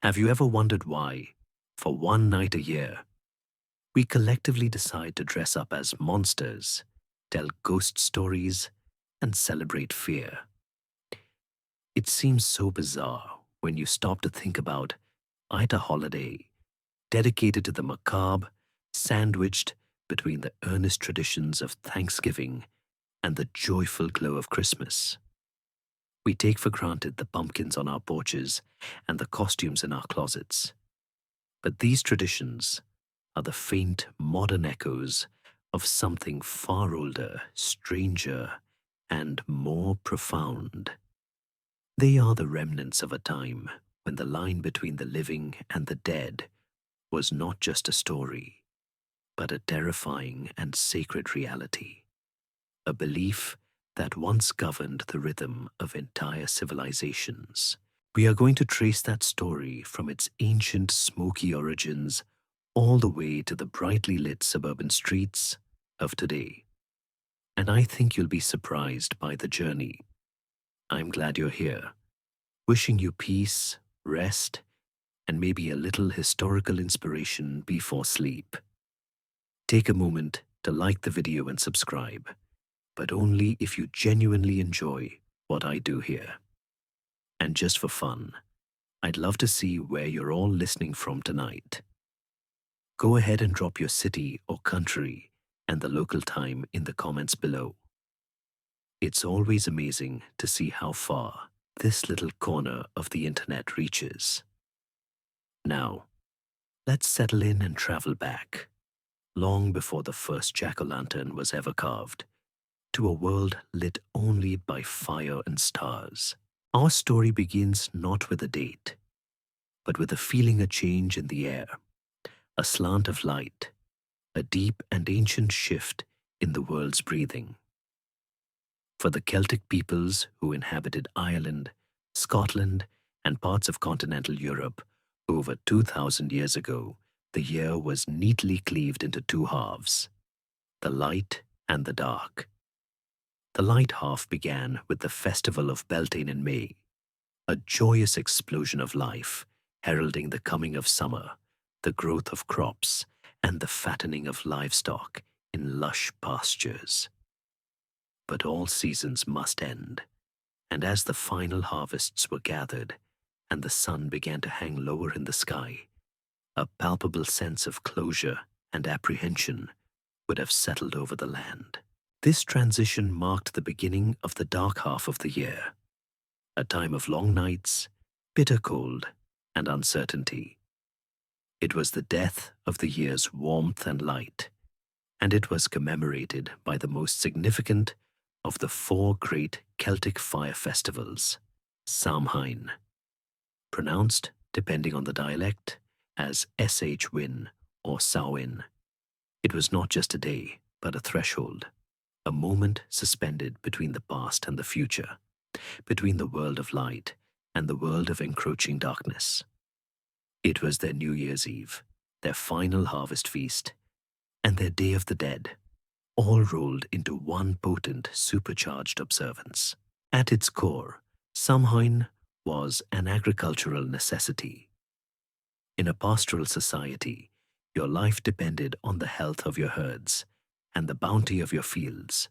Have you ever wondered why, for one night a year, we collectively decide to dress up as monsters, tell ghost stories, and celebrate fear? It seems so bizarre when you stop to think about it, a holiday dedicated to the macabre, sandwiched between the earnest traditions of Thanksgiving and the joyful glow of Christmas. We take for granted the pumpkins on our porches and the costumes in our closets. But these traditions are the faint modern echoes of something far older, stranger, and more profound. They are the remnants of a time when the line between the living and the dead was not just a story, but a terrifying and sacred reality, a belief that once governed the rhythm of entire civilizations. We are going to trace that story from its ancient smoky origins all the way to the brightly lit suburban streets of today. And I think you'll be surprised by the journey. I'm glad you're here, wishing you peace, rest, and maybe a little historical inspiration before sleep. Take a moment to like the video and subscribe, but only if you genuinely enjoy what I do here. And just for fun, I'd love to see where you're all listening from tonight. Go ahead and drop your city or country and the local time in the comments below. It's always amazing to see how far this little corner of the internet reaches. Now, let's settle in and travel back, long before the first jack-o'-lantern was ever carved, to a world lit only by fire and stars. Our story begins not with a date, but with a feeling a change in the air, a slant of light, a deep and ancient shift in the world's breathing. For the Celtic peoples who inhabited Ireland, Scotland, and parts of continental Europe over 2,000 years ago, the year was neatly cleaved into two halves, the light and the dark. The light half began with the festival of Beltane in May, a joyous explosion of life, heralding the coming of summer, the growth of crops, and the fattening of livestock in lush pastures. But all seasons must end, and as the final harvests were gathered and the sun began to hang lower in the sky, a palpable sense of closure and apprehension would have settled over the land. This transition marked the beginning of the dark half of the year, a time of long nights, bitter cold, and uncertainty. It was the death of the year's warmth and light, and it was commemorated by the most significant of the four great Celtic fire festivals, Samhain, pronounced, depending on the dialect, as Sh-win or Samhain. It was not just a day, but a threshold, a moment suspended between the past and the future, between the world of light and the world of encroaching darkness. It was their New Year's Eve, their final harvest feast, and their Day of the Dead, all rolled into one potent, supercharged observance. At its core, Samhain was an agricultural necessity. In a pastoral society, your life depended on the health of your herds and the bounty of your fields.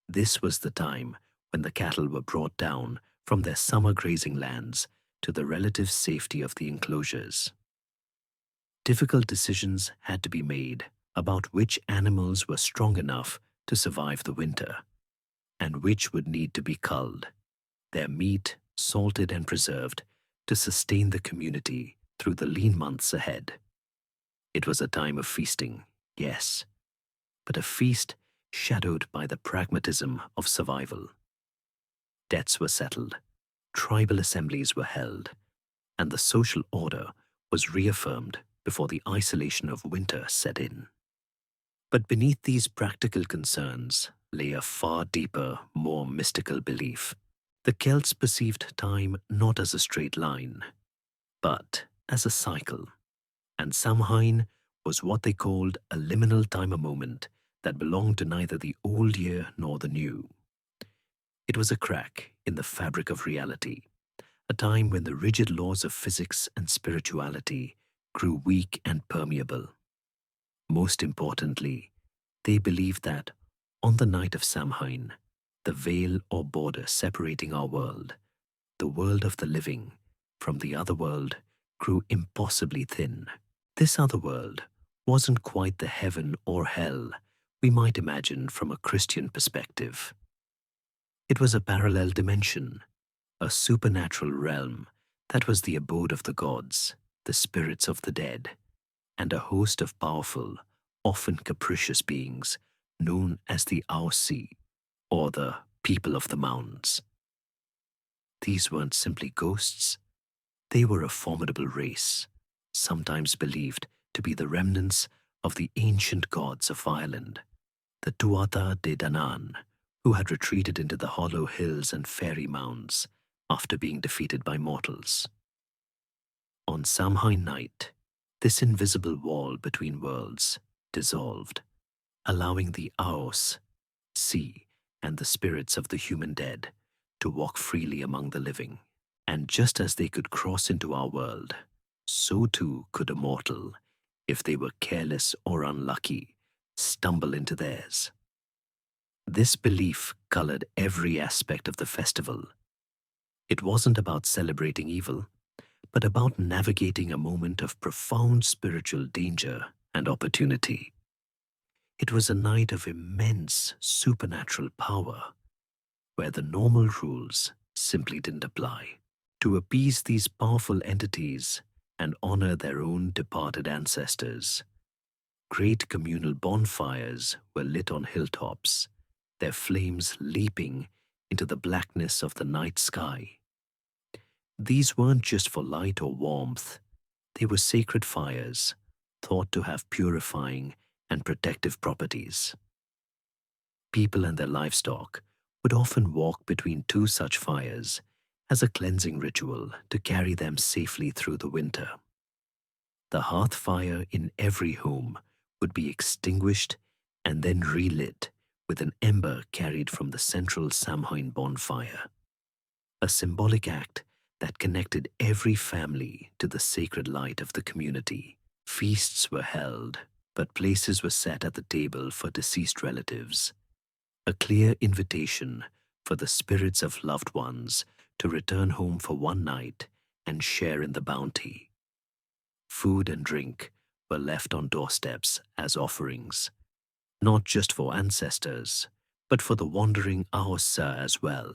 This was the time when the cattle were brought down from their summer grazing lands to the relative safety of the enclosures. Difficult decisions had to be made about which animals were strong enough to survive the winter, and which would need to be culled, their meat salted and preserved to sustain the community through the lean months ahead. It was a time of feasting, yes, but a feast shadowed by the pragmatism of survival. Debts were settled, tribal assemblies were held, and the social order was reaffirmed before the isolation of winter set in. But beneath these practical concerns lay a far deeper, more mystical belief. The Celts perceived time not as a straight line, but as a cycle, and Samhain was what they called a liminal time, a moment that belonged to neither the old year nor the new. It was a crack in the fabric of reality, a time when the rigid laws of physics and spirituality grew weak and permeable. Most importantly, they believed that on the night of Samhain, the veil or border separating our world, the world of the living, from the other world, grew impossibly thin. This other world wasn't quite the heaven or hell we might imagine from a Christian perspective. It was a parallel dimension, a supernatural realm that was the abode of the gods, the spirits of the dead, and a host of powerful, often capricious beings known as the Aussie, or the people of the mounds. These weren't simply ghosts, they were a formidable race, sometimes believed to be the remnants of the ancient gods of Ireland, the Tuatha De Danann, who had retreated into the hollow hills and fairy mounds after being defeated by mortals. On Samhain night, this invisible wall between worlds dissolved, allowing the Aos, sea, and the spirits of the human dead to walk freely among the living. And just as they could cross into our world, so too could a mortal, if they were careless or unlucky, stumble into theirs. This belief colored every aspect of the festival. It wasn't about celebrating evil, but about navigating a moment of profound spiritual danger and opportunity. It was a night of immense supernatural power, where the normal rules simply didn't apply. To appease these powerful entities and honor their own departed ancestors, great communal bonfires were lit on hilltops, their flames leaping into the blackness of the night sky. These weren't just for light or warmth, they were sacred fires, thought to have purifying and protective properties. People and their livestock would often walk between two such fires as a cleansing ritual to carry them safely through the winter. The hearth fire in every home would be extinguished and then relit with an ember carried from the central Samhain bonfire, a symbolic act that connected every family to the sacred light of the community. Feasts were held, but places were set at the table for deceased relatives, a clear invitation for the spirits of loved ones to return home for one night and share in the bounty. Food and drink were left on doorsteps as offerings, not just for ancestors, but for the wandering Aosa as well,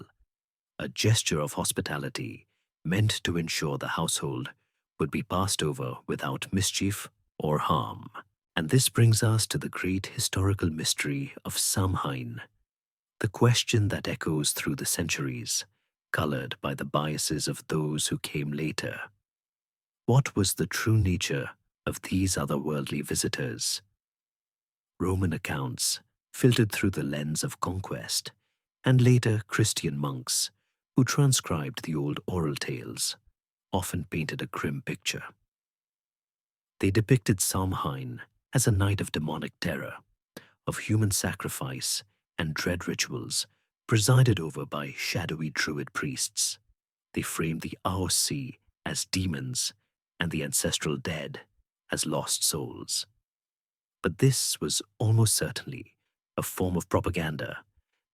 a gesture of hospitality meant to ensure the household would be passed over without mischief or harm. And this brings us to the great historical mystery of Samhain, the question that echoes through the centuries, colored by the biases of those who came later. What was the true nature of these otherworldly visitors? Roman accounts filtered through the lens of conquest, and later Christian monks who transcribed the old oral tales often painted a grim picture. They depicted Samhain as a night of demonic terror, of human sacrifice and dread rituals presided over by shadowy druid priests. They framed the Aosi as demons and the ancestral dead as lost souls. But this was almost certainly a form of propaganda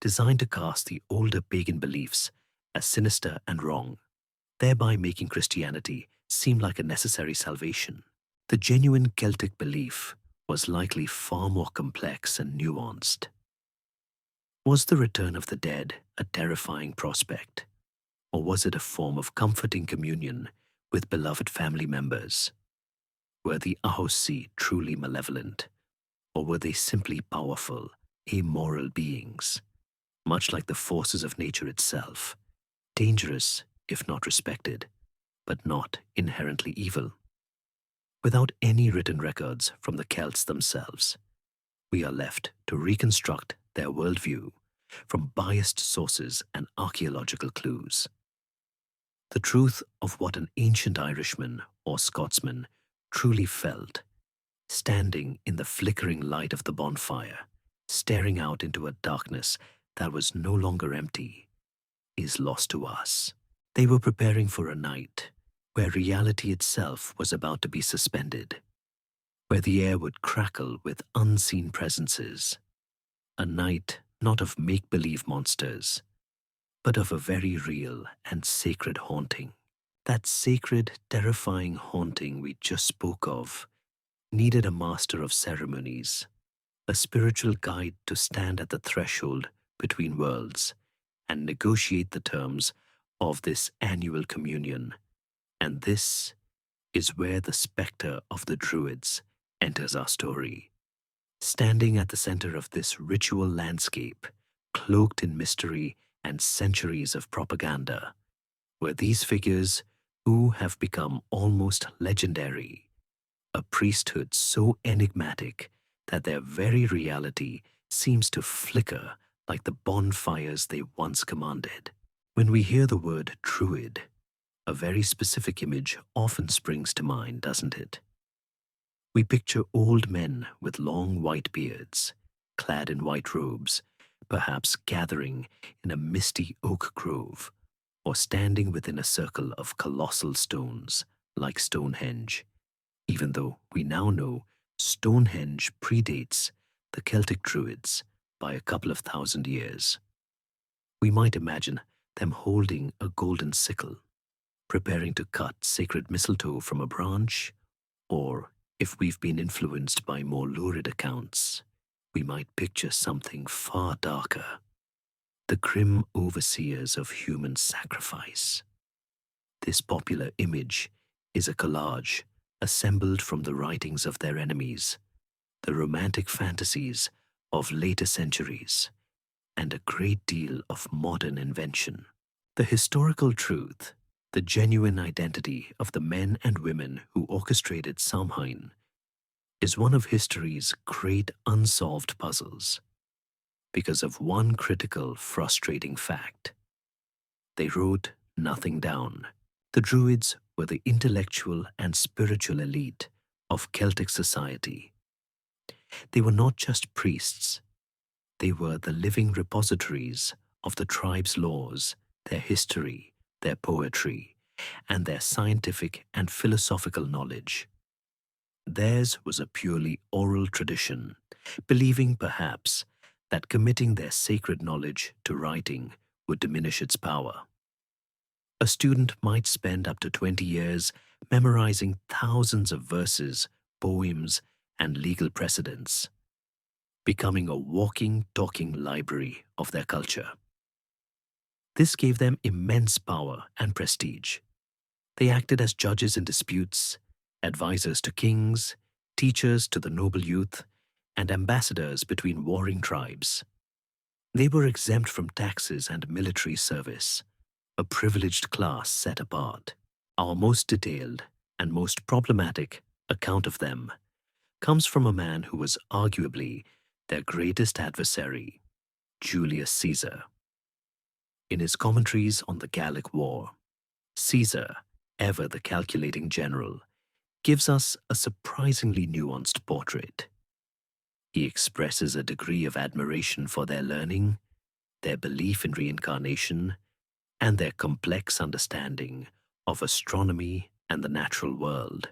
designed to cast the older pagan beliefs as sinister and wrong, thereby making Christianity seem like a necessary salvation. The genuine Celtic belief was likely far more complex and nuanced. Was the return of the dead a terrifying prospect, or was it a form of comforting communion with beloved family members? Were the Ahosi truly malevolent, or were they simply powerful, amoral beings, much like the forces of nature itself, dangerous if not respected, but not inherently evil? Without any written records from the Celts themselves, we are left to reconstruct their worldview from biased sources and archaeological clues. The truth of what an ancient Irishman or Scotsman truly felt, standing in the flickering light of the bonfire, staring out into a darkness that was no longer empty, is lost to us. They were preparing for a night where reality itself was about to be suspended, where the air would crackle with unseen presences. A night not of make-believe monsters, but of a very real and sacred haunting. That sacred, terrifying haunting we just spoke of needed a master of ceremonies, a spiritual guide to stand at the threshold between worlds and negotiate the terms of this annual communion. And this is where the spectre of the druids enters our story. Standing at the center of this ritual landscape, cloaked in mystery and centuries of propaganda, were these figures who have become almost legendary, a priesthood so enigmatic that their very reality seems to flicker like the bonfires they once commanded. When we hear the word druid, a very specific image often springs to mind, doesn't it? We picture old men with long white beards, clad in white robes, perhaps gathering in a misty oak grove, or standing within a circle of colossal stones like Stonehenge, even though we now know Stonehenge predates the Celtic druids by a couple of thousand years. We might imagine them holding a golden sickle, preparing to cut sacred mistletoe from a branch, or, if we've been influenced by more lurid accounts, we might picture something far darker, the grim overseers of human sacrifice. This popular image is a collage assembled from the writings of their enemies, the romantic fantasies of later centuries, and a great deal of modern invention. The historical truth, the genuine identity of the men and women who orchestrated Samhain, is one of history's great unsolved puzzles because of one critical, frustrating fact. They wrote nothing down. The druids were the intellectual and spiritual elite of Celtic society. They were not just priests, they were the living repositories of the tribe's laws, their history, their poetry, and their scientific and philosophical knowledge. Theirs was a purely oral tradition, believing perhaps that committing their sacred knowledge to writing would diminish its power. A student might spend up to 20 years memorizing thousands of verses, poems, and legal precedents, becoming a walking, talking library of their culture. This gave them immense power and prestige. They acted as judges in disputes, advisors to kings, teachers to the noble youth, and ambassadors between warring tribes. They were exempt from taxes and military service, a privileged class set apart. Our most detailed and most problematic account of them comes from a man who was arguably their greatest adversary, Julius Caesar. In his commentaries on the Gallic War, Caesar, ever the calculating general, gives us a surprisingly nuanced portrait. He expresses a degree of admiration for their learning, their belief in reincarnation, and their complex understanding of astronomy and the natural world.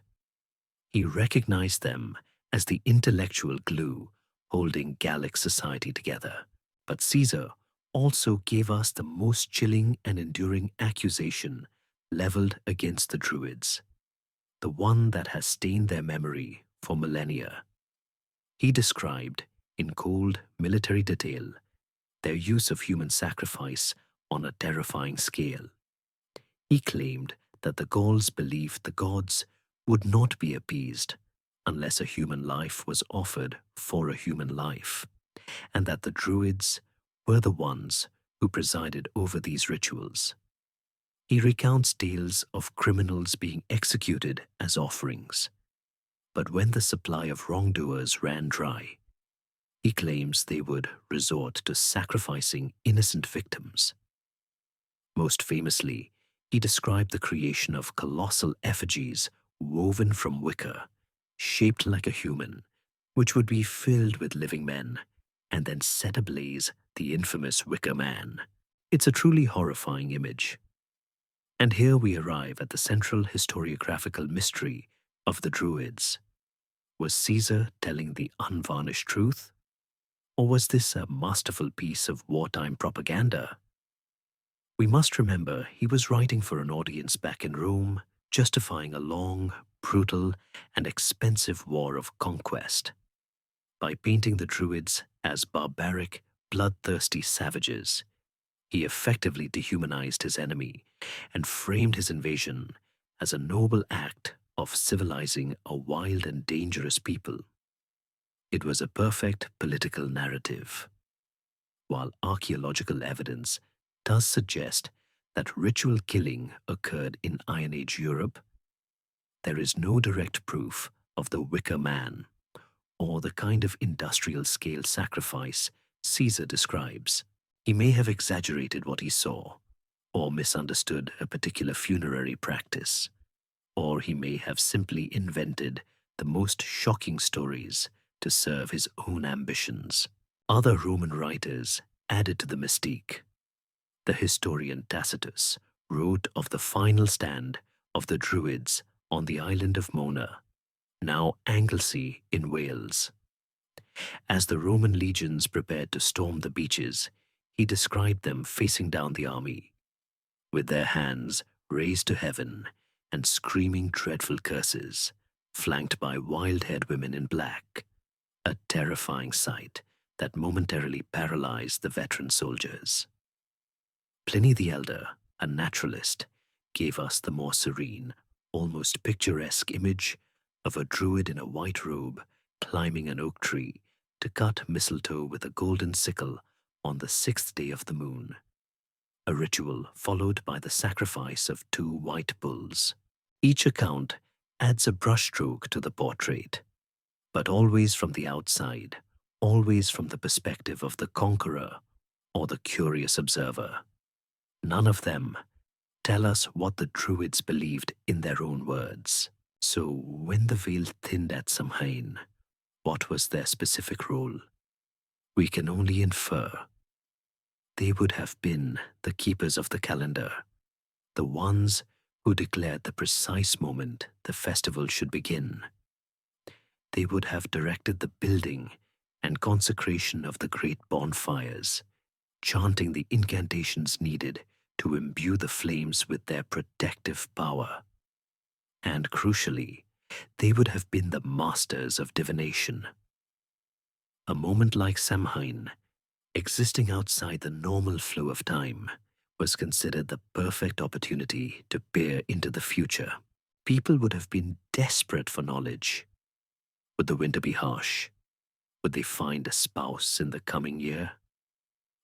He recognized them as the intellectual glue holding Gallic society together. But Caesar also gave us the most chilling and enduring accusation leveled against the druids, the one that has stained their memory for millennia. He described, in cold military detail, their use of human sacrifice on a terrifying scale. He claimed that the Gauls believed the gods would not be appeased unless a human life was offered for a human life, and that the druids were the ones who presided over these rituals. He recounts tales of criminals being executed as offerings, but when the supply of wrongdoers ran dry, he claims they would resort to sacrificing innocent victims. Most famously, he described the creation of colossal effigies woven from wicker, shaped like a human, which would be filled with living men, and then set ablaze the infamous Wicker Man. It's a truly horrifying image. And here we arrive at the central historiographical mystery of the druids. Was Caesar telling the unvarnished truth? Or was this a masterful piece of wartime propaganda? We must remember he was writing for an audience back in Rome, justifying a long, brutal, and expensive war of conquest. By painting the druids as barbaric, bloodthirsty savages, he effectively dehumanized his enemy and framed his invasion as a noble act of civilizing a wild and dangerous people. It was a perfect political narrative. While archaeological evidence does suggest that ritual killing occurred in Iron Age Europe, there is no direct proof of the Wicker Man or the kind of industrial scale sacrifice Caesar describes. He may have exaggerated what he saw, or misunderstood a particular funerary practice, or he may have simply invented the most shocking stories to serve his own ambitions. Other Roman writers added to the mystique. The historian Tacitus wrote of the final stand of the Druids on the island of Mona, now Anglesey in Wales. As the Roman legions prepared to storm the beaches, he described them facing down the army, with their hands raised to heaven and screaming dreadful curses, flanked by wild-haired women in black, a terrifying sight that momentarily paralyzed the veteran soldiers. Pliny the Elder, a naturalist, gave us the more serene, almost picturesque image of a druid in a white robe climbing an oak tree to cut mistletoe with a golden sickle on the 6th day of the moon, a ritual followed by the sacrifice of 2 white bulls. Each account adds a brushstroke to the portrait, but always from the outside, always from the perspective of the conqueror or the curious observer. None of them tell us what the Druids believed in their own words. So when the veil thinned at Samhain, what was their specific role? We can only infer. They would have been the keepers of the calendar, the ones who declared the precise moment the festival should begin. They would have directed the building and consecration of the great bonfires, chanting the incantations needed to imbue the flames with their protective power. And crucially, they would have been the masters of divination. A moment like Samhain, existing outside the normal flow of time, was considered the perfect opportunity to peer into the future. People would have been desperate for knowledge. Would the winter be harsh? Would they find a spouse in the coming year?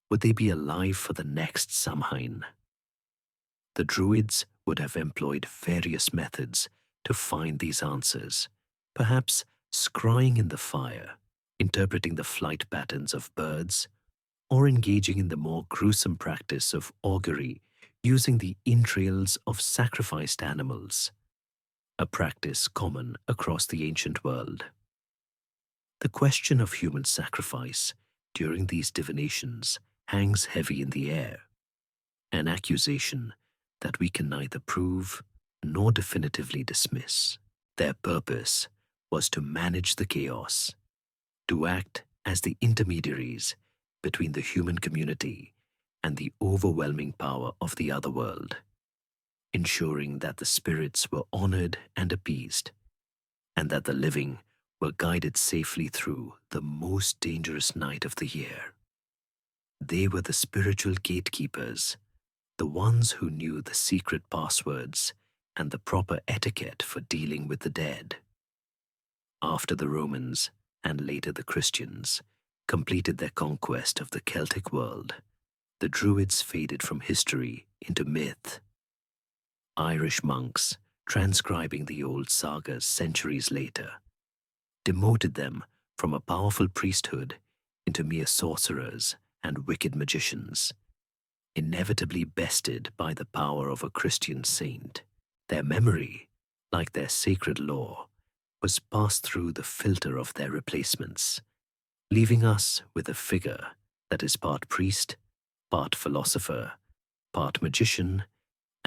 Would they be alive for the next Samhain? The Druids would have employed various methods to find these answers, perhaps scrying in the fire, interpreting the flight patterns of birds, or engaging in the more gruesome practice of augury using the entrails of sacrificed animals, a practice common across the ancient world. The question of human sacrifice during these divinations hangs heavy in the air, an accusation that we can neither prove nor definitively dismiss. Their purpose was to manage the chaos, to act as the intermediaries between the human community and the overwhelming power of the other world, ensuring that the spirits were honored and appeased, and that the living were guided safely through the most dangerous night of the year. They were the spiritual gatekeepers, the ones who knew the secret passwords and the proper etiquette for dealing with the dead. After the Romans, and later the Christians, completed their conquest of the Celtic world, the Druids faded from history into myth. Irish monks, transcribing the old sagas centuries later, demoted them from a powerful priesthood into mere sorcerers and wicked magicians, inevitably bested by the power of a Christian saint. Their memory, like their sacred lore, was passed through the filter of their replacements, leaving us with a figure that is part priest, part philosopher, part magician,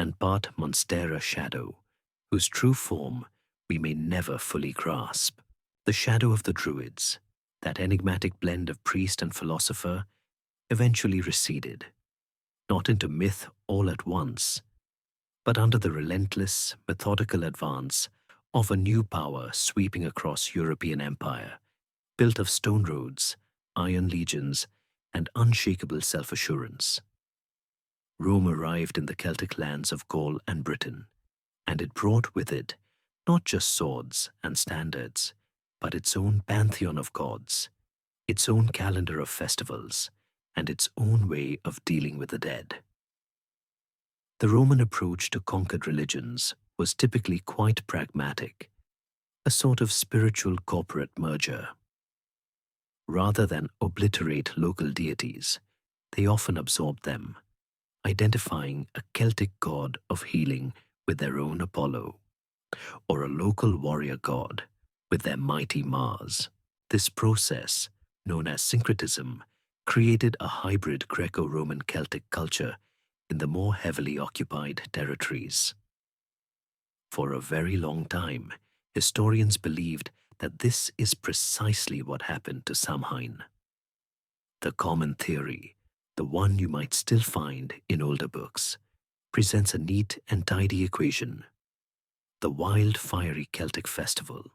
and part monstera shadow, whose true form we may never fully grasp. The shadow of the druids, that enigmatic blend of priest and philosopher, eventually receded, not into myth all at once, but under the relentless, methodical advance of a new power sweeping across European empire, built of stone roads, iron legions, and unshakable self-assurance. Rome arrived in the Celtic lands of Gaul and Britain, and it brought with it not just swords and standards, but its own pantheon of gods, its own calendar of festivals, and its own way of dealing with the dead. The Roman approach to conquered religions was typically quite pragmatic, a sort of spiritual corporate merger. Rather than obliterate local deities, they often absorbed them, identifying a Celtic god of healing with their own Apollo, or a local warrior god with their mighty Mars. This process, known as syncretism, created a hybrid Greco-Roman Celtic culture in the more heavily occupied territories. For a very long time, historians believed that this is precisely what happened to Samhain. The common theory, the one you might still find in older books, presents a neat and tidy equation. The wild, fiery Celtic festival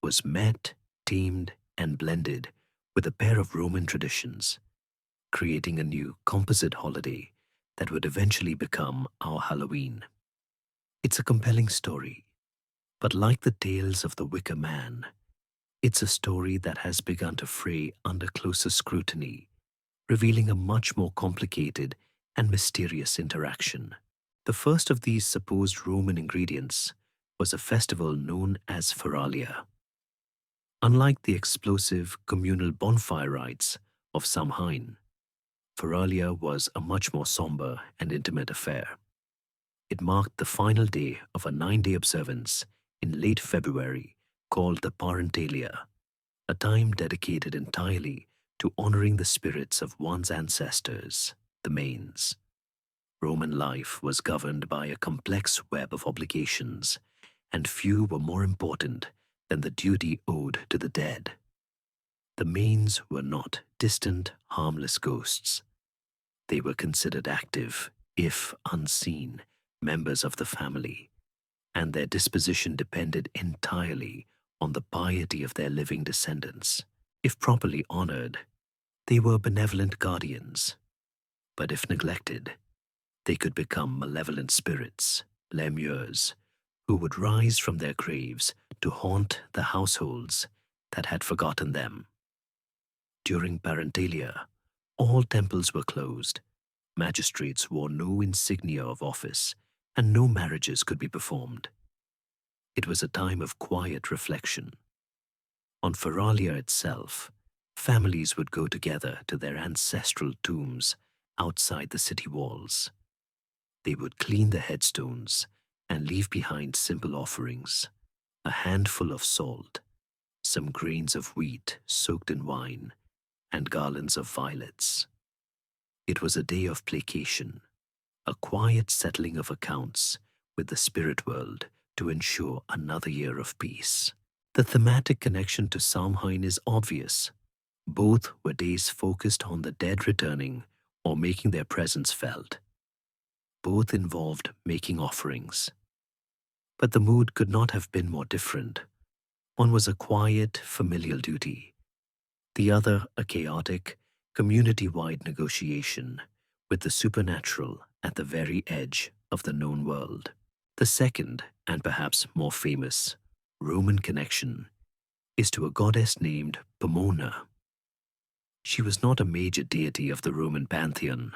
was met, teamed, and blended with a pair of Roman traditions, creating a new composite holiday that would eventually become our Halloween. It's a compelling story, but like the tales of the Wicker Man, it's a story that has begun to fray under closer scrutiny, revealing a much more complicated and mysterious interaction. The first of these supposed Roman ingredients was a festival known as Feralia. Unlike the explosive communal bonfire rites of Samhain, Feralia was a much more somber and intimate affair. It marked the final day of a 9-day observance in late February called the Parentalia, a time dedicated entirely to honoring the spirits of one's ancestors, the Manes. Roman life was governed by a complex web of obligations, and few were more important than the duty owed to the dead. The Manes were not distant, harmless ghosts. They were considered active, if unseen, members of the family, and their disposition depended entirely on the piety of their living descendants. If properly honored, they were benevolent guardians, but if neglected, they could become malevolent spirits, lemures, who would rise from their graves to haunt the households that had forgotten them. During Parentalia, all temples were closed, magistrates wore no insignia of office, and no marriages could be performed. It was a time of quiet reflection. On Feralia itself, families would go together to their ancestral tombs outside the city walls. They would clean the headstones and leave behind simple offerings, a handful of salt, some grains of wheat soaked in wine, and garlands of violets. It was a day of placation, a quiet settling of accounts with the spirit world to ensure another year of peace. The thematic connection to Samhain is obvious. Both were days focused on the dead returning or making their presence felt. Both involved making offerings. But the mood could not have been more different. One was a quiet, familial duty. The other a chaotic, community-wide negotiation with the supernatural at the very edge of the known world. The second, and perhaps more famous, Roman connection is to a goddess named Pomona. She was not a major deity of the Roman pantheon,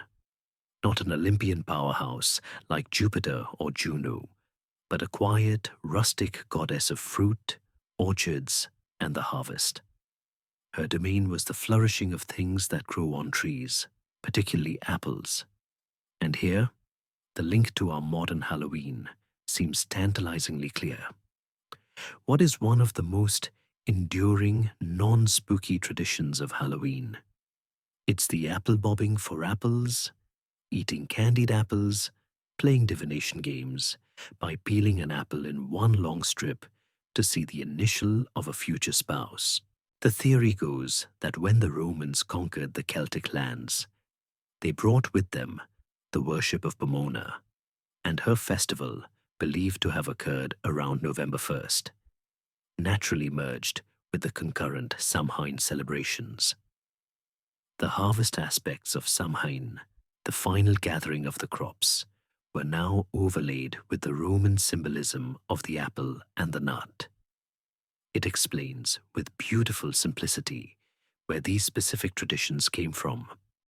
not an Olympian powerhouse like Jupiter or Juno, but a quiet, rustic goddess of fruit, orchards, and the harvest. Her domain was the flourishing of things that grow on trees, particularly apples. And here, the link to our modern Halloween seems tantalizingly clear. What is one of the most enduring, non-spooky traditions of Halloween? It's the apple bobbing for apples, eating candied apples, playing divination games by peeling an apple in one long strip to see the initial of a future spouse. The theory goes that when the Romans conquered the Celtic lands, they brought with them the worship of Pomona and her festival, believed to have occurred around November 1st, naturally merged with the concurrent Samhain celebrations. The harvest aspects of Samhain, the final gathering of the crops, were now overlaid with the Roman symbolism of the apple and the nut. It explains with beautiful simplicity where these specific traditions came from.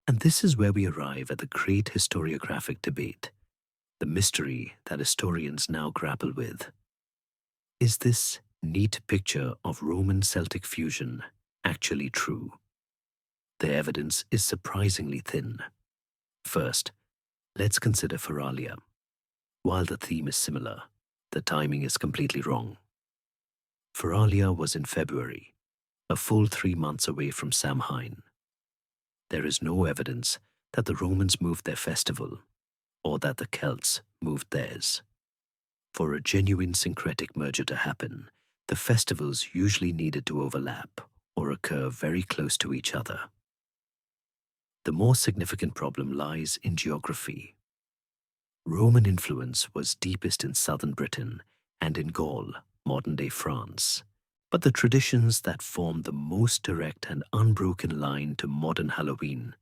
And this is where we arrive at the great historiographic debate, the mystery that historians now grapple with. Is this neat picture of Roman-Celtic fusion actually true? The evidence is surprisingly thin. First, let's consider Feralia. While the theme is similar, the timing is completely wrong. Feralia was in February, a full 3 months away from Samhain. There is no evidence that the Romans moved their festival or that the Celts moved theirs. For a genuine syncretic merger to happen, the festivals usually needed to overlap or occur very close to each other. The more significant problem lies in geography. Roman influence was deepest in southern Britain and in Gaul, modern-day France. But the traditions that form the most direct and unbroken line to modern Halloween,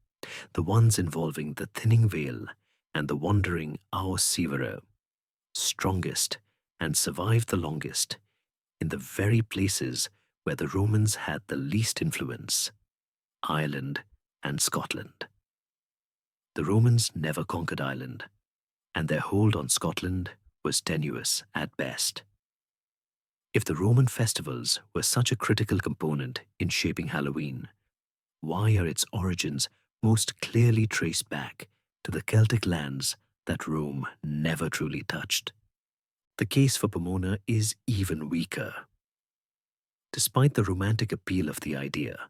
the ones involving the thinning veil and the wandering Aussieverer, strongest and survived the longest in the very places where the Romans had the least influence, Ireland and Scotland. The Romans never conquered Ireland, and their hold on Scotland was tenuous at best. If the Roman festivals were such a critical component in shaping Halloween, why are its origins most clearly traced back to the Celtic lands that Rome never truly touched? The case for Pomona is even weaker. Despite the romantic appeal of the idea,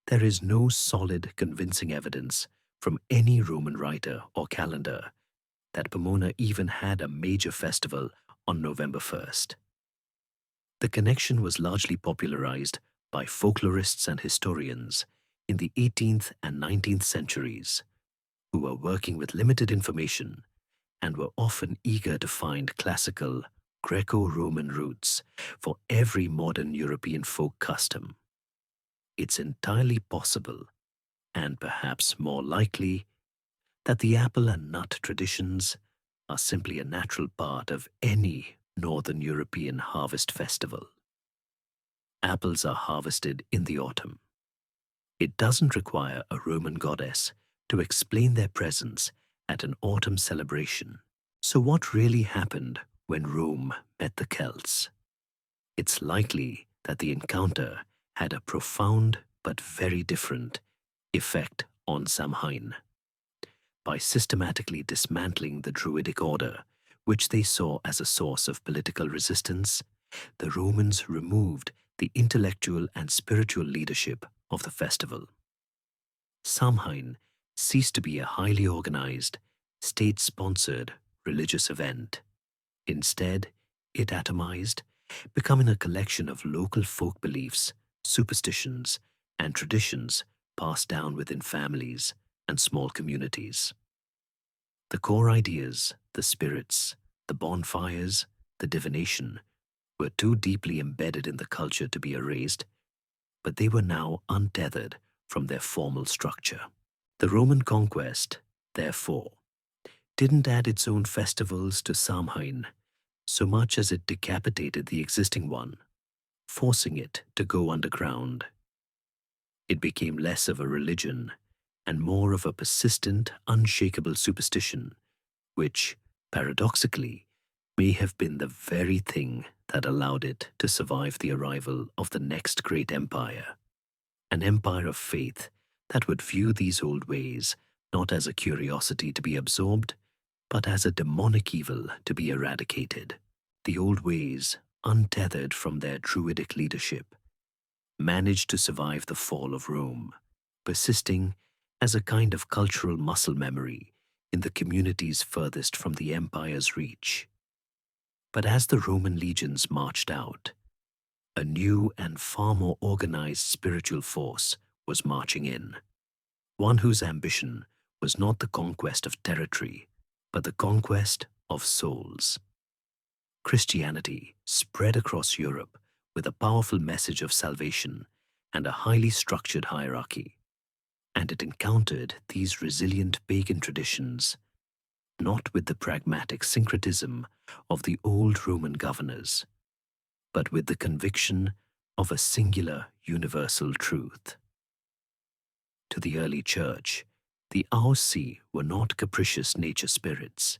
there is no solid, convincing evidence from any Roman writer or calendar that Pomona even had a major festival on November 1st. The connection was largely popularized by folklorists and historians in the 18th and 19th centuries, who were working with limited information and were often eager to find classical Greco-Roman roots for every modern European folk custom. It's entirely possible, and perhaps more likely, that the apple and nut traditions are simply a natural part of any Northern European harvest festival. Apples are harvested in the autumn. It doesn't require a Roman goddess to explain their presence at an autumn celebration. So what really happened when Rome met the Celts? It's likely that the encounter had a profound but very different effect on Samhain. By systematically dismantling the Druidic order, which they saw as a source of political resistance, the Romans removed the intellectual and spiritual leadership of the festival. Samhain ceased to be a highly organized, state-sponsored religious event. Instead, it atomized, becoming a collection of local folk beliefs, superstitions, and traditions passed down within families and small communities. The core ideas, the spirits, the bonfires, the divination, were too deeply embedded in the culture to be erased, but they were now untethered from their formal structure. The Roman conquest, therefore, didn't add its own festivals to Samhain so much as it decapitated the existing one, forcing it to go underground. It became less of a religion and more of a persistent, unshakable superstition, which, paradoxically, may have been the very thing that allowed it to survive the arrival of the next great empire, an empire of faith that would view these old ways not as a curiosity to be absorbed, but as a demonic evil to be eradicated. The old ways, untethered from their druidic leadership, managed to survive the fall of Rome, persisting as a kind of cultural muscle memory in the communities furthest from the empire's reach. But as the Roman legions marched out, a new and far more organized spiritual force was marching in, one whose ambition was not the conquest of territory, but the conquest of souls. Christianity spread across Europe with a powerful message of salvation and a highly structured hierarchy, and it encountered these resilient pagan traditions not with the pragmatic syncretism of the old Roman governors, but with the conviction of a singular universal truth. To the early church, the Ausi were not capricious nature spirits.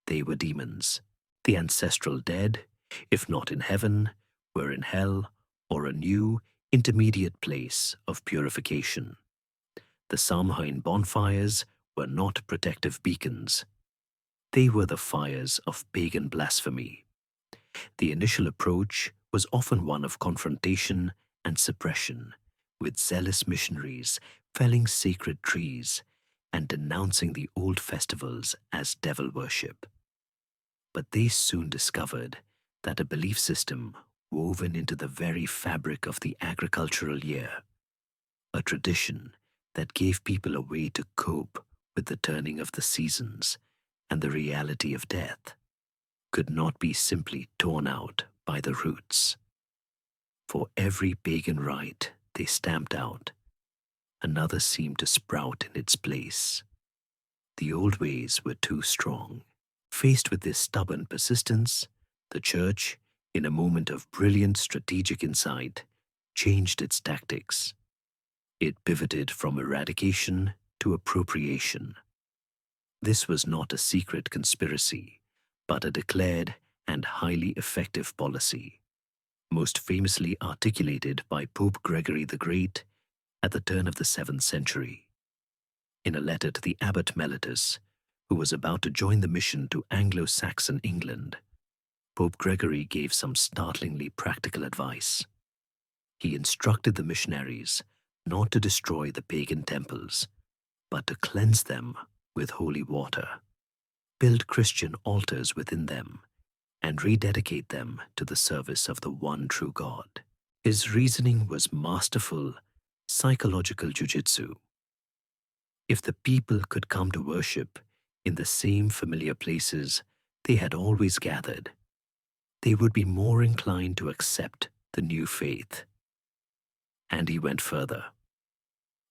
They were demons. The ancestral dead, if not in heaven, were in hell or a new, intermediate place of purification. The Samhain bonfires were not protective beacons. They were the fires of pagan blasphemy. The initial approach was often one of confrontation and suppression, with zealous missionaries felling sacred trees and denouncing the old festivals as devil worship. But they soon discovered that a belief system woven into the very fabric of the agricultural year, a tradition that gave people a way to cope with the turning of the seasons and the reality of death, could not be simply torn out by the roots. For every pagan rite they stamped out, another seemed to sprout in its place. The old ways were too strong. Faced with this stubborn persistence, the Church, in a moment of brilliant strategic insight, changed its tactics. It pivoted from eradication to appropriation. This was not a secret conspiracy, but a declared and highly effective policy, most famously articulated by Pope Gregory the Great at the turn of the 7th century. In a letter to the abbot Mellitus, who was about to join the mission to Anglo-Saxon England, Pope Gregory gave some startlingly practical advice. He instructed the missionaries not to destroy the pagan temples, but to cleanse them with holy water, build Christian altars within them, and rededicate them to the service of the one true God. His reasoning was masterful psychological jujitsu. If the people could come to worship in the same familiar places they had always gathered, they would be more inclined to accept the new faith. And he went further.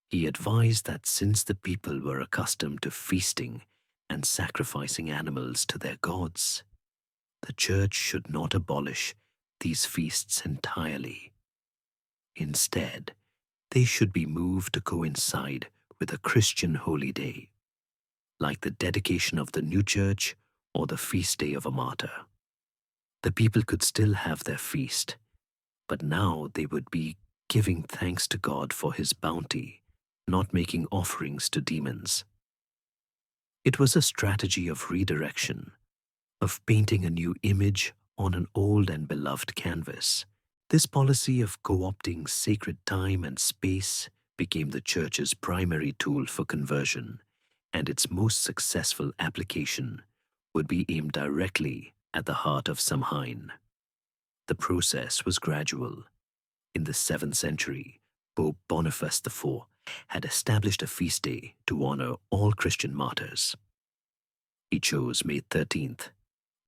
He advised that since the people were accustomed to feasting and sacrificing animals to their gods, the Church should not abolish these feasts entirely. Instead, they should be moved to coincide with a Christian holy day, like the dedication of the new church or the feast day of a martyr. The people could still have their feast, but now they would be giving thanks to God for his bounty, not making offerings to demons. It was a strategy of redirection, of painting a new image on an old and beloved canvas. This policy of co-opting sacred time and space became the Church's primary tool for conversion, and its most successful application would be aimed directly at the heart of Samhain. The process was gradual. In the 7th century, Pope Boniface IV had established a feast day to honor all Christian martyrs. He chose May 13th,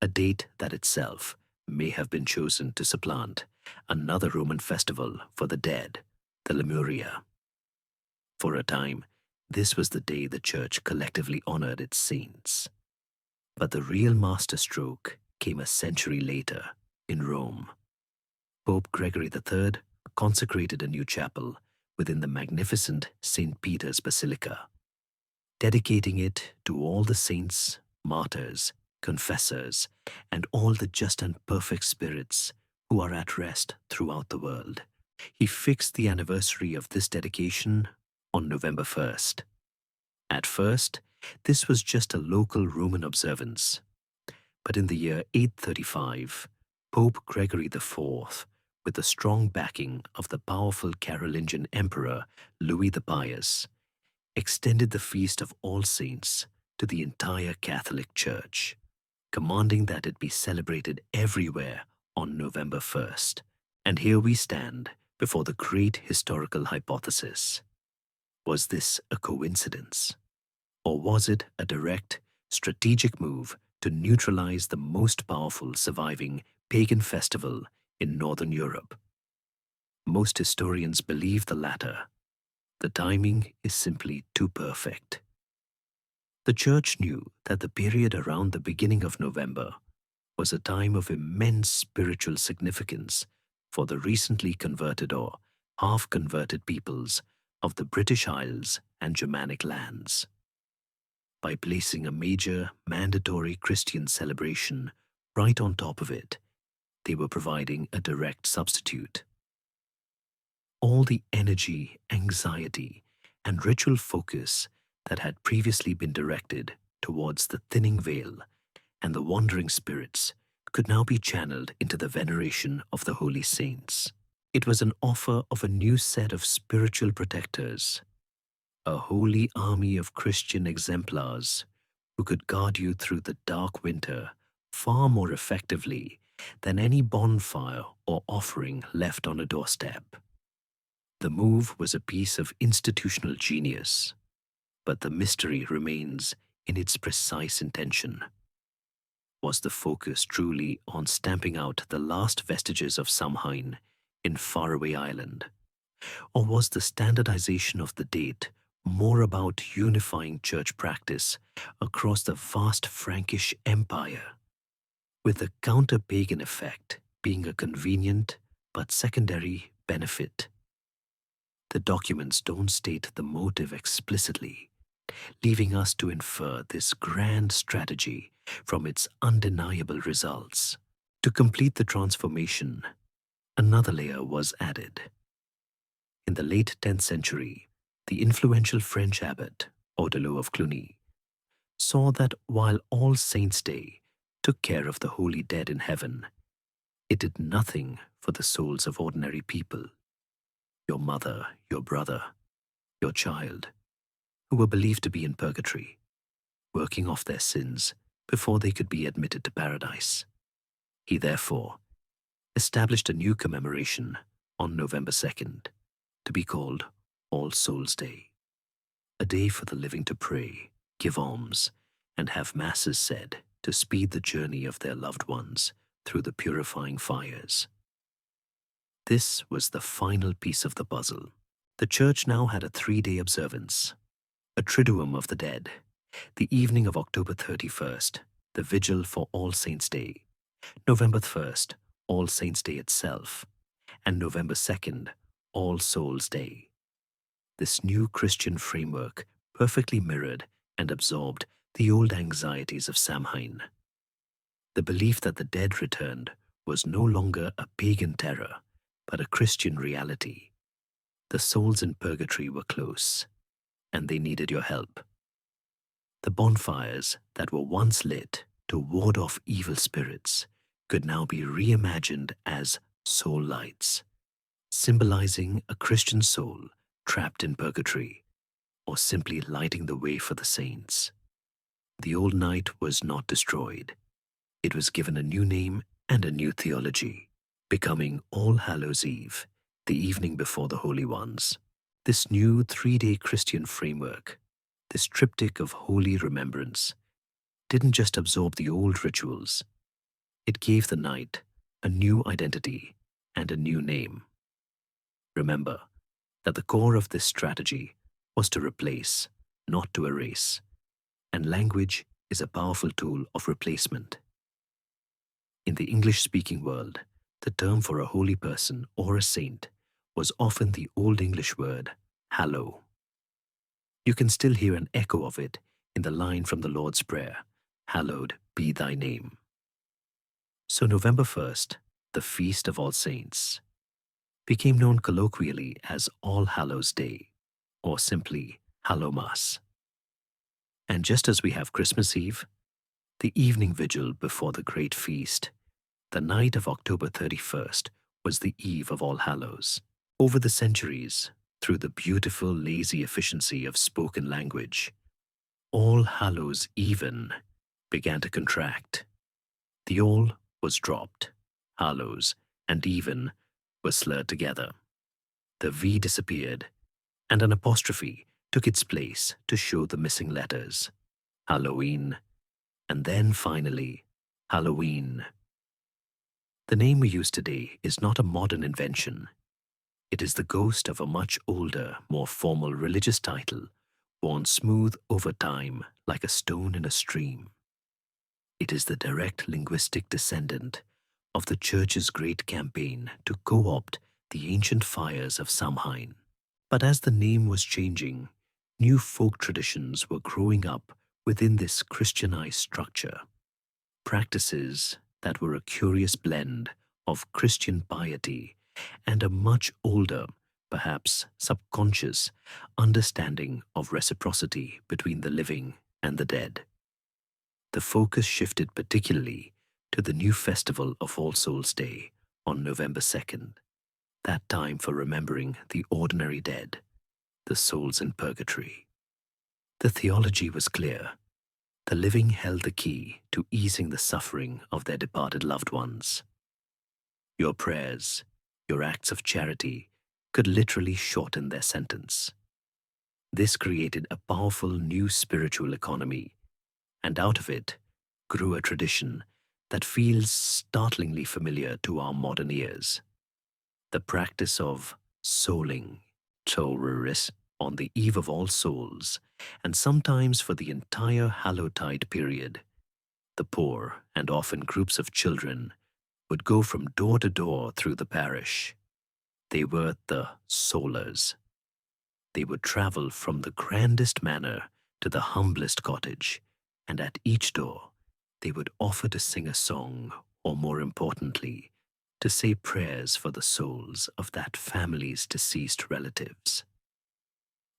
a date that itself may have been chosen to supplant another Roman festival for the dead, the Lemuria. For a time, this was the day the Church collectively honored its saints. But the real masterstroke came a century later in Rome. Pope Gregory III consecrated a new chapel within the magnificent St. Peter's Basilica, dedicating it to all the saints, martyrs, confessors, and all the just and perfect spirits who are at rest throughout the world. He fixed the anniversary of this dedication on November 1st. At first, this was just a local Roman observance, but in the year 835, Pope Gregory IV, with the strong backing of the powerful Carolingian Emperor Louis the Pious, extended the Feast of All Saints to the entire Catholic Church, commanding that it be celebrated everywhere on November 1st. And here we stand before the great historical hypothesis. Was this a coincidence? Or was it a direct, strategic move to neutralize the most powerful surviving pagan festival in Northern Europe? Most historians believe the latter. The timing is simply too perfect. The Church knew that the period around the beginning of November was a time of immense spiritual significance for the recently converted or half-converted peoples of the British Isles and Germanic lands. By placing a major, mandatory Christian celebration right on top of it, they were providing a direct substitute. All the energy, anxiety, and ritual focus that had previously been directed towards the thinning veil and the wandering spirits could now be channeled into the veneration of the holy saints. It was an offer of a new set of spiritual protectors, a holy army of Christian exemplars who could guard you through the dark winter far more effectively than any bonfire or offering left on a doorstep. The move was a piece of institutional genius, but the mystery remains in its precise intention. Was the focus truly on stamping out the last vestiges of Samhain in faraway Ireland? Or was the standardization of the date more about unifying church practice across the vast Frankish Empire, with the counter-pagan effect being a convenient but secondary benefit? The documents don't state the motive explicitly, leaving us to infer this grand strategy from its undeniable results. To complete the transformation, another layer was added. In the late 10th century, the influential French abbot, Audelot of Cluny, saw that while All Saints' Day took care of the holy dead in heaven, it did nothing for the souls of ordinary people, your mother, your brother, your child, who were believed to be in purgatory, working off their sins before they could be admitted to paradise. He therefore established a new commemoration on November 2nd, to be called All Souls' Day, a day for the living to pray, give alms, and have masses said to speed the journey of their loved ones through the purifying fires. This was the final piece of the puzzle. The Church now had a 3-day observance, a triduum of the dead, the evening of October 31st, the vigil for All Saints' Day, November 1st, All Saints' Day itself, and November 2nd, All Souls' Day. This new Christian framework perfectly mirrored and absorbed the old anxieties of Samhain. The belief that the dead returned was no longer a pagan terror, but a Christian reality. The souls in purgatory were close, and they needed your help. The bonfires that were once lit to ward off evil spirits could now be reimagined as soul lights, symbolizing a Christian soul trapped in purgatory, or simply lighting the way for the saints. The old night was not destroyed. It was given a new name and a new theology, becoming All Hallows' Eve, the evening before the Holy Ones. This new 3-day Christian framework, this triptych of holy remembrance, didn't just absorb the old rituals. It gave the night a new identity and a new name. Remember that the core of this strategy was to replace, not to erase, and language is a powerful tool of replacement. In the English-speaking world, the term for a holy person or a saint was often the Old English word hallow. You can still hear an echo of it in the line from the Lord's Prayer, "Hallowed be thy name." So November 1st, the Feast of All Saints, became known colloquially as All Hallows' Day, or simply Hallowmas. And just as we have Christmas Eve, the evening vigil before the great feast, the night of October 31st was the eve of All Hallows. Over the centuries, through the beautiful, lazy efficiency of spoken language, All Hallows Even began to contract. The all was dropped. Hallows and even were slurred together. The V disappeared, and an apostrophe took its place to show the missing letters. Halloween, and then finally, Halloween. The name we use today is not a modern invention. It is the ghost of a much older, more formal religious title, worn smooth over time like a stone in a stream. It is the direct linguistic descendant of the Church's great campaign to co-opt the ancient fires of Samhain. But as the name was changing, new folk traditions were growing up within this Christianized structure. Practices that were a curious blend of Christian piety and a much older, perhaps subconscious, understanding of reciprocity between the living and the dead. The focus shifted particularly to the new festival of All Souls' Day on November 2nd, that time for remembering the ordinary dead, the souls in purgatory. The theology was clear. The living held the key to easing the suffering of their departed loved ones. Your prayers, your acts of charity, could literally shorten their sentence. This created a powerful new spiritual economy, and out of it grew a tradition that feels startlingly familiar to our modern ears. The practice of souling, Tauris, on the eve of All Souls, and sometimes for the entire Hallowtide period. The poor, and often groups of children, would go from door to door through the parish. They were the soulers. They would travel from the grandest manor to the humblest cottage, and at each door they would offer to sing a song, or more importantly, to say prayers for the souls of that family's deceased relatives.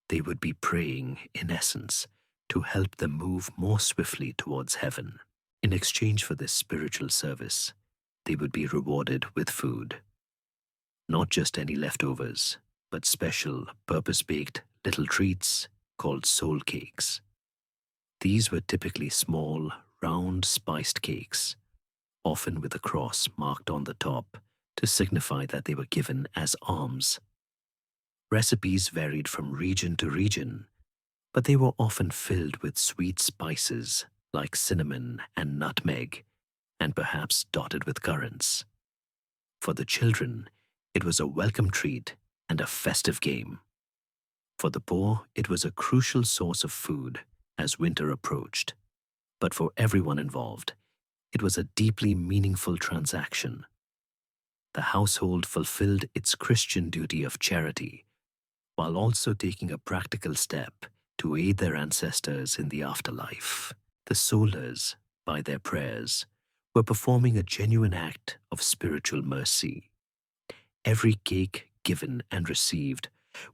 They would be praying, in essence, to help them move more swiftly towards heaven. In exchange for this spiritual service, they would be rewarded with food. Not just any leftovers, but special, purpose-baked little treats called soul cakes. These were typically small, round, spiced cakes, often with a cross marked on the top to signify that they were given as alms. Recipes varied from region to region, but they were often filled with sweet spices like cinnamon and nutmeg, and perhaps dotted with currants. For the children, it was a welcome treat and a festive game. For the poor, it was a crucial source of food as winter approached. But for everyone involved, it was a deeply meaningful transaction. The household fulfilled its Christian duty of charity, while also taking a practical step to aid their ancestors in the afterlife. The soulers, by their prayers, were performing a genuine act of spiritual mercy. Every cake given and received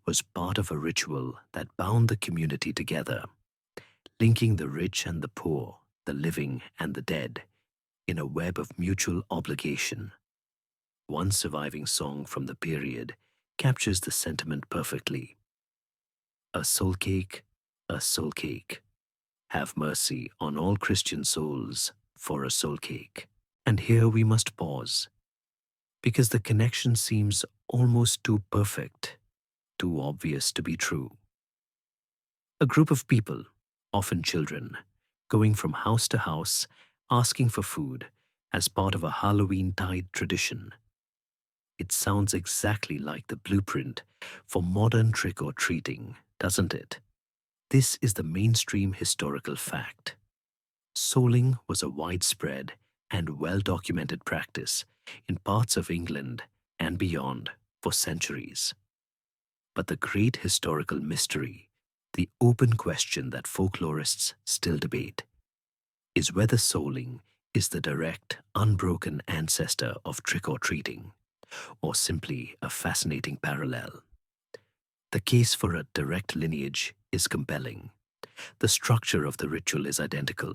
was part of a ritual that bound the community together, linking the rich and the poor, the living and the dead, in a web of mutual obligation. One surviving song from the period captures the sentiment perfectly. A soul cake, a soul cake. Have mercy on all Christian souls for a soul cake. And here we must pause, because the connection seems almost too perfect, too obvious to be true. A group of people, often children, going from house to house, asking for food as part of a Halloween-tide tradition. It sounds exactly like the blueprint for modern trick-or-treating, doesn't it? This is the mainstream historical fact. Souling was a widespread and well-documented practice in parts of England and beyond for centuries. But the great historical mystery, the open question that folklorists still debate, is whether souling is the direct, unbroken ancestor of trick-or-treating, or simply a fascinating parallel. The case for a direct lineage is compelling. The structure of the ritual is identical: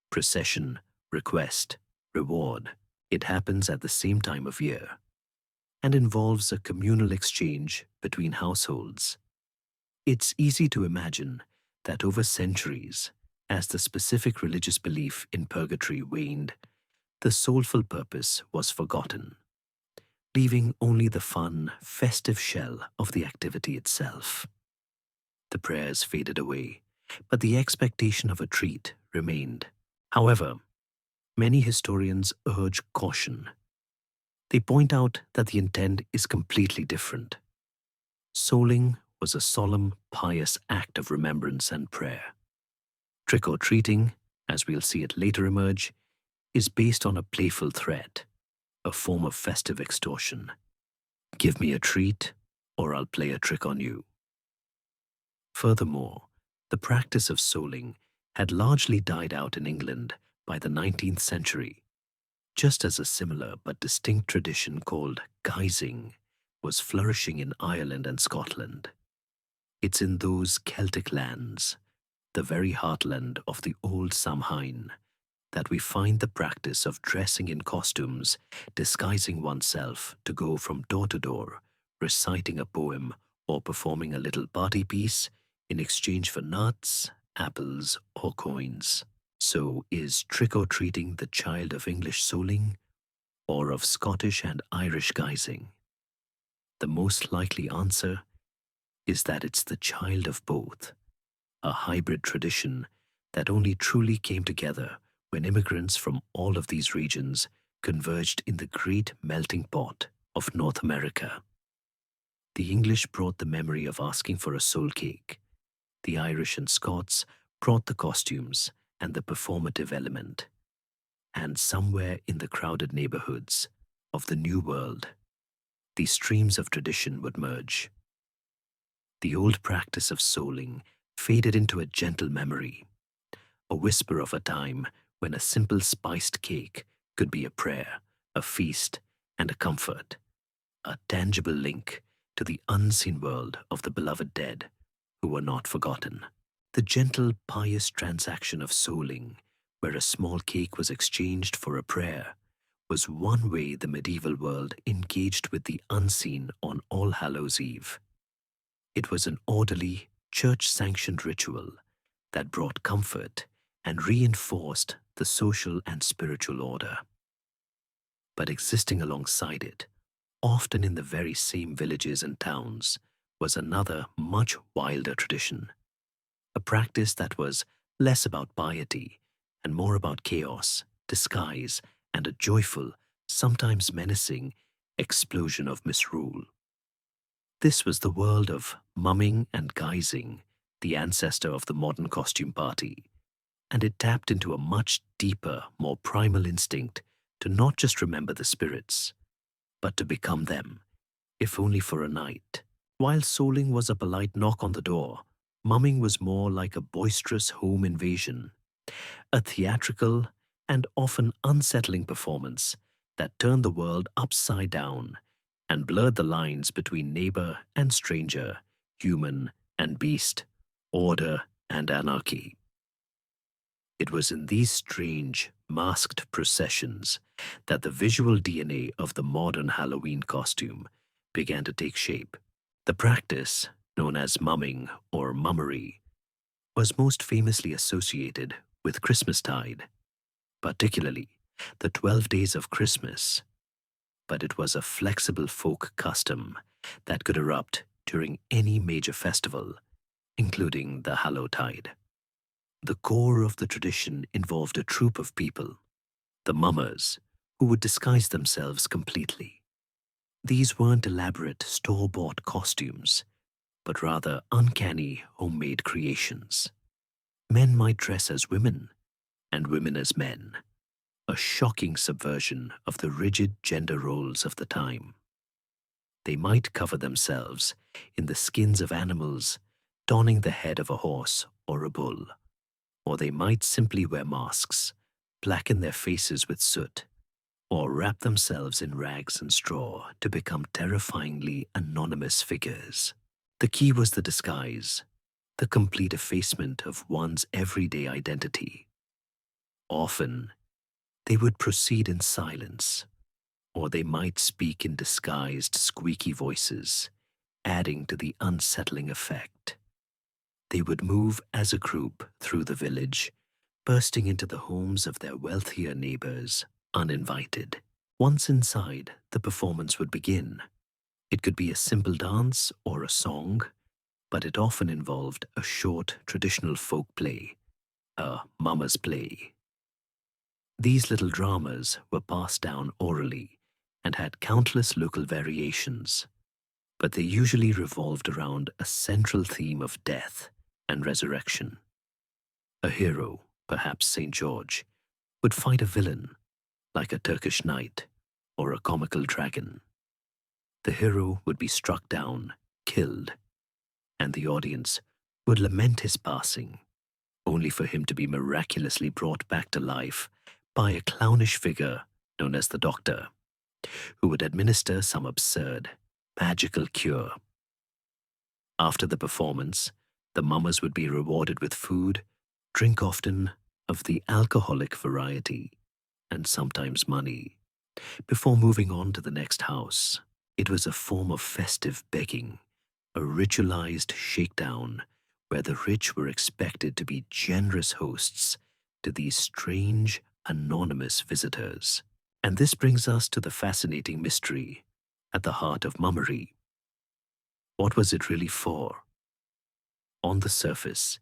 procession, request, reward. It happens at the same time of year and involves a communal exchange between households. It's easy to imagine that over centuries, As the specific religious belief in purgatory waned, the soulful purpose was forgotten, leaving only the fun, festive shell of the activity itself. The prayers faded away, but the expectation of a treat remained. However, many historians urge caution. They point out that the intent is completely different. Souling was a solemn, pious act of remembrance and prayer. Trick-or-treating, as we'll see it later emerge, is based on a playful threat, a form of festive extortion. Give me a treat, or I'll play a trick on you. Furthermore, the practice of souling had largely died out in England by the 19th century, just as a similar but distinct tradition called guising was flourishing in Ireland and Scotland. It's in those Celtic lands, the very heartland of the old Samhain, that we find the practice of dressing in costumes, disguising oneself to go from door to door, reciting a poem or performing a little party piece in exchange for nuts, apples, or coins. So is trick-or-treating the child of English souling or of Scottish and Irish guising? The most likely answer is that it's the child of both, a hybrid tradition that only truly came together when immigrants from all of these regions converged in the great melting pot of North America. The English brought the memory of asking for a soul cake. The Irish and Scots brought the costumes and the performative element. And somewhere in the crowded neighborhoods of the New World, these streams of tradition would merge. The old practice of souling faded into a gentle memory, a whisper of a time when a simple spiced cake could be a prayer, a feast, and a comfort, a tangible link to the unseen world of the beloved dead who were not forgotten. The gentle, pious transaction of souling, where a small cake was exchanged for a prayer, was one way the medieval world engaged with the unseen on All Hallows Eve. It was an orderly, church-sanctioned ritual that brought comfort and reinforced the social and spiritual order. But existing alongside it, often in the very same villages and towns, was another much wilder tradition, a practice that was less about piety and more about chaos, disguise, and a joyful, sometimes menacing, explosion of misrule. This was the world of mumming and guising, the ancestor of the modern costume party, and it tapped into a much deeper, more primal instinct to not just remember the spirits, but to become them, if only for a night. While souling was a polite knock on the door, mumming was more like a boisterous home invasion, a theatrical and often unsettling performance that turned the world upside down and blurred the lines between neighbor and stranger, human and beast, order and anarchy. It was in these strange, masked processions that the visual DNA of the modern Halloween costume began to take shape. The practice, known as mumming or mummery, was most famously associated with Christmastide, particularly the 12 days of Christmas. But it was a flexible folk custom that could erupt during any major festival, including the Hallowtide. The core of the tradition involved a troupe of people, the mummers, who would disguise themselves completely. These weren't elaborate store-bought costumes, but rather uncanny homemade creations. Men might dress as women, and women as men, a shocking subversion of the rigid gender roles of the time. They might cover themselves in the skins of animals, donning the head of a horse or a bull, or they might simply wear masks, blacken their faces with soot, or wrap themselves in rags and straw to become terrifyingly anonymous figures. The key was the disguise, the complete effacement of one's everyday identity. Often, they would proceed in silence, or they might speak in disguised, squeaky voices, adding to the unsettling effect. They would move as a group through the village, bursting into the homes of their wealthier neighbors uninvited. Once inside, the performance would begin. It could be a simple dance or a song, but it often involved a short traditional folk play, a mama's play. These little dramas were passed down orally and had countless local variations, but they usually revolved around a central theme of death and resurrection. A hero, perhaps St. George, would fight a villain, like a Turkish knight or a comical dragon. The hero would be struck down, killed, and the audience would lament his passing, only for him to be miraculously brought back to life by a clownish figure known as the Doctor, who would administer some absurd, magical cure. After the performance, the mummers would be rewarded with food, drink often of the alcoholic variety, and sometimes money, before moving on to the next house. It was a form of festive begging, a ritualized shakedown where the rich were expected to be generous hosts to these strange, anonymous visitors. And this brings us to the fascinating mystery at the heart of mummery. What was it really for? On the surface,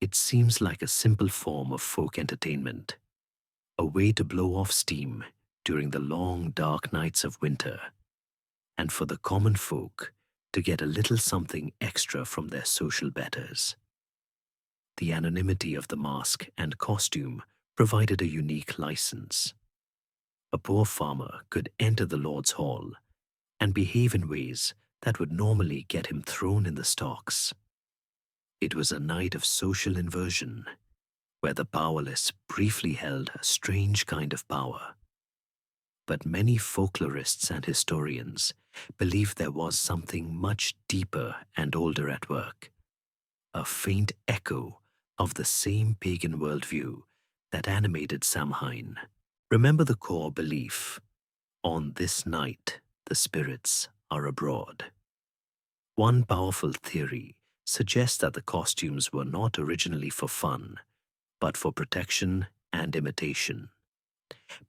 it seems like a simple form of folk entertainment, a way to blow off steam during the long, dark nights of winter, and for the common folk to get a little something extra from their social betters. The anonymity of the mask and costume provided a unique license. A poor farmer could enter the Lord's Hall and behave in ways that would normally get him thrown in the stocks. It was a night of social inversion, where the powerless briefly held a strange kind of power. But many folklorists and historians believe there was something much deeper and older at work, a faint echo of the same pagan worldview that animated Samhain. Remember the core belief: on this night, the spirits are abroad. One powerful theory suggests that the costumes were not originally for fun, but for protection and imitation.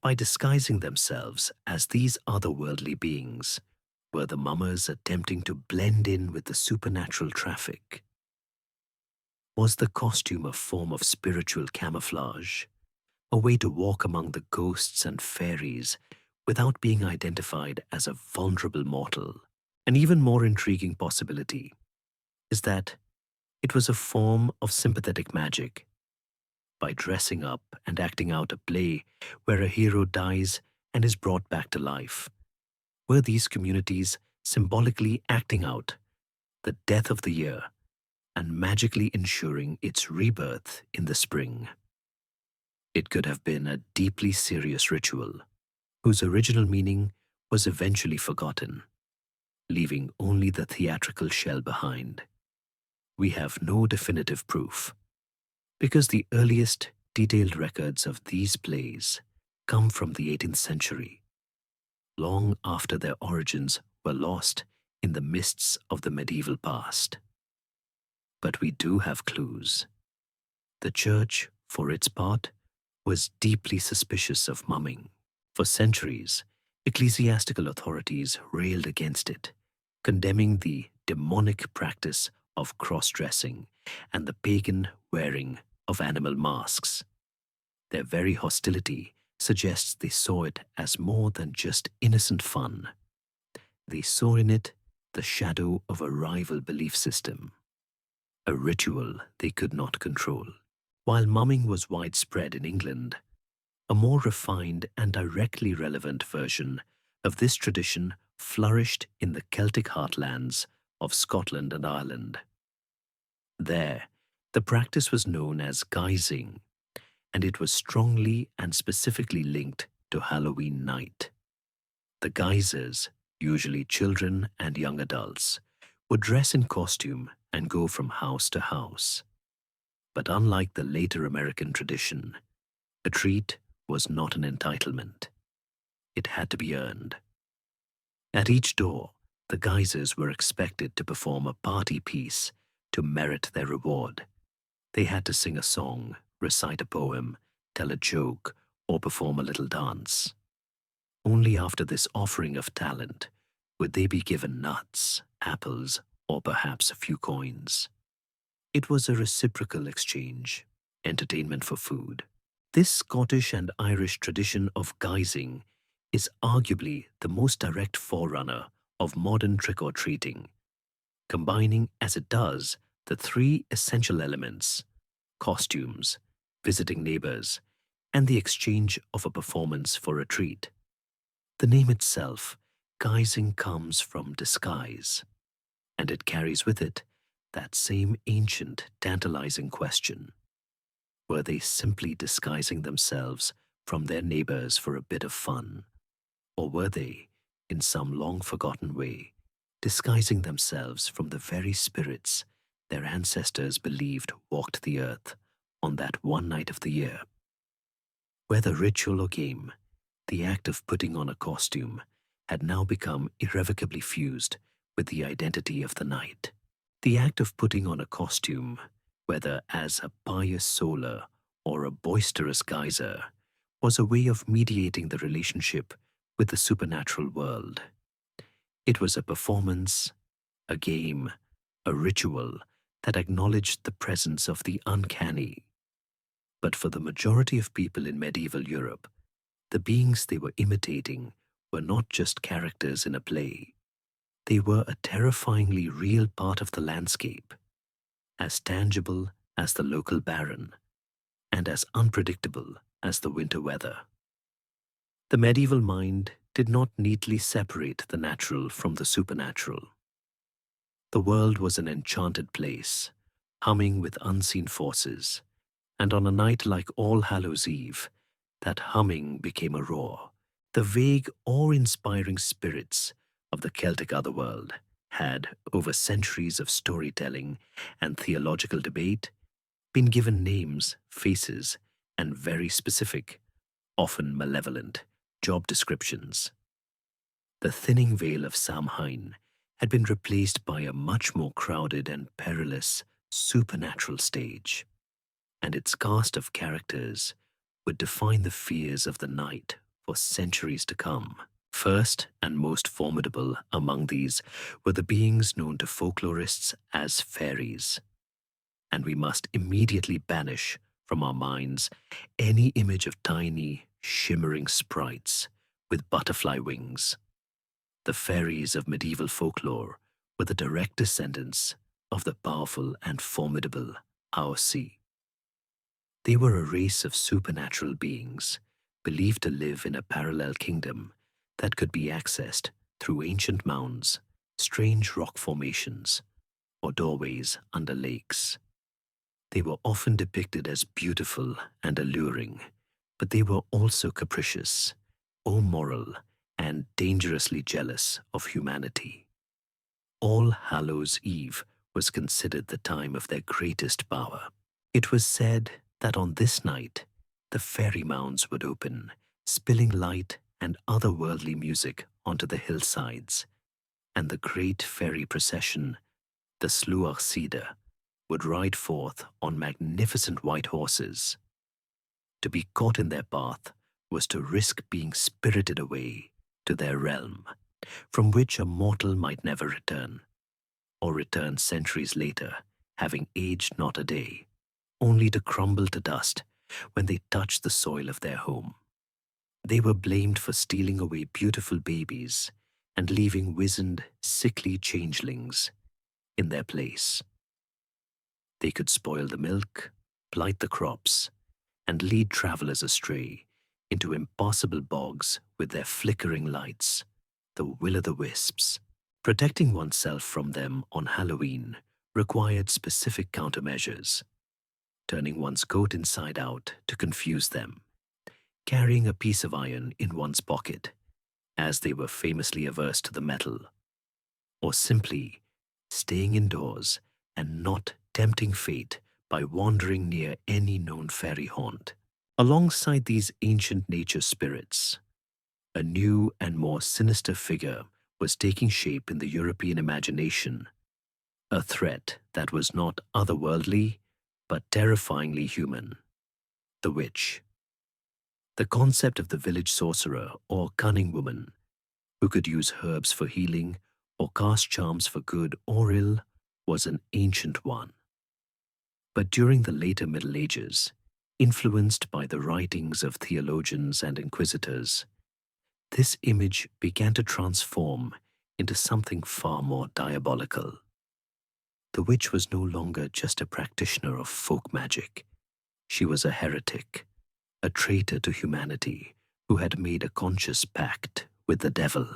By disguising themselves as these otherworldly beings, were the mummers attempting to blend in with the supernatural traffic? Was the costume a form of spiritual camouflage, a way to walk among the ghosts and fairies without being identified as a vulnerable mortal? An even more intriguing possibility is that it was a form of sympathetic magic. By dressing up and acting out a play where a hero dies and is brought back to life, were these communities symbolically acting out the death of the year and magically ensuring its rebirth in the spring? It could have been a deeply serious ritual whose original meaning was eventually forgotten, leaving only the theatrical shell behind. We have no definitive proof, because the earliest detailed records of these plays come from the 18th century, long after their origins were lost in the mists of the medieval past. But we do have clues. The Church, for its part, was deeply suspicious of mumming. For centuries, ecclesiastical authorities railed against it, condemning the demonic practice of cross-dressing and the pagan wearing of animal masks. Their very hostility suggests they saw it as more than just innocent fun. They saw in it the shadow of a rival belief system, a ritual they could not control. While mumming was widespread in England, a more refined and directly relevant version of this tradition flourished in the Celtic heartlands of Scotland and Ireland. There, the practice was known as guising, and it was strongly and specifically linked to Halloween night. The guisers, usually children and young adults, would dress in costume and go from house to house. But unlike the later American tradition, a treat was not an entitlement. It had to be earned. At each door, the guisers were expected to perform a party piece to merit their reward. They had to sing a song, recite a poem, tell a joke, or perform a little dance. Only after this offering of talent would they be given nuts, apples, or perhaps a few coins. It was a reciprocal exchange, entertainment for food. This Scottish and Irish tradition of guising is arguably the most direct forerunner of modern trick-or-treating, combining as it does the three essential elements: costumes, visiting neighbors, and the exchange of a performance for a treat. The name itself, guising, comes from disguise, and it carries with it that same ancient, tantalizing question. Were they simply disguising themselves from their neighbors for a bit of fun? Or were they, in some long-forgotten way, disguising themselves from the very spirits their ancestors believed walked the earth on that one night of the year? Whether ritual or game, the act of putting on a costume had now become irrevocably fused with the identity of the night. The act of putting on a costume, whether as a pious solar or a boisterous geyser, was a way of mediating the relationship with the supernatural world. It was a performance, a game, a ritual that acknowledged the presence of the uncanny. But for the majority of people in medieval Europe, the beings they were imitating were not just characters in a play. They were a terrifyingly real part of the landscape, as tangible as the local baron, and as unpredictable as the winter weather. The medieval mind did not neatly separate the natural from the supernatural. The world was an enchanted place, humming with unseen forces, and on a night like All Hallows' Eve, that humming became a roar. The vague, awe-inspiring spirits of the Celtic otherworld had, over centuries of storytelling and theological debate, been given names, faces, and very specific, often malevolent, job descriptions. The thinning veil of Samhain had been replaced by a much more crowded and perilous supernatural stage, and its cast of characters would define the fears of the night for centuries to come. First and most formidable among these were the beings known to folklorists as fairies, and we must immediately banish from our minds any image of tiny, shimmering sprites with butterfly wings. The fairies of medieval folklore were the direct descendants of the powerful and formidable Aosi. They were a race of supernatural beings, believed to live in a parallel kingdom that could be accessed through ancient mounds, strange rock formations, or doorways under lakes. They were often depicted as beautiful and alluring, but they were also capricious, immoral, and dangerously jealous of humanity. All Hallows' Eve was considered the time of their greatest power. It was said that on this night, the fairy mounds would open, spilling light and otherworldly music onto the hillsides, and the great fairy procession, the Sluagh Sida, would ride forth on magnificent white horses. To be caught in their path was to risk being spirited away to their realm, from which a mortal might never return, or return centuries later, having aged not a day, only to crumble to dust when they touched the soil of their home. They were blamed for stealing away beautiful babies and leaving wizened, sickly changelings in their place. They could spoil the milk, blight the crops, and lead travelers astray into impossible bogs with their flickering lights, the will-o'-the-wisps. Protecting oneself from them on Halloween required specific countermeasures: turning one's coat inside out to confuse them, carrying a piece of iron in one's pocket, as they were famously averse to the metal, or simply staying indoors and not tempting fate by wandering near any known fairy haunt. Alongside these ancient nature spirits, a new and more sinister figure was taking shape in the European imagination, a threat that was not otherworldly, but terrifyingly human. The witch. The concept of the village sorcerer or cunning woman who could use herbs for healing or cast charms for good or ill was an ancient one. But during the later Middle Ages, influenced by the writings of theologians and inquisitors, this image began to transform into something far more diabolical. The witch was no longer just a practitioner of folk magic. She was a heretic, a traitor to humanity who had made a conscious pact with the devil.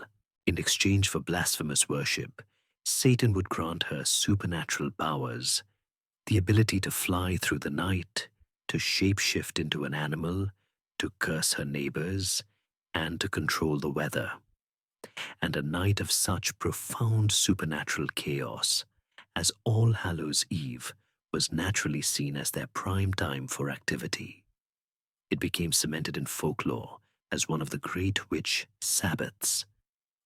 In exchange for blasphemous worship, Satan would grant her supernatural powers, the ability to fly through the night, to shapeshift into an animal, to curse her neighbors, and to control the weather. And a night of such profound supernatural chaos as All Hallows' Eve was naturally seen as their prime time for activity. It became cemented in folklore as one of the great witch Sabbaths,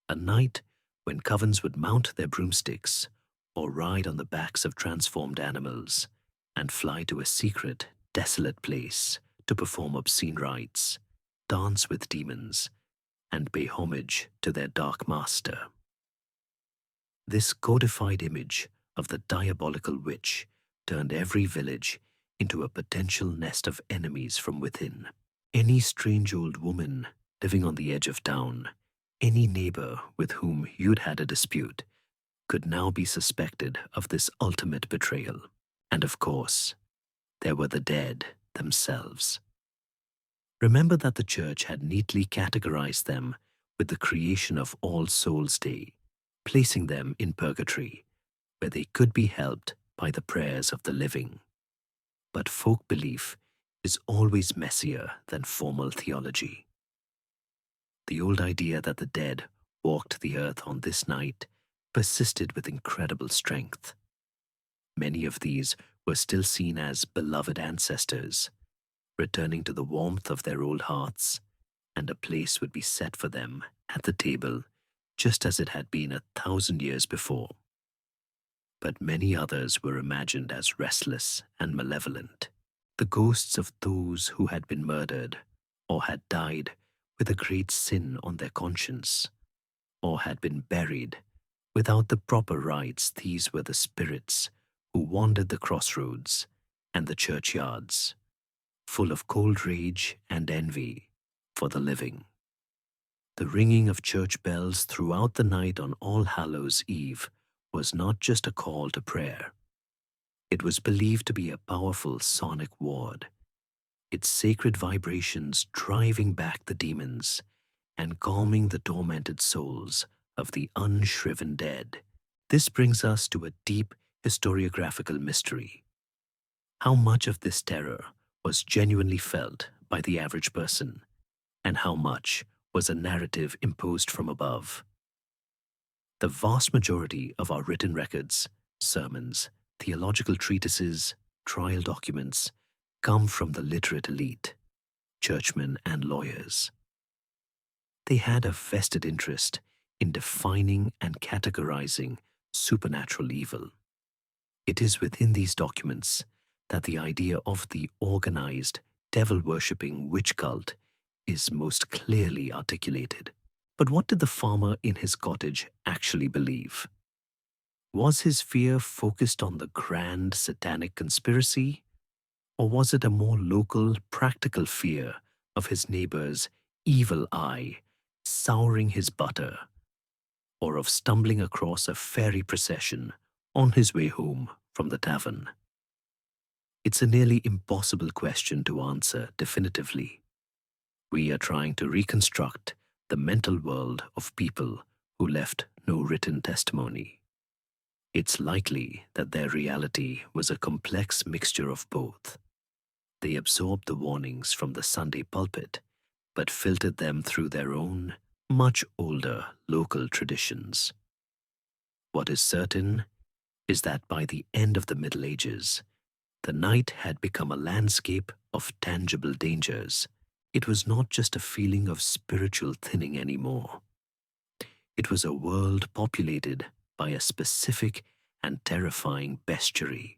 a night when covens would mount their broomsticks or ride on the backs of transformed animals and fly to a secret, desolate place to perform obscene rites, dance with demons, and pay homage to their dark master. This codified image of the diabolical witch turned every village into a potential nest of enemies from within. Any strange old woman living on the edge of town, any neighbor with whom you'd had a dispute, could now be suspected of this ultimate betrayal. And of course, there were the dead themselves. Remember that the church had neatly categorized them with the creation of All Souls' Day, placing them in purgatory, where they could be helped by the prayers of the living. But folk belief is always messier than formal theology. The old idea that the dead walked the earth on this night persisted with incredible strength. Many of these were still seen as beloved ancestors, returning to the warmth of their old hearts, and a place would be set for them at the table, just as it had been 1,000 years before. But many others were imagined as restless and malevolent, the ghosts of those who had been murdered or had died with a great sin on their conscience, or had been buried without the proper rites. These were the spirits who wandered the crossroads and the churchyards, full of cold rage and envy for the living. The ringing of church bells throughout the night on All Hallows' Eve was not just a call to prayer. It was believed to be a powerful sonic ward, its sacred vibrations driving back the demons and calming the tormented souls of the unshriven dead. This brings us to a deep historiographical mystery. How much of this terror was genuinely felt by the average person, and how much was a narrative imposed from above? The vast majority of our written records, sermons, theological treatises, trial documents come from the literate elite, churchmen and lawyers. They had a vested interest in defining and categorizing supernatural evil. It is within these documents that the idea of the organized, devil-worshipping witch cult is most clearly articulated. But what did the farmer in his cottage actually believe? Was his fear focused on the grand satanic conspiracy, or was it a more local, practical fear of his neighbor's evil eye souring his butter, or of stumbling across a fairy procession on his way home from the tavern? It's a nearly impossible question to answer definitively. We are trying to reconstruct the mental world of people who left no written testimony. It's likely that their reality was a complex mixture of both. They absorbed the warnings from the Sunday pulpit, but filtered them through their own, much older local traditions. What is certain is that by the end of the Middle Ages, the night had become a landscape of tangible dangers. It was not just a feeling of spiritual thinning anymore. It was a world populated by a specific and terrifying bestiary,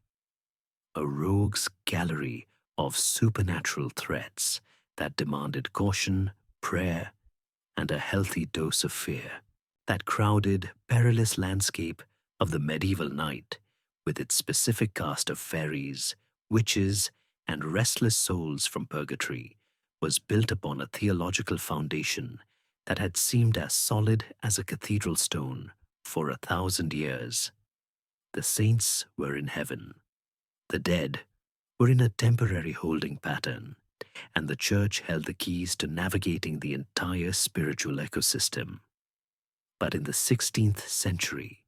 a rogues' gallery of supernatural threats that demanded caution, prayer, and a healthy dose of fear. That crowded, perilous landscape of the medieval night, with its specific cast of fairies, witches, and restless souls from purgatory, was built upon a theological foundation that had seemed as solid as a cathedral stone for 1,000 years. The saints were in heaven. The dead were in a temporary holding pattern, and the church held the keys to navigating the entire spiritual ecosystem. But in the 16th century,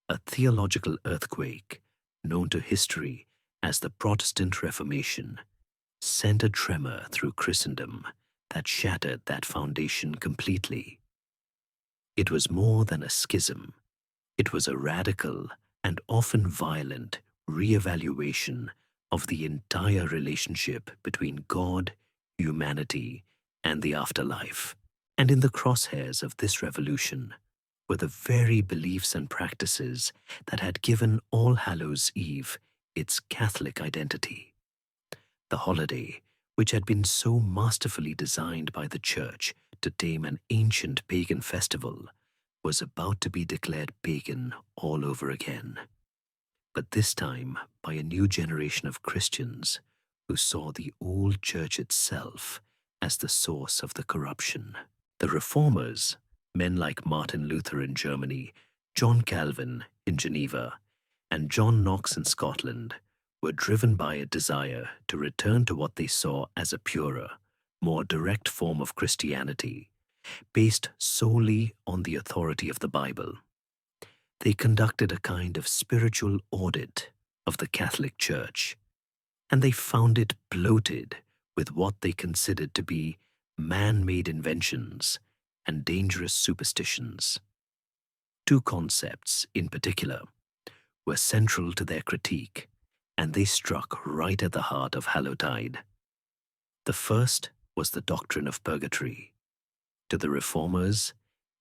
a theological earthquake, known to history as the Protestant Reformation, sent a tremor through Christendom that shattered that foundation completely. It was more than a schism. It was a radical and often violent re-evaluation of the entire relationship between God, humanity, and the afterlife. And in the crosshairs of this revolution were the very beliefs and practices that had given All Hallows Eve its Catholic identity. The holiday, which had been so masterfully designed by the Church to tame an ancient pagan festival, was about to be declared pagan all over again. But this time by a new generation of Christians who saw the old church itself as the source of the corruption. The reformers, men like Martin Luther in Germany, John Calvin in Geneva, and John Knox in Scotland, were driven by a desire to return to what they saw as a purer, more direct form of Christianity, based solely on the authority of the Bible. They conducted a kind of spiritual audit of the Catholic Church, and they found it bloated with what they considered to be man-made inventions and dangerous superstitions. Two concepts, in particular, were central to their critique, and they struck right at the heart of Hallowtide. The first was the doctrine of purgatory. To the reformers,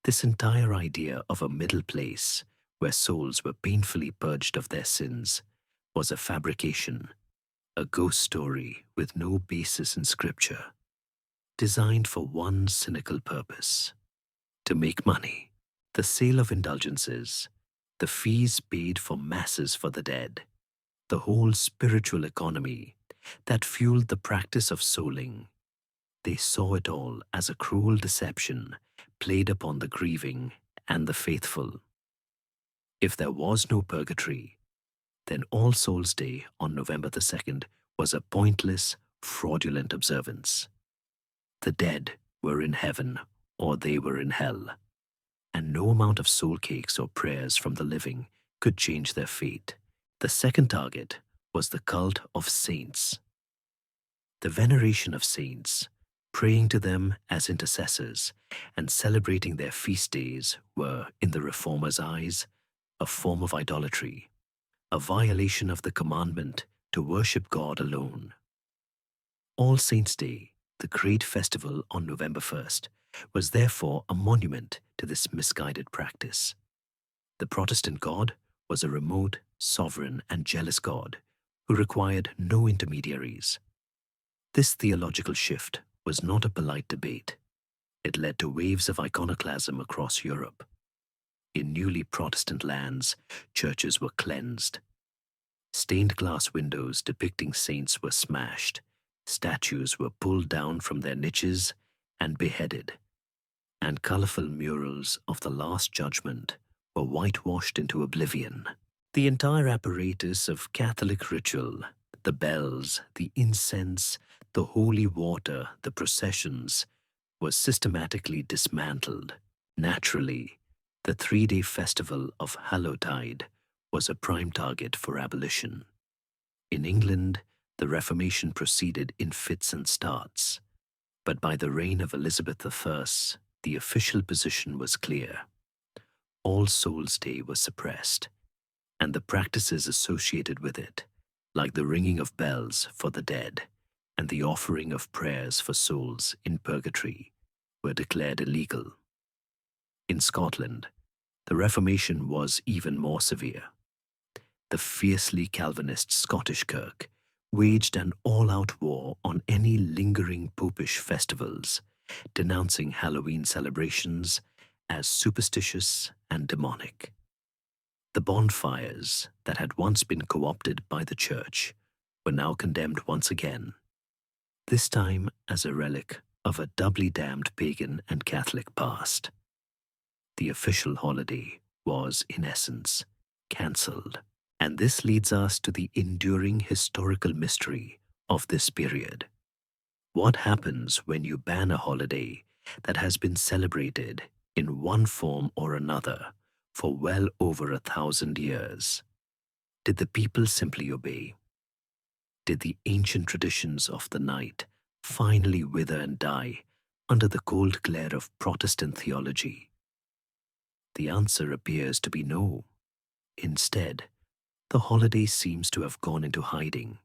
this entire idea of a middle place where souls were painfully purged of their sins was a fabrication, a ghost story with no basis in Scripture, designed for one cynical purpose: to make money. The sale of indulgences, the fees paid for masses for the dead, the whole spiritual economy that fueled the practice of souling. They saw it all as a cruel deception played upon the grieving and the faithful. If there was no purgatory, then All Souls' Day on November the 2nd was a pointless, fraudulent observance. The dead were in heaven or they were in hell, and no amount of soul cakes or prayers from the living could change their fate. The second target was the cult of saints. The veneration of saints, praying to them as intercessors, and celebrating their feast days were, in the reformers' eyes, a form of idolatry, a violation of the commandment to worship God alone. All Saints' Day, the great festival on November 1st, was therefore a monument to this misguided practice. The Protestant God was a remote, sovereign, and jealous God who required no intermediaries. This theological shift was not a polite debate. It led to waves of iconoclasm across Europe. In newly Protestant lands, churches were cleansed. Stained glass windows depicting saints were smashed, statues were pulled down from their niches and beheaded, and colorful murals of the Last Judgment were whitewashed into oblivion. The entire apparatus of Catholic ritual, the bells, the incense, the holy water, the processions, was systematically dismantled. Naturally, the 3-day festival of Hallowtide was a prime target for abolition. In England, the Reformation proceeded in fits and starts, but by the reign of Elizabeth I, the official position was clear. All Souls' Day was suppressed, and the practices associated with it, like the ringing of bells for the dead and the offering of prayers for souls in purgatory, were declared illegal. In Scotland, the Reformation was even more severe. The fiercely Calvinist Scottish Kirk waged an all-out war on any lingering popish festivals, denouncing Halloween celebrations as superstitious and demonic. The bonfires that had once been co-opted by the church were now condemned once again, this time as a relic of a doubly damned pagan and Catholic past. The official holiday was, in essence, cancelled. And this leads us to the enduring historical mystery of this period. What happens when you ban a holiday that has been celebrated in one form or another for well over 1,000 years? Did the people simply obey? Did the ancient traditions of the night finally wither and die under the cold glare of Protestant theology? The answer appears to be no. Instead, the holiday seems to have gone into hiding,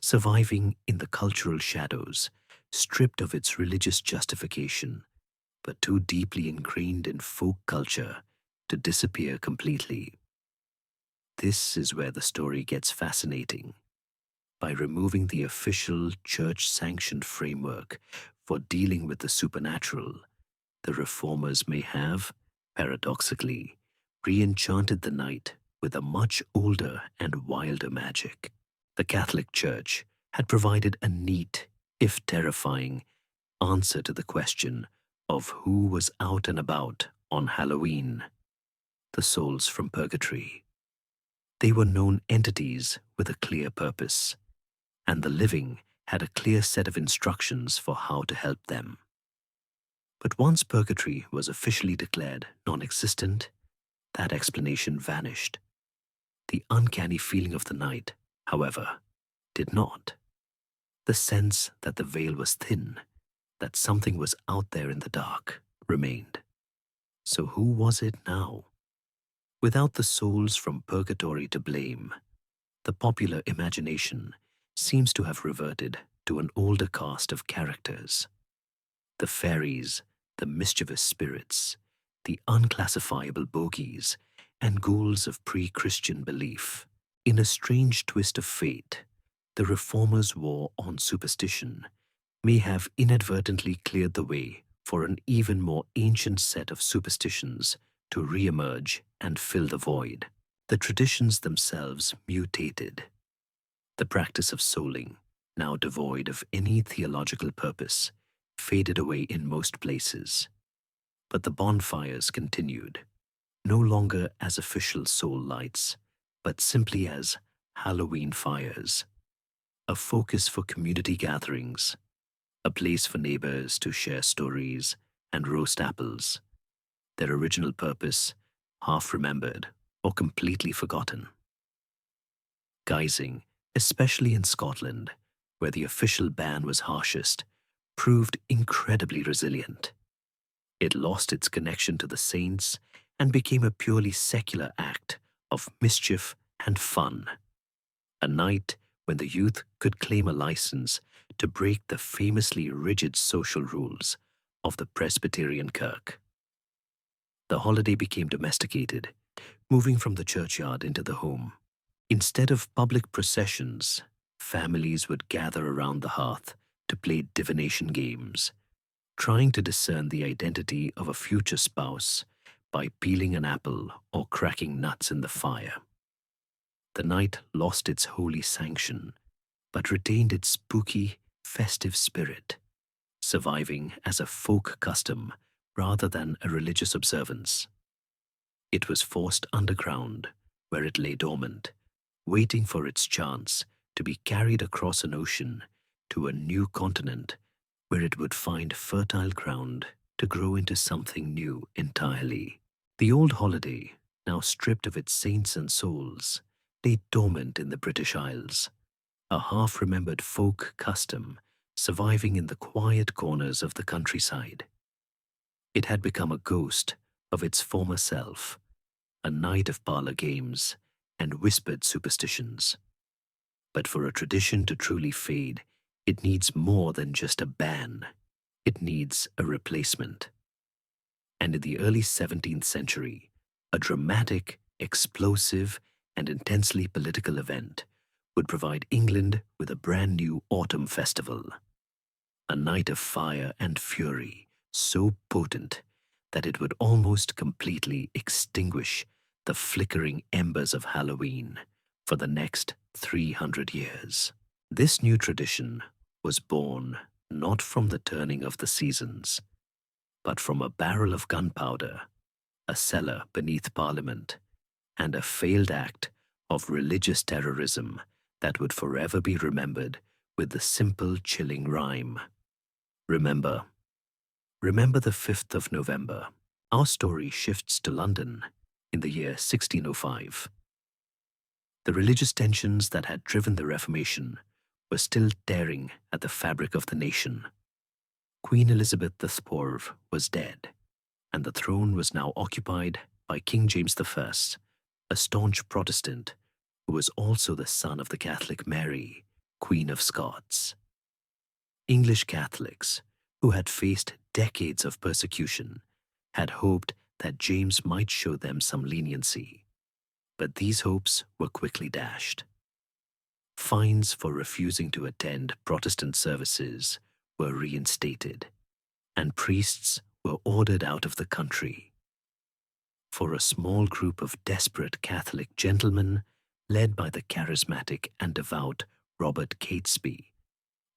surviving in the cultural shadows, stripped of its religious justification, but too deeply ingrained in folk culture to disappear completely. This is where the story gets fascinating. By removing the official church-sanctioned framework for dealing with the supernatural, the reformers may have, paradoxically, re-enchanted the night with a much older and wilder magic. The Catholic Church had provided a neat, if terrifying, answer to the question of who was out and about on Halloween: the souls from purgatory. They were known entities with a clear purpose, and the living had a clear set of instructions for how to help them. But once purgatory was officially declared non-existent, that explanation vanished. The uncanny feeling of the night, however, did not. The sense that the veil was thin, that something was out there in the dark, remained. So who was it now? Without the souls from purgatory to blame, the popular imagination seems to have reverted to an older cast of characters. The fairies, the mischievous spirits, the unclassifiable bogies, and ghouls of pre-Christian belief. In a strange twist of fate, the reformers' war on superstition may have inadvertently cleared the way for an even more ancient set of superstitions to re-emerge and fill the void. The traditions themselves mutated. The practice of souling, now devoid of any theological purpose, faded away in most places. But the bonfires continued, no longer as official soul lights, but simply as Halloween fires, a focus for community gatherings, a place for neighbors to share stories and roast apples, their original purpose half remembered or completely forgotten. Guising, especially in Scotland, where the official ban was harshest, proved incredibly resilient. It lost its connection to the saints and became a purely secular act of mischief and fun. A night when the youth could claim a license to break the famously rigid social rules of the Presbyterian Kirk. The holiday became domesticated, moving from the churchyard into the home. Instead of public processions, families would gather around the hearth to play divination games, trying to discern the identity of a future spouse by peeling an apple or cracking nuts in the fire. The night lost its holy sanction, but retained its spooky, festive spirit, surviving as a folk custom rather than a religious observance. It was forced underground, where it lay dormant, waiting for its chance to be carried across an ocean to a new continent where it would find fertile ground to grow into something new entirely. The old holiday, now stripped of its saints and souls, lay dormant in the British Isles, a half-remembered folk custom surviving in the quiet corners of the countryside. It had become a ghost of its former self, a night of parlor games and whispered superstitions. But for a tradition to truly fade, it needs more than just a ban. It needs a replacement. And in the early 17th century, a dramatic, explosive, and intensely political event would provide England with a brand new autumn festival, a night of fire and fury so potent that it would almost completely extinguish the flickering embers of Halloween for the next 300 years. This new tradition was born not from the turning of the seasons, but from a barrel of gunpowder, a cellar beneath Parliament, and a failed act of religious terrorism that would forever be remembered with the simple, chilling rhyme. Remember. Remember the 5th of November. Our story shifts to London in the year 1605. The religious tensions that had driven the Reformation were still tearing at the fabric of the nation. Queen Elizabeth IV was dead, and the throne was now occupied by King James I, a staunch Protestant who was also the son of the Catholic Mary, Queen of Scots. English Catholics, who had faced decades of persecution, had hoped that James might show them some leniency, but these hopes were quickly dashed. Fines for refusing to attend Protestant services were reinstated, and priests were ordered out of the country. For a small group of desperate Catholic gentlemen, led by the charismatic and devout Robert Catesby,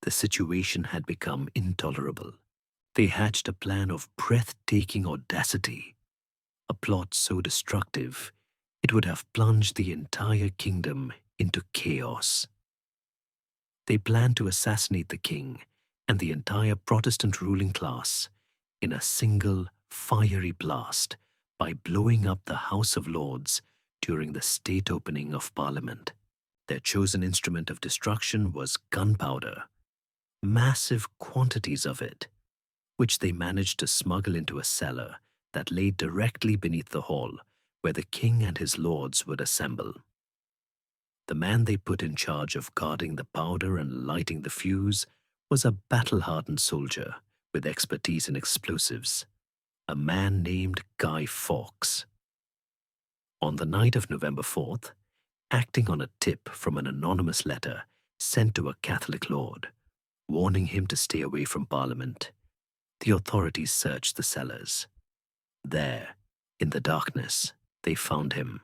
the situation had become intolerable. They hatched a plan of breathtaking audacity, a plot so destructive it would have plunged the entire kingdom into chaos. They planned to assassinate the king and the entire Protestant ruling class in a single fiery blast by blowing up the House of Lords during the state opening of Parliament. Their chosen instrument of destruction was gunpowder, massive quantities of it, which they managed to smuggle into a cellar that lay directly beneath the hall where the king and his lords would assemble. The man they put in charge of guarding the powder and lighting the fuse was a battle-hardened soldier with expertise in explosives, a man named Guy Fawkes. On the night of November 4th, acting on a tip from an anonymous letter sent to a Catholic lord, warning him to stay away from Parliament, the authorities searched the cellars. There, in the darkness, they found him.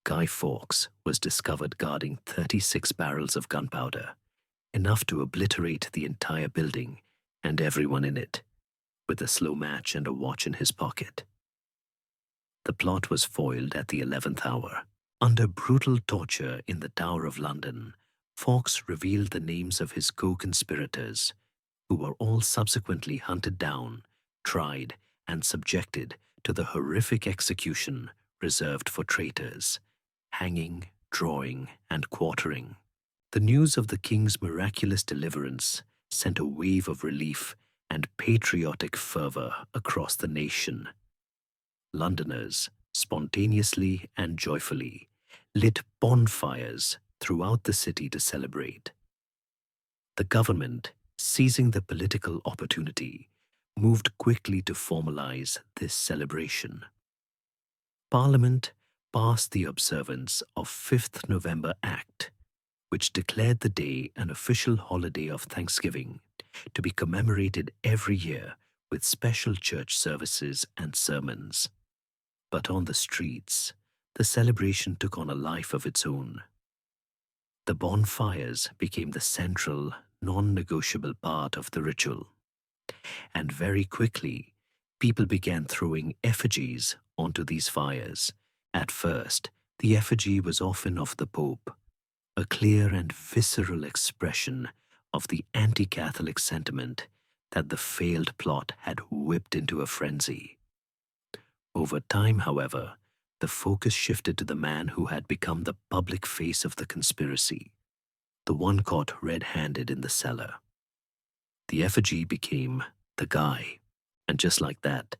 Guy Fawkes was discovered guarding 36 barrels of gunpowder, enough to obliterate the entire building and everyone in it, with a slow match and a watch in his pocket. The plot was foiled at the 11th hour. Under brutal torture in the Tower of London, Fawkes revealed the names of his co-conspirators, who were all subsequently hunted down, tried, and subjected to the horrific execution reserved for traitors: hanging, drawing, and quartering. The news of the king's miraculous deliverance sent a wave of relief and patriotic fervor across the nation. Londoners, spontaneously and joyfully, lit bonfires throughout the city to celebrate. The government, seizing the political opportunity, moved quickly to formalize this celebration. Parliament passed the observance of 5th November Act, which declared the day an official holiday of Thanksgiving to be commemorated every year with special church services and sermons. But on the streets, the celebration took on a life of its own. The bonfires became the central, non-negotiable part of the ritual. And very quickly, people began throwing effigies onto these fires. At first, the effigy was often of the Pope, a clear and visceral expression of the anti-Catholic sentiment that the failed plot had whipped into a frenzy. Over time, however, the focus shifted to the man who had become the public face of the conspiracy, the one caught red-handed in the cellar. The effigy became the Guy, and just like that,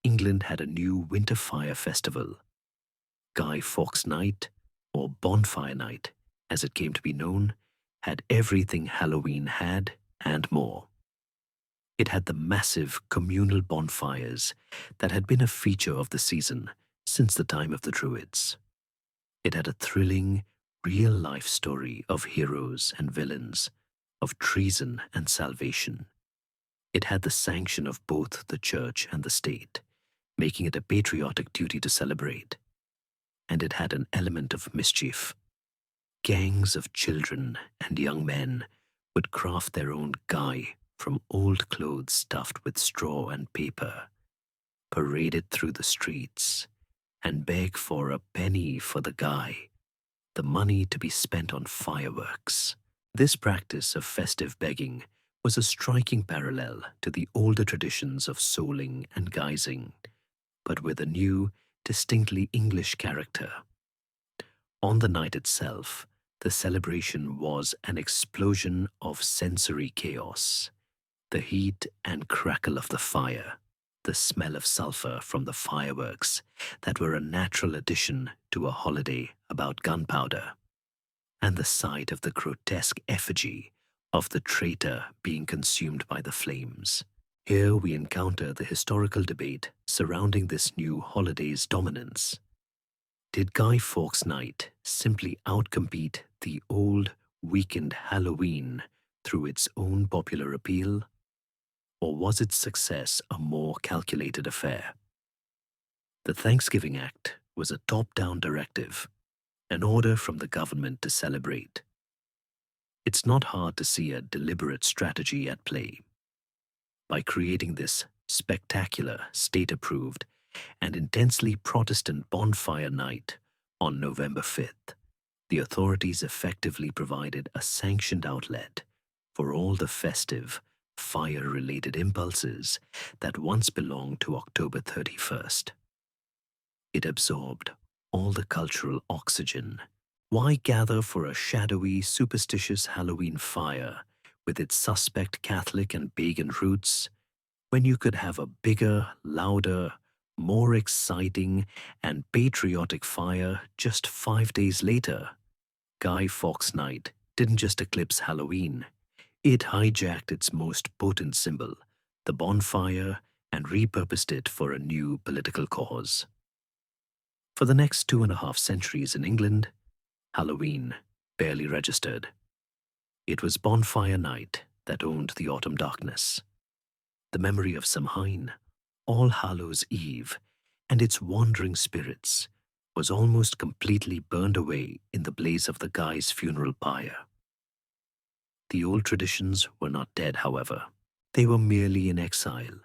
England had a new winter fire festival. Guy Fawkes Night, or Bonfire Night, as it came to be known, had everything Halloween had and more. It had the massive communal bonfires that had been a feature of the season since the time of the druids. It had a thrilling, real-life story of heroes and villains, of treason and salvation. It had the sanction of both the church and the state, making it a patriotic duty to celebrate. And it had an element of mischief. Gangs of children and young men would craft their own guy from old clothes stuffed with straw and paper, parade it through the streets, and beg for a penny for the guy, the money to be spent on fireworks. This practice of festive begging was a striking parallel to the older traditions of souling and guising, but with a new, distinctly English character. On the night itself, the celebration was an explosion of sensory chaos. The heat and crackle of the fire, the smell of sulfur from the fireworks that were a natural addition to a holiday about gunpowder, and the sight of the grotesque effigy of the traitor being consumed by the flames. Here we encounter the historical debate surrounding this new holiday's dominance. Did Guy Fawkes Night simply outcompete the old, weakened Halloween through its own popular appeal? Or was its success a more calculated affair? The Thanksgiving Act was a top-down directive, an order from the government to celebrate. It's not hard to see a deliberate strategy at play. By creating this spectacular, state-approved, and intensely Protestant bonfire night on November 5th, the authorities effectively provided a sanctioned outlet for all the festive, fire-related impulses that once belonged to October 31st. It absorbed all the cultural oxygen. Why gather for a shadowy, superstitious Halloween fire with its suspect Catholic and pagan roots when you could have a bigger, louder, more exciting and patriotic fire just 5 days later? Guy Fawkes Night didn't just eclipse Halloween. It hijacked its most potent symbol, the bonfire, and repurposed it for a new political cause. For the next 2.5 centuries in England, Halloween barely registered. It was bonfire night that owned the autumn darkness. The memory of Samhain, All Hallows' Eve, and its wandering spirits was almost completely burned away in the blaze of the Guy's funeral pyre. The old traditions were not dead, however. They were merely in exile,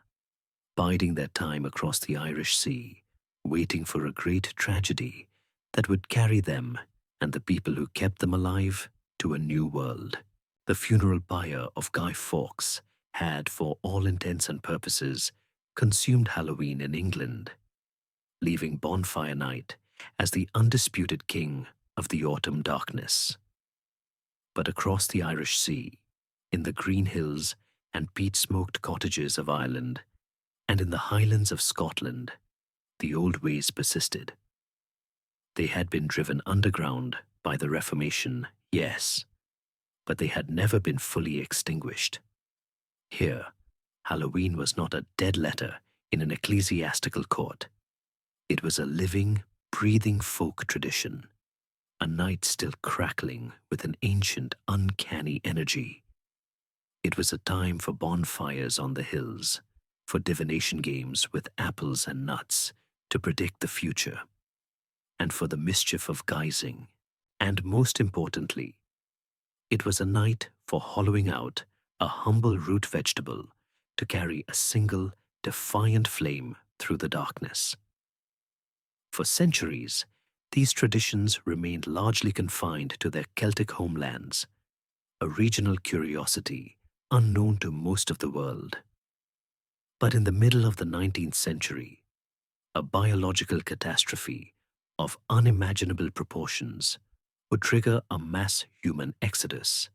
biding their time across the Irish Sea, waiting for a great tragedy that would carry them and the people who kept them alive to a new world. The funeral pyre of Guy Fawkes had, for all intents and purposes, consumed Halloween in England, leaving bonfire night as the undisputed king of the autumn darkness. But across the Irish Sea, in the green hills and peat-smoked cottages of Ireland, and in the highlands of Scotland, the old ways persisted. They had been driven underground by the Reformation, yes, but they had never been fully extinguished. Here, Halloween was not a dead letter in an ecclesiastical court. It was a living, breathing folk tradition, a night still crackling with an ancient, uncanny energy. It was a time for bonfires on the hills, for divination games with apples and nuts to predict the future, and for the mischief of guising. And most importantly, it was a night for hollowing out a humble root vegetable to carry a single, defiant flame through the darkness. For centuries, these traditions remained largely confined to their Celtic homelands, a regional curiosity unknown to most of the world. But in the middle of the 19th century, a biological catastrophe of unimaginable proportions would trigger a mass human exodus.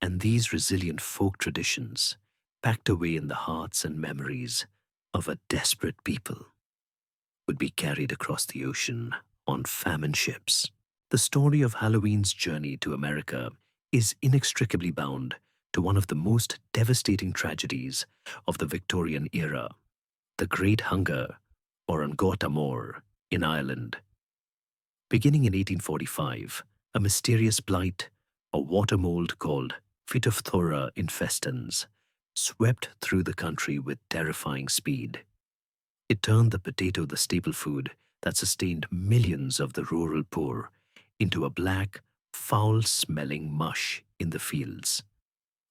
And these resilient folk traditions, packed away in the hearts and memories of a desperate people, would be carried across the ocean on famine ships. The story of Halloween's journey to America is inextricably bound to one of the most devastating tragedies of the Victorian era, the Great Hunger, or An Gôt Amor, in Ireland. Beginning in 1845, A mysterious blight, a water mold called Phytophthora infestans, swept through the country with terrifying speed. It turned the potato, the staple food that sustained millions of the rural poor, into a black, foul-smelling mush in the fields.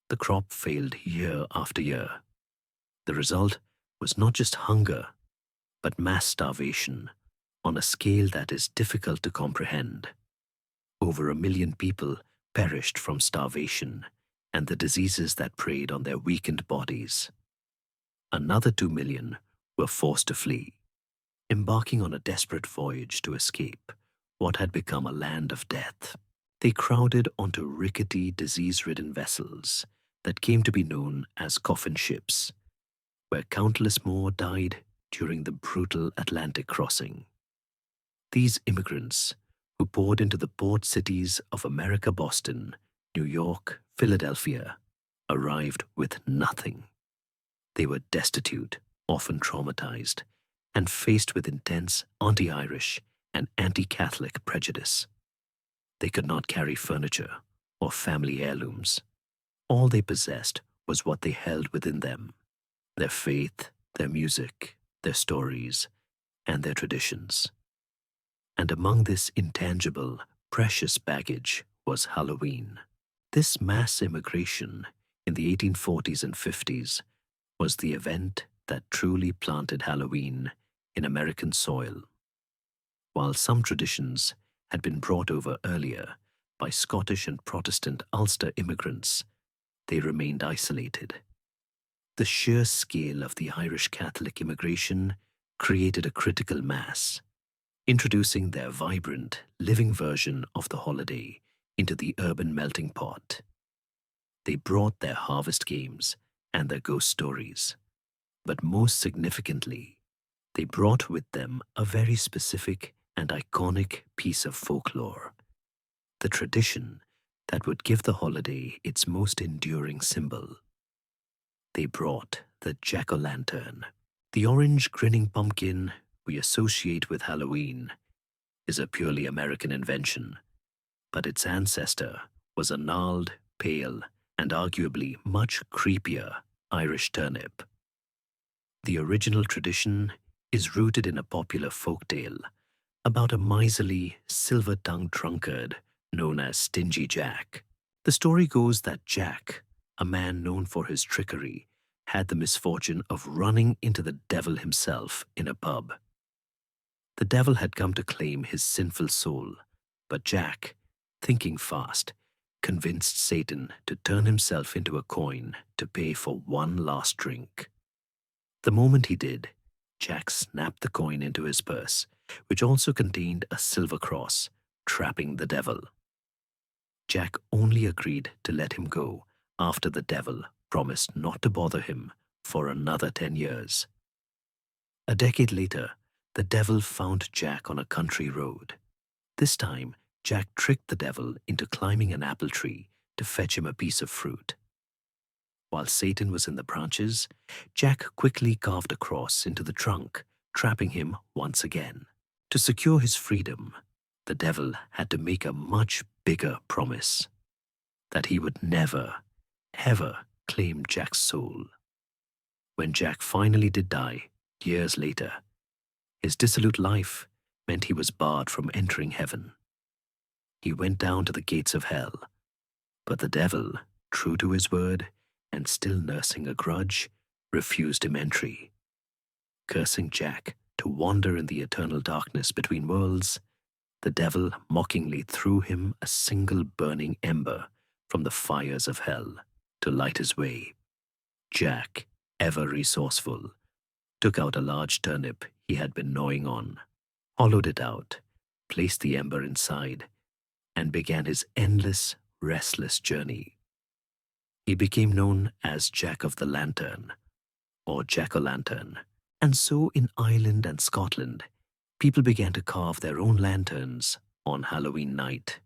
The crop failed year after year. The result was not just hunger, but mass starvation on a scale that is difficult to comprehend. Over 1 million people perished from starvation and the diseases that preyed on their weakened bodies. Another 2 million were forced to flee, embarking on a desperate voyage to escape what had become a land of death. They crowded onto rickety, disease-ridden vessels that came to be known as coffin ships, where countless more died during the brutal Atlantic crossing. These immigrants, who poured into the port cities of America, Boston, New York, Philadelphia, arrived with nothing. They were destitute, often traumatized, and faced with intense anti-Irish and anti-Catholic prejudice. They could not carry furniture or family heirlooms. All they possessed was what they held within them: their faith, their music, their stories, and their traditions. And among this intangible, precious baggage was Halloween. This mass immigration in the 1840s and 50s was the event that truly planted Halloween in American soil. While some traditions had been brought over earlier by Scottish and Protestant Ulster immigrants, they remained isolated. The sheer scale of the Irish Catholic immigration created a critical mass, introducing their vibrant, living version of the holiday into the urban melting pot. They brought their harvest games and their ghost stories, but most significantly, they brought with them a very specific and iconic piece of folklore, the tradition that would give the holiday its most enduring symbol. They brought the jack-o'-lantern. The orange grinning pumpkin we associate with Halloween is a purely American invention, but its ancestor was a gnarled, pale, and arguably much creepier Irish turnip. The original tradition is rooted in a popular folktale about a miserly, silver-tongued drunkard known as Stingy Jack. The story goes that Jack, a man known for his trickery, had the misfortune of running into the devil himself in a pub. The devil had come to claim his sinful soul, but Jack, thinking fast, convinced Satan to turn himself into a coin to pay for one last drink. The moment he did, Jack snapped the coin into his purse, which also contained a silver cross, trapping the devil. Jack only agreed to let him go after the devil promised not to bother him for another 10 years. A decade later, the devil found Jack on a country road. This time, Jack tricked the devil into climbing an apple tree to fetch him a piece of fruit. While Satan was in the branches, Jack quickly carved a cross into the trunk, trapping him once again. To secure his freedom, the devil had to make a much bigger promise: that he would never, ever claim Jack's soul. When Jack finally did die, years later, his dissolute life meant he was barred from entering heaven. He went down to the gates of hell, but the devil, true to his word and still nursing a grudge, refused him entry. Cursing Jack to wander in the eternal darkness between worlds, the devil mockingly threw him a single burning ember from the fires of hell to light his way. Jack, ever resourceful, took out a large turnip he had been gnawing on, hollowed it out, placed the ember inside, and began his endless, restless journey. He became known as Jack of the Lantern, or Jack-o'-lantern, and so in Ireland and Scotland, people began to carve their own lanterns on Halloween night.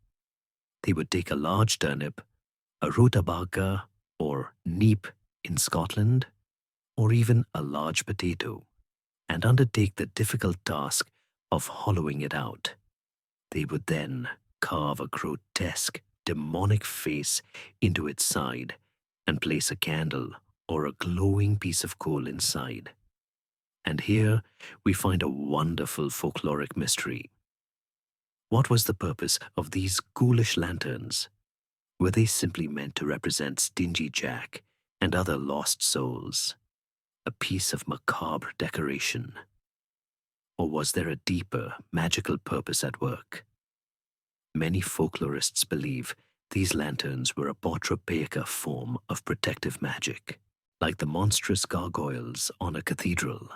They would take a large turnip, a rutabaga or neep in Scotland, or even a large potato, and undertake the difficult task of hollowing it out. They would then carve a grotesque, demonic face into its side and place a candle or a glowing piece of coal inside. And here we find a wonderful folkloric mystery. What was the purpose of these ghoulish lanterns? Were they simply meant to represent Stingy Jack and other lost souls? A piece of macabre decoration? Or was there a deeper, magical purpose at work? Many folklorists believe these lanterns were a portropaica form of protective magic, like the monstrous gargoyles on a cathedral.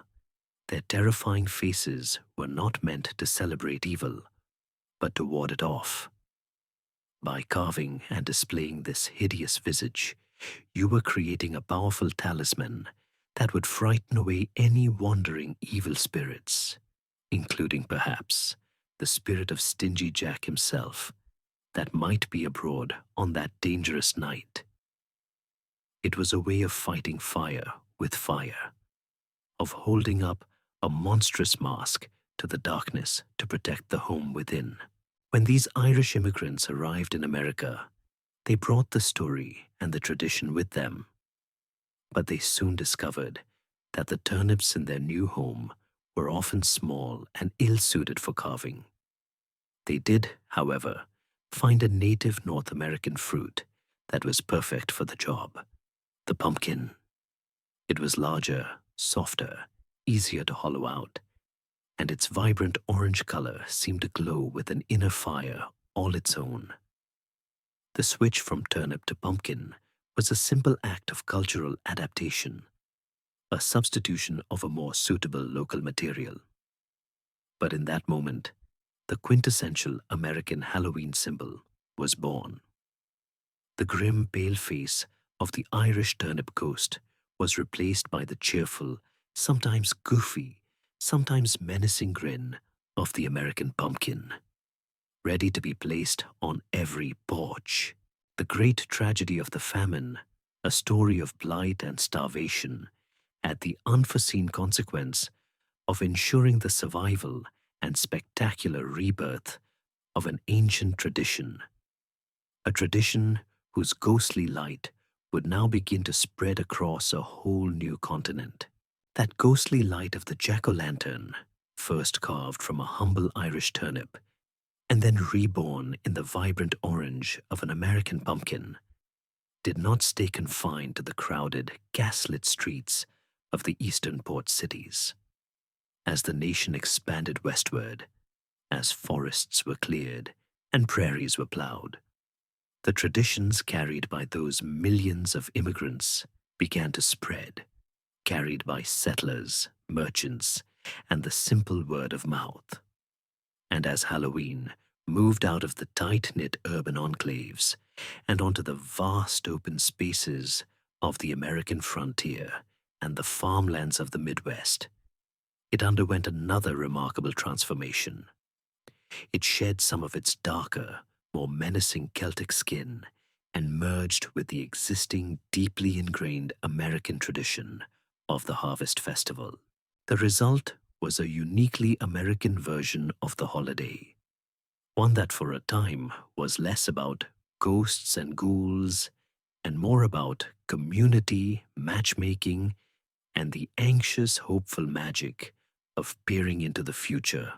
Their terrifying faces were not meant to celebrate evil, but to ward it off. By carving and displaying this hideous visage, you were creating a powerful talisman that would frighten away any wandering evil spirits, including perhaps the spirit of Stingy Jack himself that might be abroad on that dangerous night. It was a way of fighting fire with fire, of holding up a monstrous mask to the darkness to protect the home within. When these Irish immigrants arrived in America, they brought the story and the tradition with them. But they soon discovered that the turnips in their new home were often small and ill-suited for carving. They did, however, find a native North American fruit that was perfect for the job: the pumpkin. It was larger, softer, easier to hollow out, and its vibrant orange color seemed to glow with an inner fire all its own. The switch from turnip to pumpkin was a simple act of cultural adaptation, a substitution of a more suitable local material. But in that moment, the quintessential American Halloween symbol was born. The grim, pale face of the Irish turnip ghost was replaced by the cheerful, sometimes goofy, sometimes menacing grin of the American pumpkin, ready to be placed on every porch. The great tragedy of the famine, a story of blight and starvation, had the unforeseen consequence of ensuring the survival and spectacular rebirth of an ancient tradition, a tradition whose ghostly light would now begin to spread across a whole new continent. That ghostly light of the jack-o'-lantern, first carved from a humble Irish turnip, and then reborn in the vibrant orange of an American pumpkin, did not stay confined to the crowded, gaslit streets of the eastern port cities. As the nation expanded westward, as forests were cleared and prairies were plowed, the traditions carried by those millions of immigrants began to spread, carried by settlers, merchants, and the simple word of mouth. And as Halloween moved out of the tight-knit urban enclaves and onto the vast open spaces of the American frontier and the farmlands of the Midwest, it underwent another remarkable transformation. It shed some of its darker, more menacing Celtic skin and merged with the existing, deeply ingrained American tradition of the Harvest Festival. The result was a uniquely American version of the holiday, one that for a time was less about ghosts and ghouls and more about community, matchmaking, and the anxious, hopeful magic of peering into the future.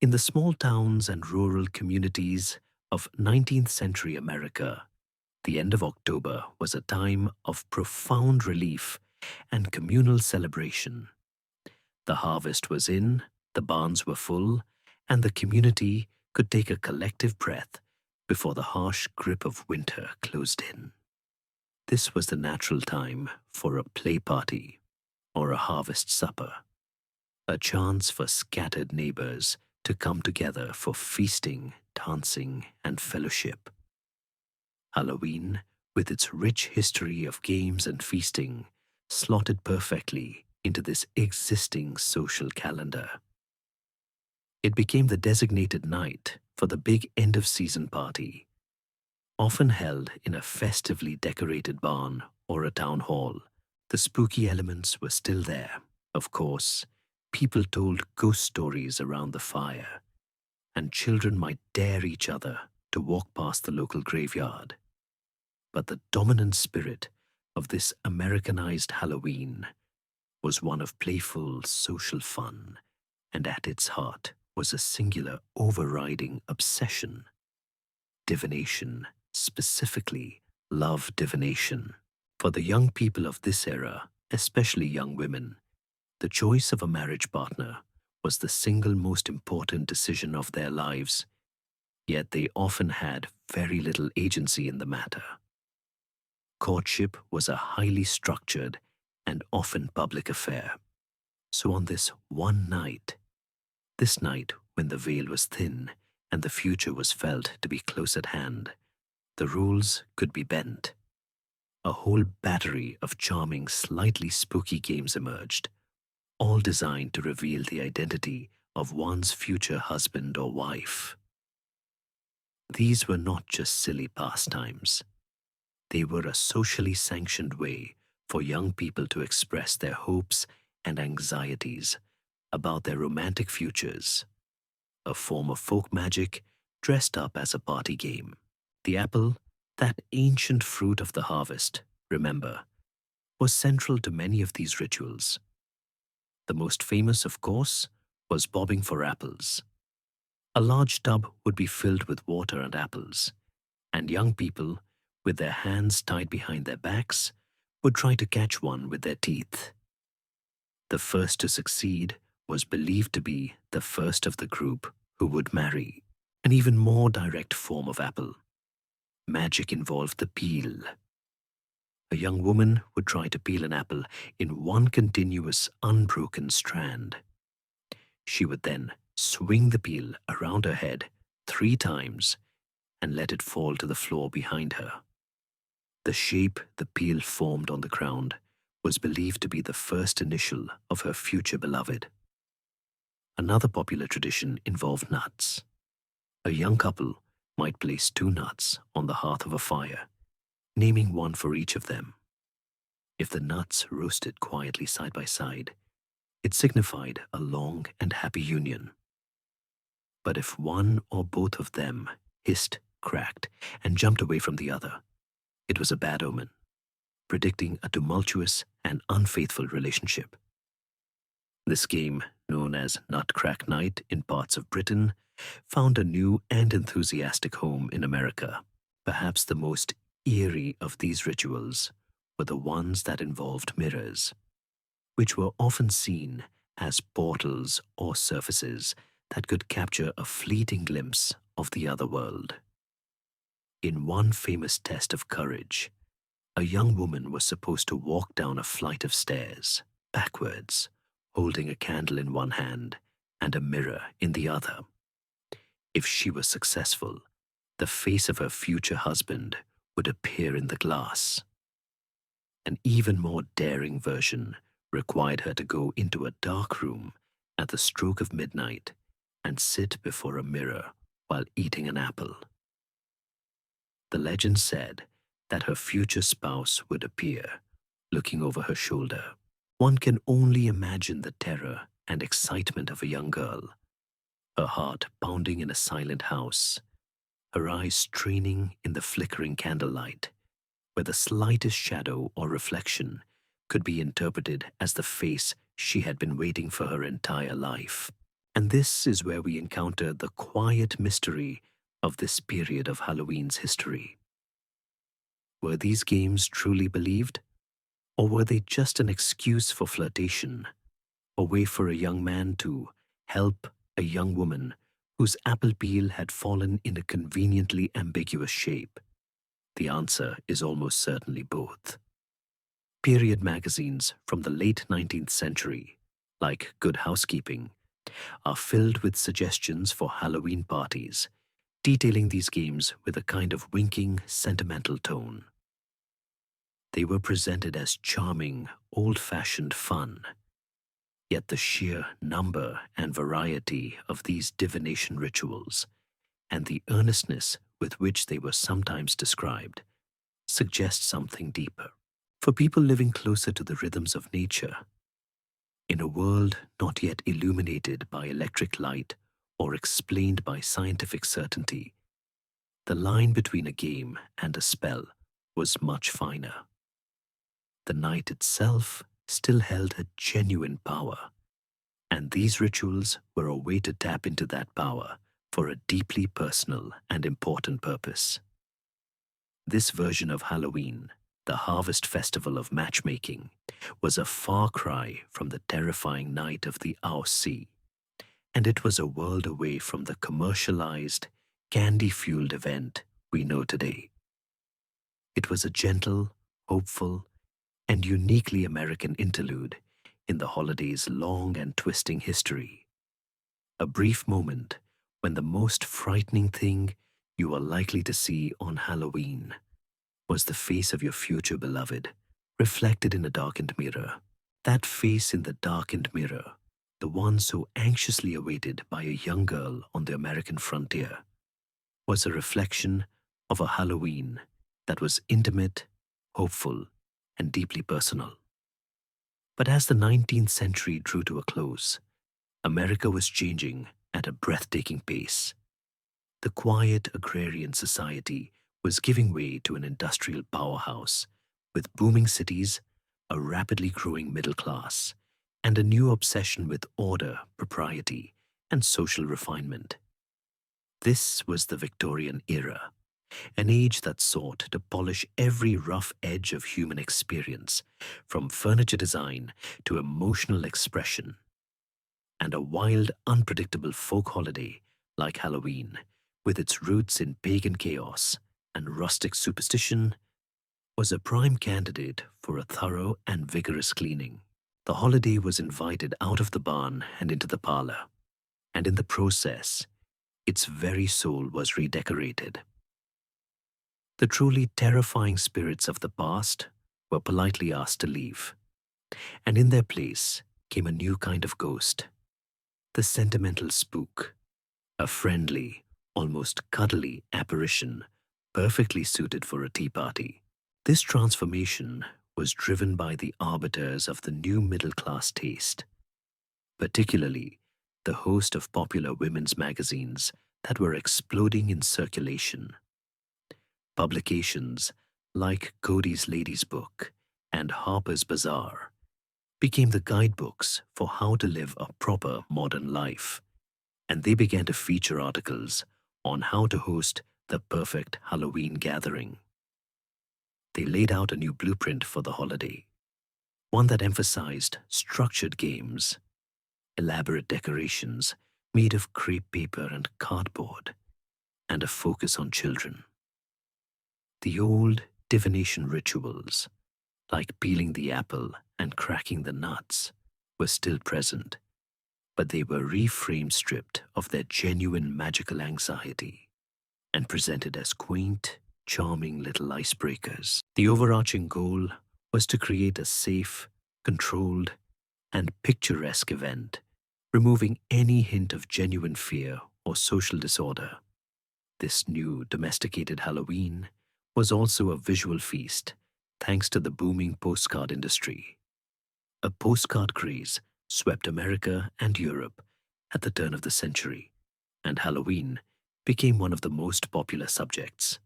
In the small towns and rural communities of 19th century America, the end of October was a time of profound relief and communal celebration. The harvest was in, the barns were full, and the community could take a collective breath before the harsh grip of winter closed in. This was the natural time for a play party or a harvest supper, a chance for scattered neighbors to come together for feasting, dancing, and fellowship. Halloween, with its rich history of games and feasting, slotted perfectly into this existing social calendar. It became the designated night for the big end-of-season party, often held in a festively decorated barn or a town hall. The spooky elements were still there. Of course, people told ghost stories around the fire, and children might dare each other to walk past the local graveyard. But the dominant spirit of this Americanized Halloween was one of playful social fun, and at its heart was a singular overriding obsession: divination, specifically love divination. For the young people of this era, especially young women, the choice of a marriage partner was the single most important decision of their lives, yet they often had very little agency in the matter. Courtship was a highly structured and often public affair. So on this one night, this night when the veil was thin and the future was felt to be close at hand, the rules could be bent. A whole battery of charming, slightly spooky games emerged, all designed to reveal the identity of one's future husband or wife. These were not just silly pastimes. They were a socially sanctioned way for young people to express their hopes and anxieties about their romantic futures, a form of folk magic dressed up as a party game. The apple, that ancient fruit of the harvest, remember, was central to many of these rituals. The most famous, of course, was bobbing for apples. A large tub would be filled with water and apples, and young people, with their hands tied behind their backs, would try to catch one with their teeth. The first to succeed was believed to be the first of the group who would marry. An even more direct form of apple. Magic involved the peel. A young woman would try to peel an apple in one continuous, unbroken strand. She would then swing the peel around her head 3 times and let it fall to the floor behind her. The shape the peel formed on the ground was believed to be the first initial of her future beloved. Another popular tradition involved nuts. A young couple might place 2 nuts on the hearth of a fire, naming one for each of them. If the nuts roasted quietly side by side, it signified a long and happy union. But if one or both of them hissed, cracked, and jumped away from the other, it was a bad omen, predicting a tumultuous and unfaithful relationship. This game, known as Nutcrack Night in parts of Britain, found a new and enthusiastic home in America. Perhaps the most eerie of these rituals were the ones that involved mirrors, which were often seen as portals or surfaces that could capture a fleeting glimpse of the other world. In one famous test of courage, a young woman was supposed to walk down a flight of stairs, backwards, holding a candle in one hand and a mirror in the other. If she was successful, the face of her future husband would appear in the glass. An even more daring version required her to go into a dark room at the stroke of midnight and sit before a mirror while eating an apple. The legend said that her future spouse would appear, looking over her shoulder. One can only imagine the terror and excitement of a young girl, her heart pounding in a silent house, her eyes straining in the flickering candlelight, where the slightest shadow or reflection could be interpreted as the face she had been waiting for her entire life. And this is where we encounter the quiet mystery of this period of Halloween's history. Were these games truly believed? Or were they just an excuse for flirtation, a way for a young man to help a young woman whose apple peel had fallen in a conveniently ambiguous shape? The answer is almost certainly both. Period magazines from the late 19th century, like Good Housekeeping, are filled with suggestions for Halloween parties, detailing these games with a kind of winking, sentimental tone. They were presented as charming, old-fashioned fun. Yet the sheer number and variety of these divination rituals, and the earnestness with which they were sometimes described, suggest something deeper. For people living closer to the rhythms of nature, in a world not yet illuminated by electric light or explained by scientific certainty, the line between a game and a spell was much finer. The night itself still held a genuine power, and these rituals were a way to tap into that power for a deeply personal and important purpose. This version of Halloween, the harvest festival of matchmaking, was a far cry from the terrifying night of the Sea, and it was a world away from the commercialized, candy-fueled event we know today. It was a gentle, hopeful, and uniquely American interlude in the holiday's long and twisting history. A brief moment when the most frightening thing you are likely to see on Halloween was the face of your future beloved reflected in a darkened mirror. That face in the darkened mirror, the one so anxiously awaited by a young girl on the American frontier, was a reflection of a Halloween that was intimate, hopeful, and deeply personal. But as the 19th century drew to a close, America was changing at a breathtaking pace. The quiet agrarian society was giving way to an industrial powerhouse, with booming cities, a rapidly growing middle class, and a new obsession with order, propriety, and social refinement. This was the Victorian era, an age that sought to polish every rough edge of human experience, from furniture design to emotional expression. And a wild, unpredictable folk holiday like Halloween, with its roots in pagan chaos and rustic superstition, was a prime candidate for a thorough and vigorous cleaning. The holiday was invited out of the barn and into the parlor, and in the process, its very soul was redecorated. The truly terrifying spirits of the past were politely asked to leave, and in their place came a new kind of ghost, the sentimental spook, a friendly, almost cuddly apparition perfectly suited for a tea party. This transformation was driven by the arbiters of the new middle-class taste, particularly the host of popular women's magazines that were exploding in circulation. Publications like Cody's Lady's Book and Harper's Bazaar became the guidebooks for how to live a proper modern life, and they began to feature articles on how to host the perfect Halloween gathering. They laid out a new blueprint for the holiday, one that emphasized structured games, elaborate decorations made of crepe paper and cardboard, and a focus on children. The old divination rituals, like peeling the apple and cracking the nuts, were still present, but they were reframed, stripped of their genuine magical anxiety, and presented as quaint, charming little icebreakers. The overarching goal was to create a safe, controlled, and picturesque event, removing any hint of genuine fear or social disorder. This new domesticated Halloween was also a visual feast, thanks to the booming postcard industry. A postcard craze swept America and Europe at the turn of the century, and Halloween became one of the most popular subjects.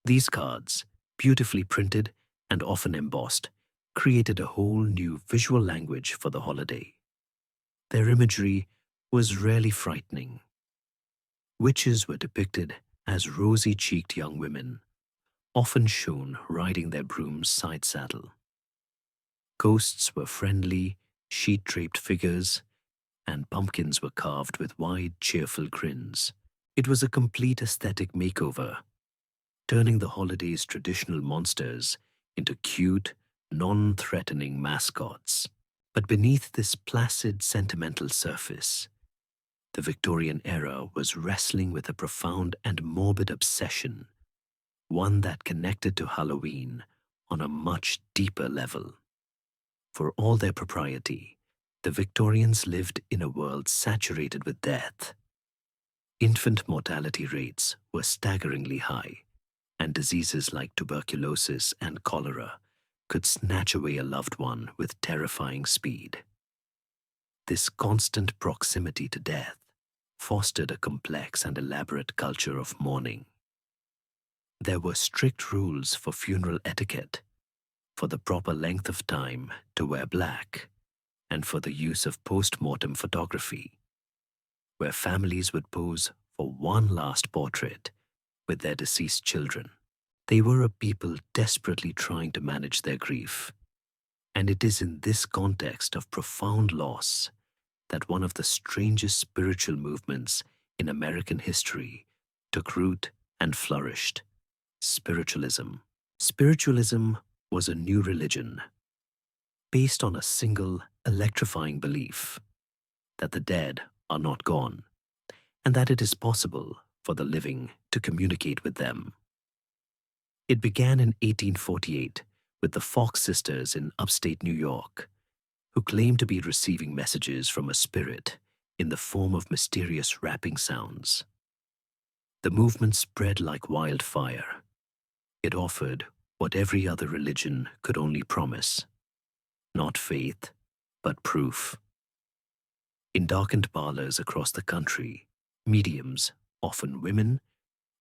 These cards, beautifully printed and often embossed, created a whole new visual language for the holiday. Their imagery was rarely frightening. Witches were depicted as rosy-cheeked young women, often shown riding their broom's side saddle. Ghosts were friendly, sheet-draped figures, and pumpkins were carved with wide, cheerful grins. It was a complete aesthetic makeover, turning the holiday's traditional monsters into cute, non-threatening mascots. But beneath this placid, sentimental surface, the Victorian era was wrestling with a profound and morbid obsession, one that connected to Halloween on a much deeper level. For all their propriety, the Victorians lived in a world saturated with death. Infant mortality rates were staggeringly high, and diseases like tuberculosis and cholera could snatch away a loved one with terrifying speed. This constant proximity to death fostered a complex and elaborate culture of mourning. There were strict rules for funeral etiquette, for the proper length of time to wear black, and for the use of post-mortem photography, where families would pose for one last portrait with their deceased children. They were a people desperately trying to manage their grief, and it is in this context of profound loss that one of the strangest spiritual movements in American history took root and flourished: spiritualism. Spiritualism was a new religion based on a single electrifying belief that the dead are not gone and that it is possible for the living to communicate with them. It began in 1848 with the Fawkes sisters in upstate New York, who claimed to be receiving messages from a spirit in the form of mysterious rapping sounds. The movement spread like wildfire. It offered what every other religion could only promise: not faith, but proof. In darkened parlors across the country, mediums, often women,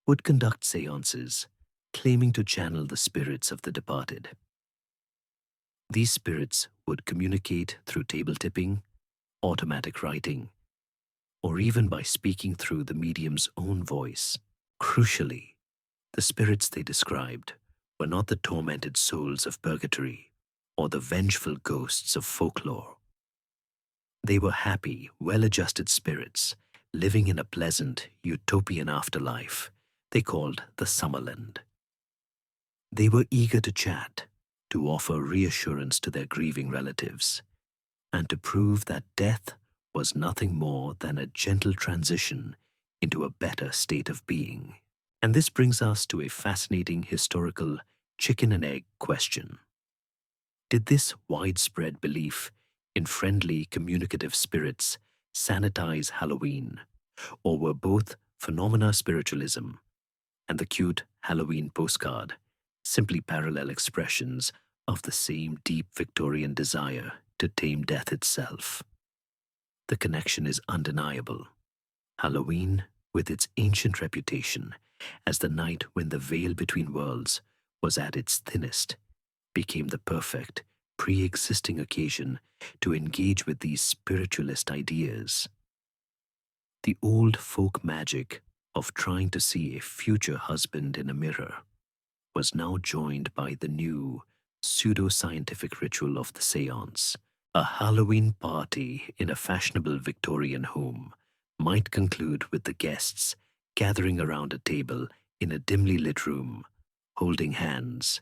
would conduct seances, claiming to channel the spirits of the departed. These spirits would communicate through table tipping, automatic writing, or even by speaking through the medium's own voice. Crucially, the spirits they described were not the tormented souls of purgatory or the vengeful ghosts of folklore. They were happy, well-adjusted spirits living in a pleasant, utopian afterlife they called the Summerland. They were eager to chat, to offer reassurance to their grieving relatives, and to prove that death was nothing more than a gentle transition into a better state of being. And this brings us to a fascinating historical chicken and egg question. Did this widespread belief in friendly, communicative spirits sanitize Halloween, or were both phenomena spiritualism and the cute Halloween postcard simply parallel expressions of the same deep Victorian desire to tame death itself? The connection is undeniable. Halloween, with its ancient reputation as the night when the veil between worlds was at its thinnest, became the perfect, pre-existing occasion to engage with these spiritualist ideas. The old folk magic of trying to see a future husband in a mirror was now joined by the new, pseudo-scientific ritual of the seance. A Halloween party in a fashionable Victorian home might conclude with the guests gathering around a table in a dimly lit room, holding hands,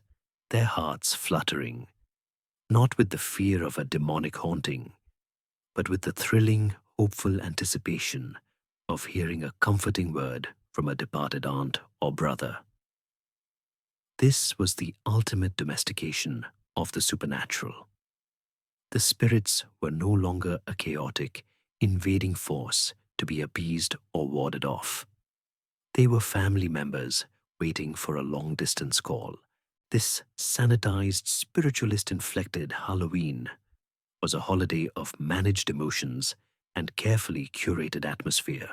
their hearts fluttering, not with the fear of a demonic haunting, but with the thrilling, hopeful anticipation of hearing a comforting word from a departed aunt or brother. This was the ultimate domestication of the supernatural. The spirits were no longer a chaotic, invading force to be appeased or warded off. They were family members waiting for a long-distance call. This sanitized, spiritualist-inflected Halloween was a holiday of managed emotions and carefully curated atmosphere.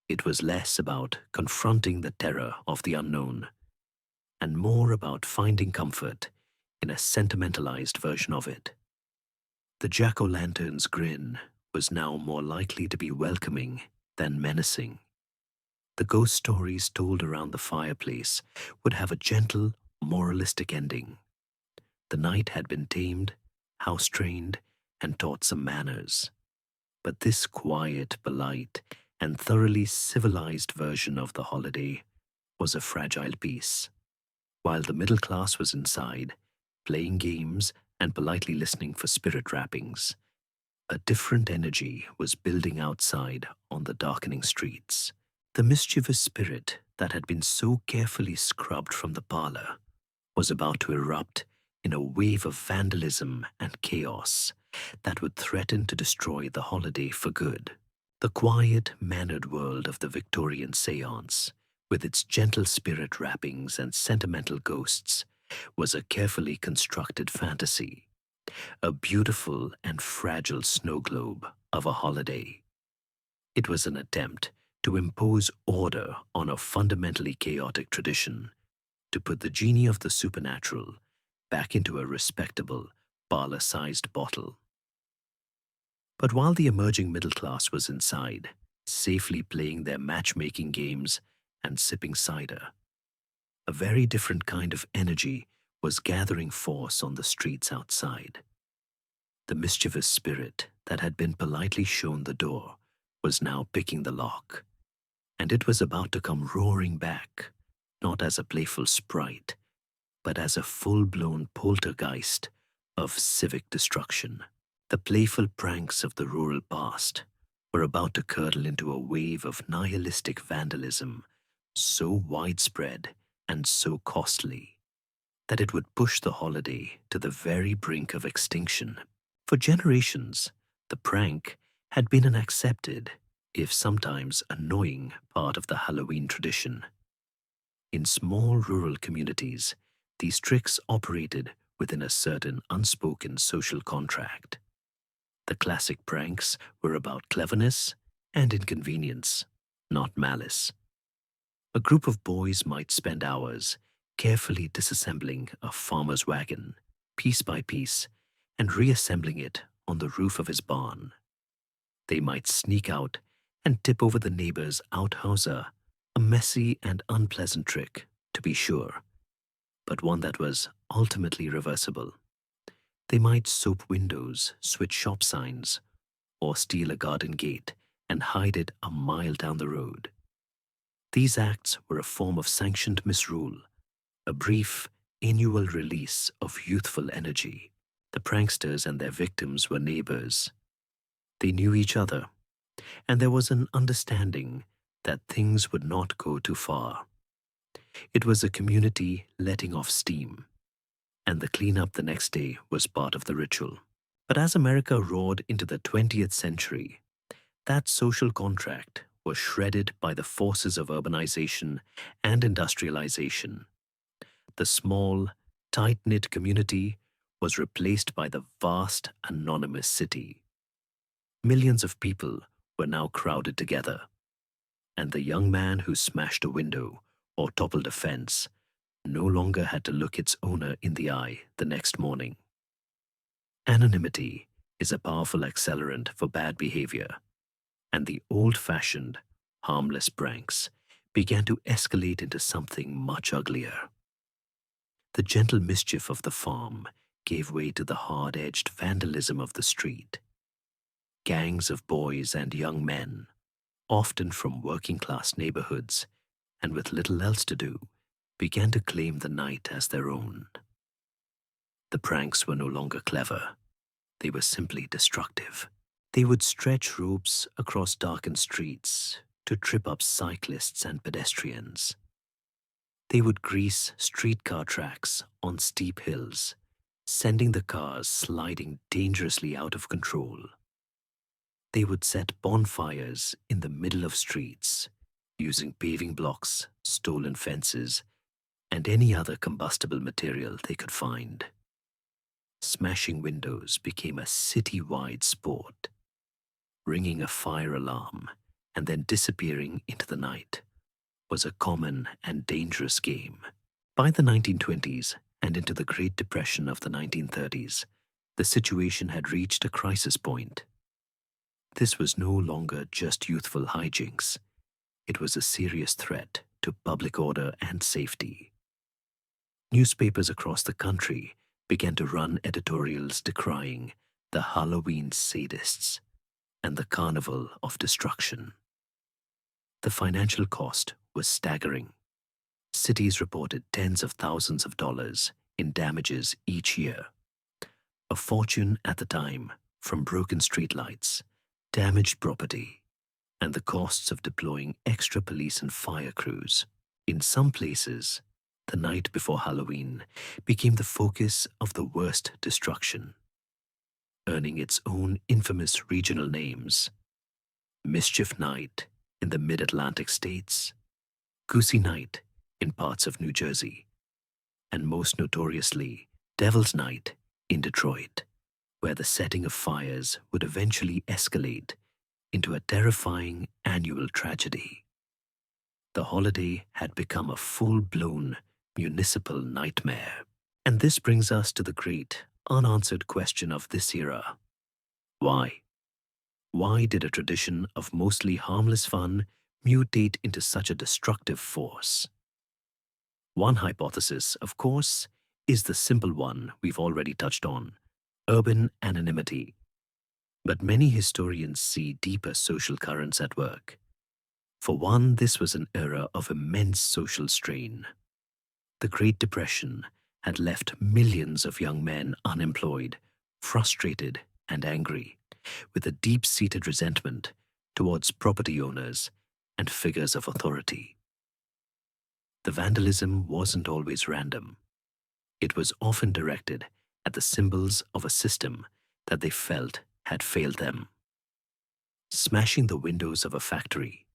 It was less about confronting the terror of the unknown and more about finding comfort in a sentimentalized version of it. The jack-o'-lantern's grin was now more likely to be welcoming than menacing. The ghost stories told around the fireplace would have a gentle, moralistic ending. The night had been tamed, house-trained, and taught some manners. But this quiet, polite, and thoroughly civilized version of the holiday was a fragile piece. While the middle class was inside, playing games and politely listening for spirit rappings, a different energy was building outside on the darkening streets. The mischievous spirit that had been so carefully scrubbed from the parlor was about to erupt in a wave of vandalism and chaos that would threaten to destroy the holiday for good. The quiet, mannered world of the Victorian séance, with its gentle spirit rappings and sentimental ghosts, was a carefully constructed fantasy, a beautiful and fragile snow globe of a holiday. It was an attempt to impose order on a fundamentally chaotic tradition, to put the genie of the supernatural back into a respectable, parlor-sized bottle. But while the emerging middle class was inside, safely playing their matchmaking games and sipping cider, a very different kind of energy was gathering force on the streets outside. The mischievous spirit that had been politely shown the door was now picking the lock, and it was about to come roaring back, not as a playful sprite, but as a full-blown poltergeist of civic destruction. The playful pranks of the rural past were about to curdle into a wave of nihilistic vandalism so widespread and so costly that it would push the holiday to the very brink of extinction. For generations, the prank had been an accepted, if sometimes annoying, part of the Halloween tradition. In small rural communities, these tricks operated within a certain unspoken social contract. The classic pranks were about cleverness and inconvenience, not malice. A group of boys might spend hours carefully disassembling a farmer's wagon, piece by piece, and reassembling it on the roof of his barn. They might sneak out and tip over the neighbor's outhouser, a messy and unpleasant trick, to be sure, but one that was ultimately reversible. They might soap windows, switch shop signs, or steal a garden gate and hide it a mile down the road. These acts were a form of sanctioned misrule, a brief, annual release of youthful energy. The pranksters and their victims were neighbors. They knew each other, and there was an understanding that things would not go too far. It was a community letting off steam, and the cleanup the next day was part of the ritual. But as America roared into the 20th century, that social contract was shredded by the forces of urbanization and industrialization. The small, tight-knit community was replaced by the vast, anonymous city. Millions of people were now crowded together, and the young man who smashed a window or toppled a fence no longer had to look its owner in the eye the next morning. Anonymity is a powerful accelerant for bad behavior, and the old-fashioned, harmless pranks began to escalate into something much uglier. The gentle mischief of the farm gave way to the hard-edged vandalism of the street. Gangs of boys and young men, often from working-class neighborhoods and with little else to do, began to claim the night as their own. The pranks were no longer clever. They were simply destructive. They would stretch ropes across darkened streets to trip up cyclists and pedestrians. They would grease streetcar tracks on steep hills, sending the cars sliding dangerously out of control. They would set bonfires in the middle of streets, using paving blocks, stolen fences, and any other combustible material they could find. Smashing windows became a city-wide sport. Ringing a fire alarm and then disappearing into the night was a common and dangerous game. By the 1920s and into the Great Depression of the 1930s, the situation had reached a crisis point. This was no longer just youthful hijinks. It was a serious threat to public order and safety. Newspapers across the country began to run editorials decrying the Halloween sadists and the carnival of destruction. The financial cost was staggering. Cities reported tens of thousands of dollars in damages each year. A fortune at the time from broken streetlights, damaged property, and the costs of deploying extra police and fire crews. In some places, the night before Halloween became the focus of the worst destruction, earning its own infamous regional names: Mischief Night in the Mid-Atlantic states, Goosey Night in parts of New Jersey, and most notoriously, Devil's Night in Detroit, where the setting of fires would eventually escalate into a terrifying annual tragedy. The holiday had become a full-blown municipal nightmare. And this brings us to the great, unanswered question of this era. Why? Why did a tradition of mostly harmless fun mutate into such a destructive force? One hypothesis, of course, is the simple one we've already touched on: urban anonymity. But many historians see deeper social currents at work. For one, this was an era of immense social strain. The Great Depression had left millions of young men unemployed, frustrated, and angry, with a deep-seated resentment towards property owners and figures of authority. The vandalism wasn't always random. It was often directed at the symbols of a system that they felt had failed them. Smashing the windows of a factory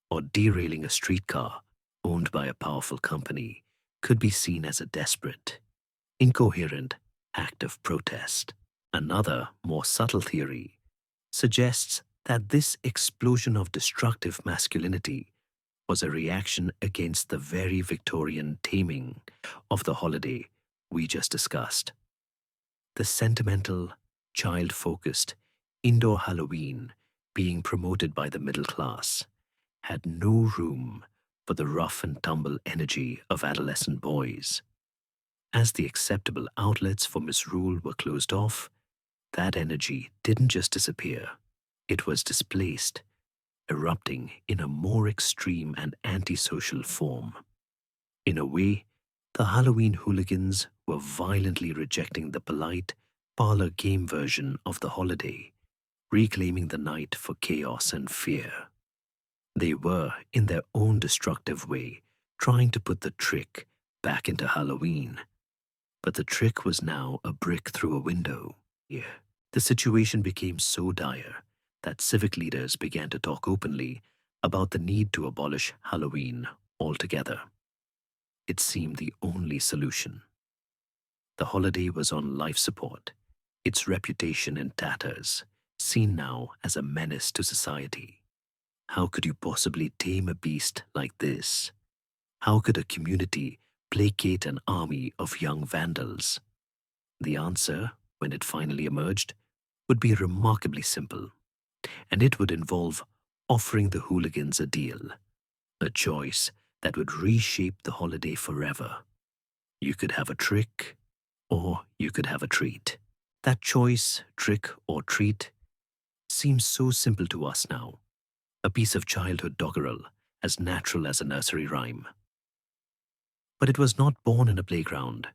or derailing a streetcar owned by a powerful company could be seen as a desperate, incoherent act of protest. Another, more subtle theory suggests that this explosion of destructive masculinity was a reaction against the very Victorian taming of the holiday we just discussed. The sentimental, child-focused, indoor Halloween being promoted by the middle class had no room for the rough and tumble energy of adolescent boys. As the acceptable outlets for misrule were closed off, that energy didn't just disappear, it was displaced, erupting in a more extreme and antisocial form. In a way, the Halloween hooligans were violently rejecting the polite, parlor game version of the holiday, reclaiming the night for chaos and fear. They were, in their own destructive way, trying to put the trick back into Halloween. But the trick was now a brick through a window. The situation became so dire that civic leaders began to talk openly about the need to abolish Halloween altogether. It seemed the only solution. The holiday was on life support, its reputation in tatters, seen now as a menace to society. How could you possibly tame a beast like this? How could a community placate an army of young vandals? The answer, when it finally emerged, would be remarkably simple, and it would involve offering the hooligans a deal, a choice that would reshape the holiday forever. You could have a trick, or you could have a treat. That choice, trick or treat, seems so simple to us now, a piece of childhood doggerel, as natural as a nursery rhyme. But it was not born in a playground.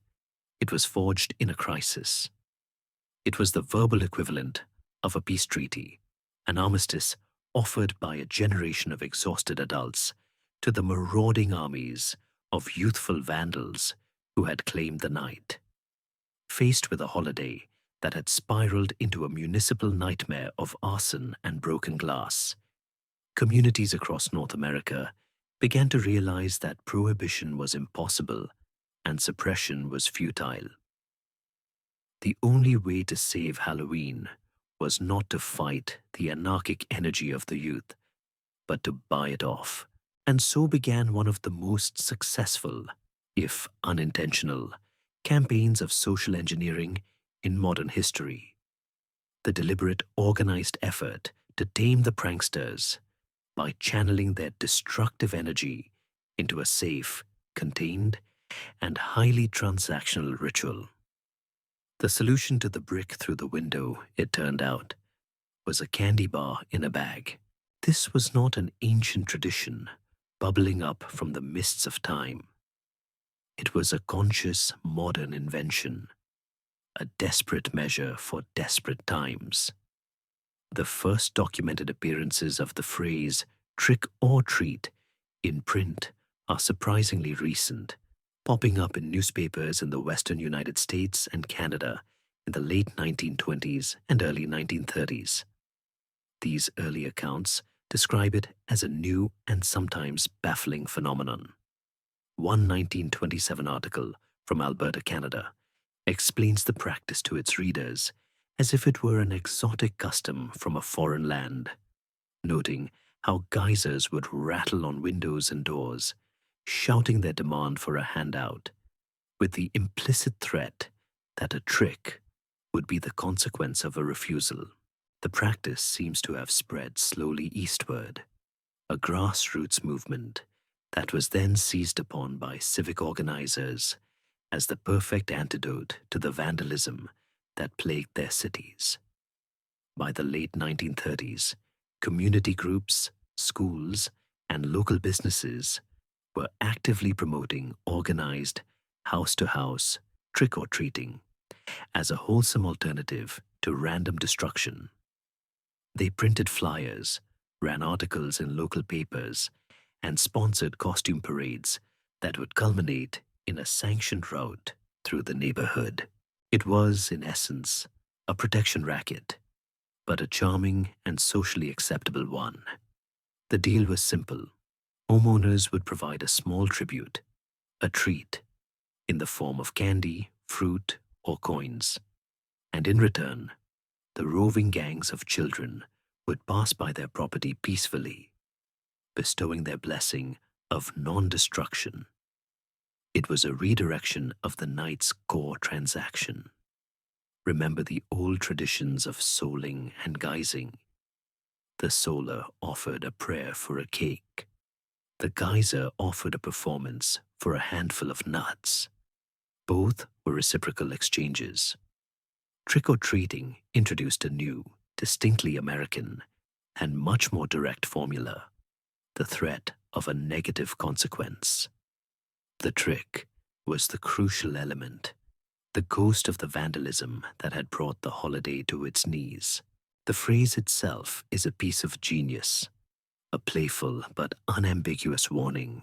It was forged in a crisis. It was the verbal equivalent of a peace treaty, an armistice offered by a generation of exhausted adults to the marauding armies of youthful vandals who had claimed the night. Faced with a holiday that had spiraled into a municipal nightmare of arson and broken glass, communities across North America began to realize that prohibition was impossible and suppression was futile. The only way to save Halloween was not to fight the anarchic energy of the youth, but to buy it off. And so began one of the most successful, if unintentional, campaigns of social engineering in modern history. The deliberate, organized effort to tame the pranksters by channeling their destructive energy into a safe, contained, and highly transactional ritual. The solution to the brick through the window, it turned out, was a candy bar in a bag. This was not an ancient tradition bubbling up from the mists of time. It was a conscious, modern invention, a desperate measure for desperate times. The first documented appearances of the phrase trick or treat in print are surprisingly recent, popping up in newspapers in the Western United States and Canada in the late 1920s and early 1930s. These early accounts describe it as a new and sometimes baffling phenomenon. One 1927 article from Alberta, Canada, explains the practice to its readers as if it were an exotic custom from a foreign land. noting how geysers would rattle on windows and doors, shouting their demand for a handout, with the implicit threat that a trick would be the consequence of a refusal. The practice seems to have spread slowly eastward, a grassroots movement that was then seized upon by civic organizers as the perfect antidote to the vandalism that plagued their cities. By the late 1930s, community groups, schools, and local businesses were actively promoting organized house to house trick or treating as a wholesome alternative to random destruction. They printed flyers, ran articles in local papers, and sponsored costume parades that would culminate in a sanctioned route through the neighborhood. It was, in essence, a protection racket, but a charming and socially acceptable one. The deal was simple. Homeowners would provide a small tribute, a treat, in the form of candy, fruit, or coins. And in return, the roving gangs of children would pass by their property peacefully, bestowing their blessing of non-destruction. It was a redirection of the night's core transaction. Remember the old traditions of souling and guising. The souler offered a prayer for a cake. The geyser offered a performance for a handful of nuts. Both were reciprocal exchanges. Trick-or-treating introduced a new, distinctly American, and much more direct formula: the threat of a negative consequence. The trick was the crucial element, the ghost of the vandalism that had brought the holiday to its knees. The phrase itself is a piece of genius, a playful but unambiguous warning.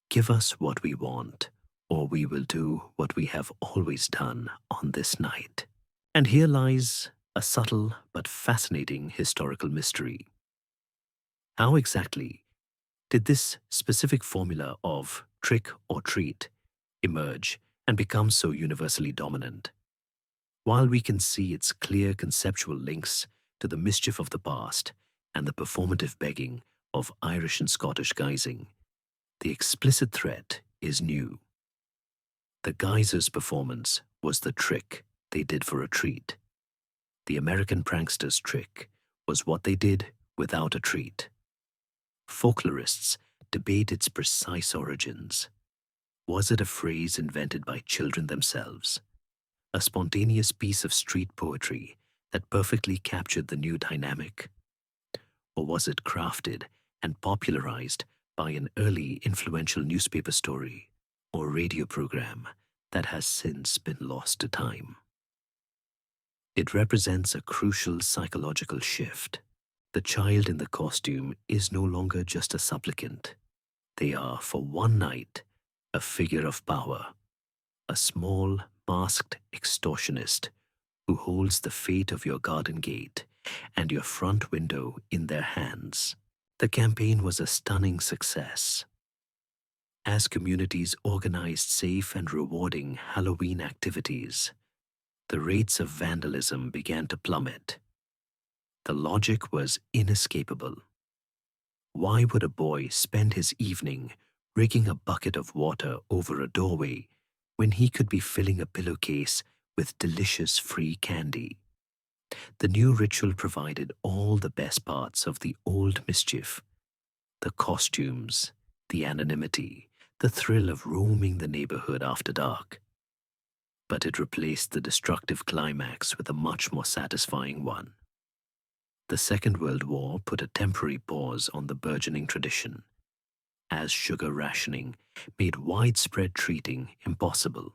Give us what we want, or we will do what we have always done on this night. And here lies a subtle but fascinating historical mystery. How exactly did this specific formula of trick or treat emerge and become so universally dominant? While we can see its clear conceptual links to the mischief of the past and the performative begging of Irish and Scottish guising, the explicit threat is new. The geyser's performance was the trick they did for a treat. The American prankster's trick was what they did without a treat. Folklorists debate its precise origins. Was it a phrase invented by children themselves? A spontaneous piece of street poetry that perfectly captured the new dynamic? Or was it crafted and popularized by an early influential newspaper story or radio program that has since been lost to time? It represents a crucial psychological shift. The child in the costume is no longer just a supplicant. They are, for one night, a figure of power, a small, masked extortionist who holds the fate of your garden gate and your front window in their hands. The campaign was a stunning success. As communities organized safe and rewarding Halloween activities, the rates of vandalism began to plummet. The logic was inescapable. Why would a boy spend his evening rigging a bucket of water over a doorway when he could be filling a pillowcase with delicious free candy? The new ritual provided all the best parts of the old mischief: the costumes, the anonymity, the thrill of roaming the neighborhood after dark. But it replaced the destructive climax with a much more satisfying one. The Second World War put a temporary pause on the burgeoning tradition, as sugar rationing made widespread treating impossible.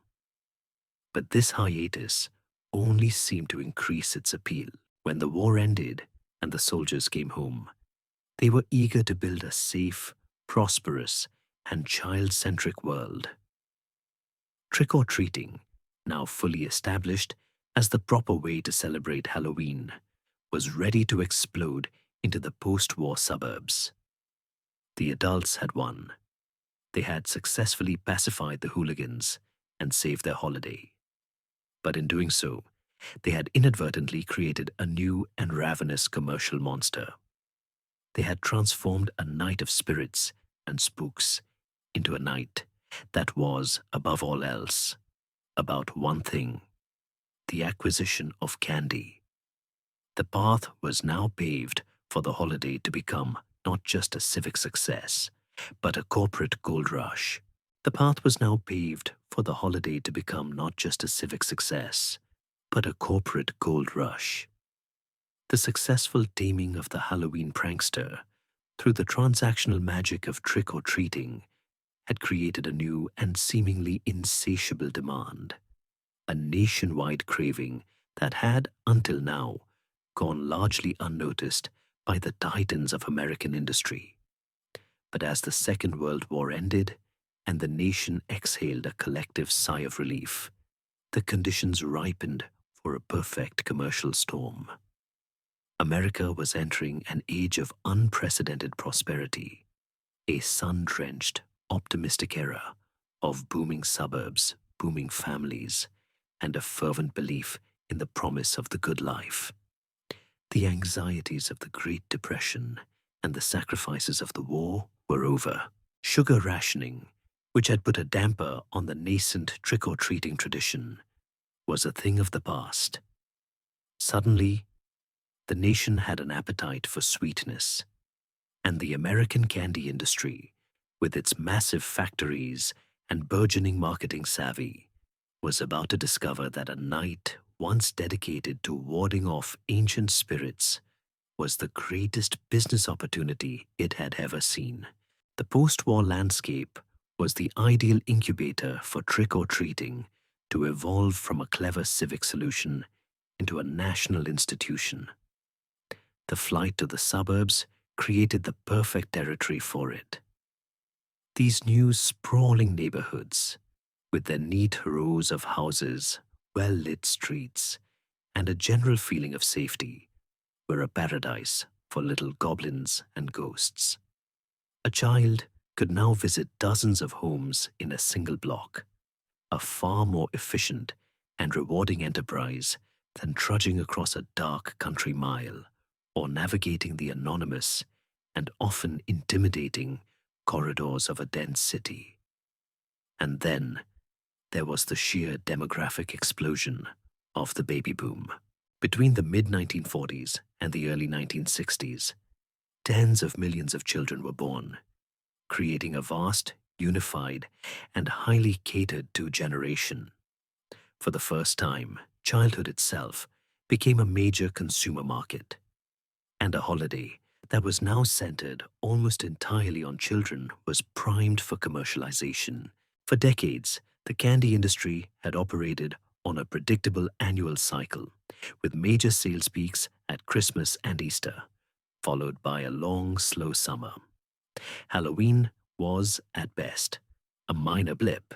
But this hiatus only seemed to increase its appeal. When the war ended and the soldiers came home, they were eager to build a safe, prosperous, and child-centric world. Trick-or-treating, now fully established as the proper way to celebrate Halloween, was ready to explode into the post-war suburbs. The adults had won. They had successfully pacified the hooligans and saved their holiday. But in doing so, they had inadvertently created a new and ravenous commercial monster. They had transformed a night of spirits and spooks into a night that was, above all else, about one thing: the acquisition of candy. The path was now paved for the holiday to become not just a civic success, but a corporate gold rush. The path was now paved for the holiday to become not just a civic success, but a corporate gold rush. The successful taming of the Halloween prankster through the transactional magic of trick-or-treating had created a new and seemingly insatiable demand, a nationwide craving that had, until now, gone largely unnoticed by the titans of American industry. But as the Second World War ended and the nation exhaled a collective sigh of relief, the conditions ripened for a perfect commercial storm. America was entering an age of unprecedented prosperity, a sun-drenched, optimistic era of booming suburbs, booming families, and a fervent belief in the promise of the good life. The anxieties of the Great Depression and the sacrifices of the war were over. Sugar rationing, which had put a damper on the nascent trick-or-treating tradition, was a thing of the past. Suddenly, the nation had an appetite for sweetness, and the American candy industry, with its massive factories and burgeoning marketing savvy, was about to discover that a night once dedicated to warding off ancient spirits was the greatest business opportunity it had ever seen. The post-war landscape was the ideal incubator for trick-or-treating to evolve from a clever civic solution into a national institution. The flight to the suburbs created the perfect territory for it. These new sprawling neighborhoods, with their neat rows of houses, well-lit streets, and a general feeling of safety, were a paradise for little goblins and ghosts. A child could now visit dozens of homes in a single block, a far more efficient and rewarding enterprise than trudging across a dark country mile or navigating the anonymous and often intimidating corridors of a dense city. And then there was the sheer demographic explosion of the baby boom. Between the mid-1940s and the early 1960s, tens of millions of children were born, creating a vast, unified, and highly catered-to generation. For the first time, childhood itself became a major consumer market, and a holiday that was now centered almost entirely on children was primed for commercialization. For decades, the candy industry had operated on a predictable annual cycle, with major sales peaks at Christmas and Easter, followed by a long, slow summer. Halloween was, at best, a minor blip.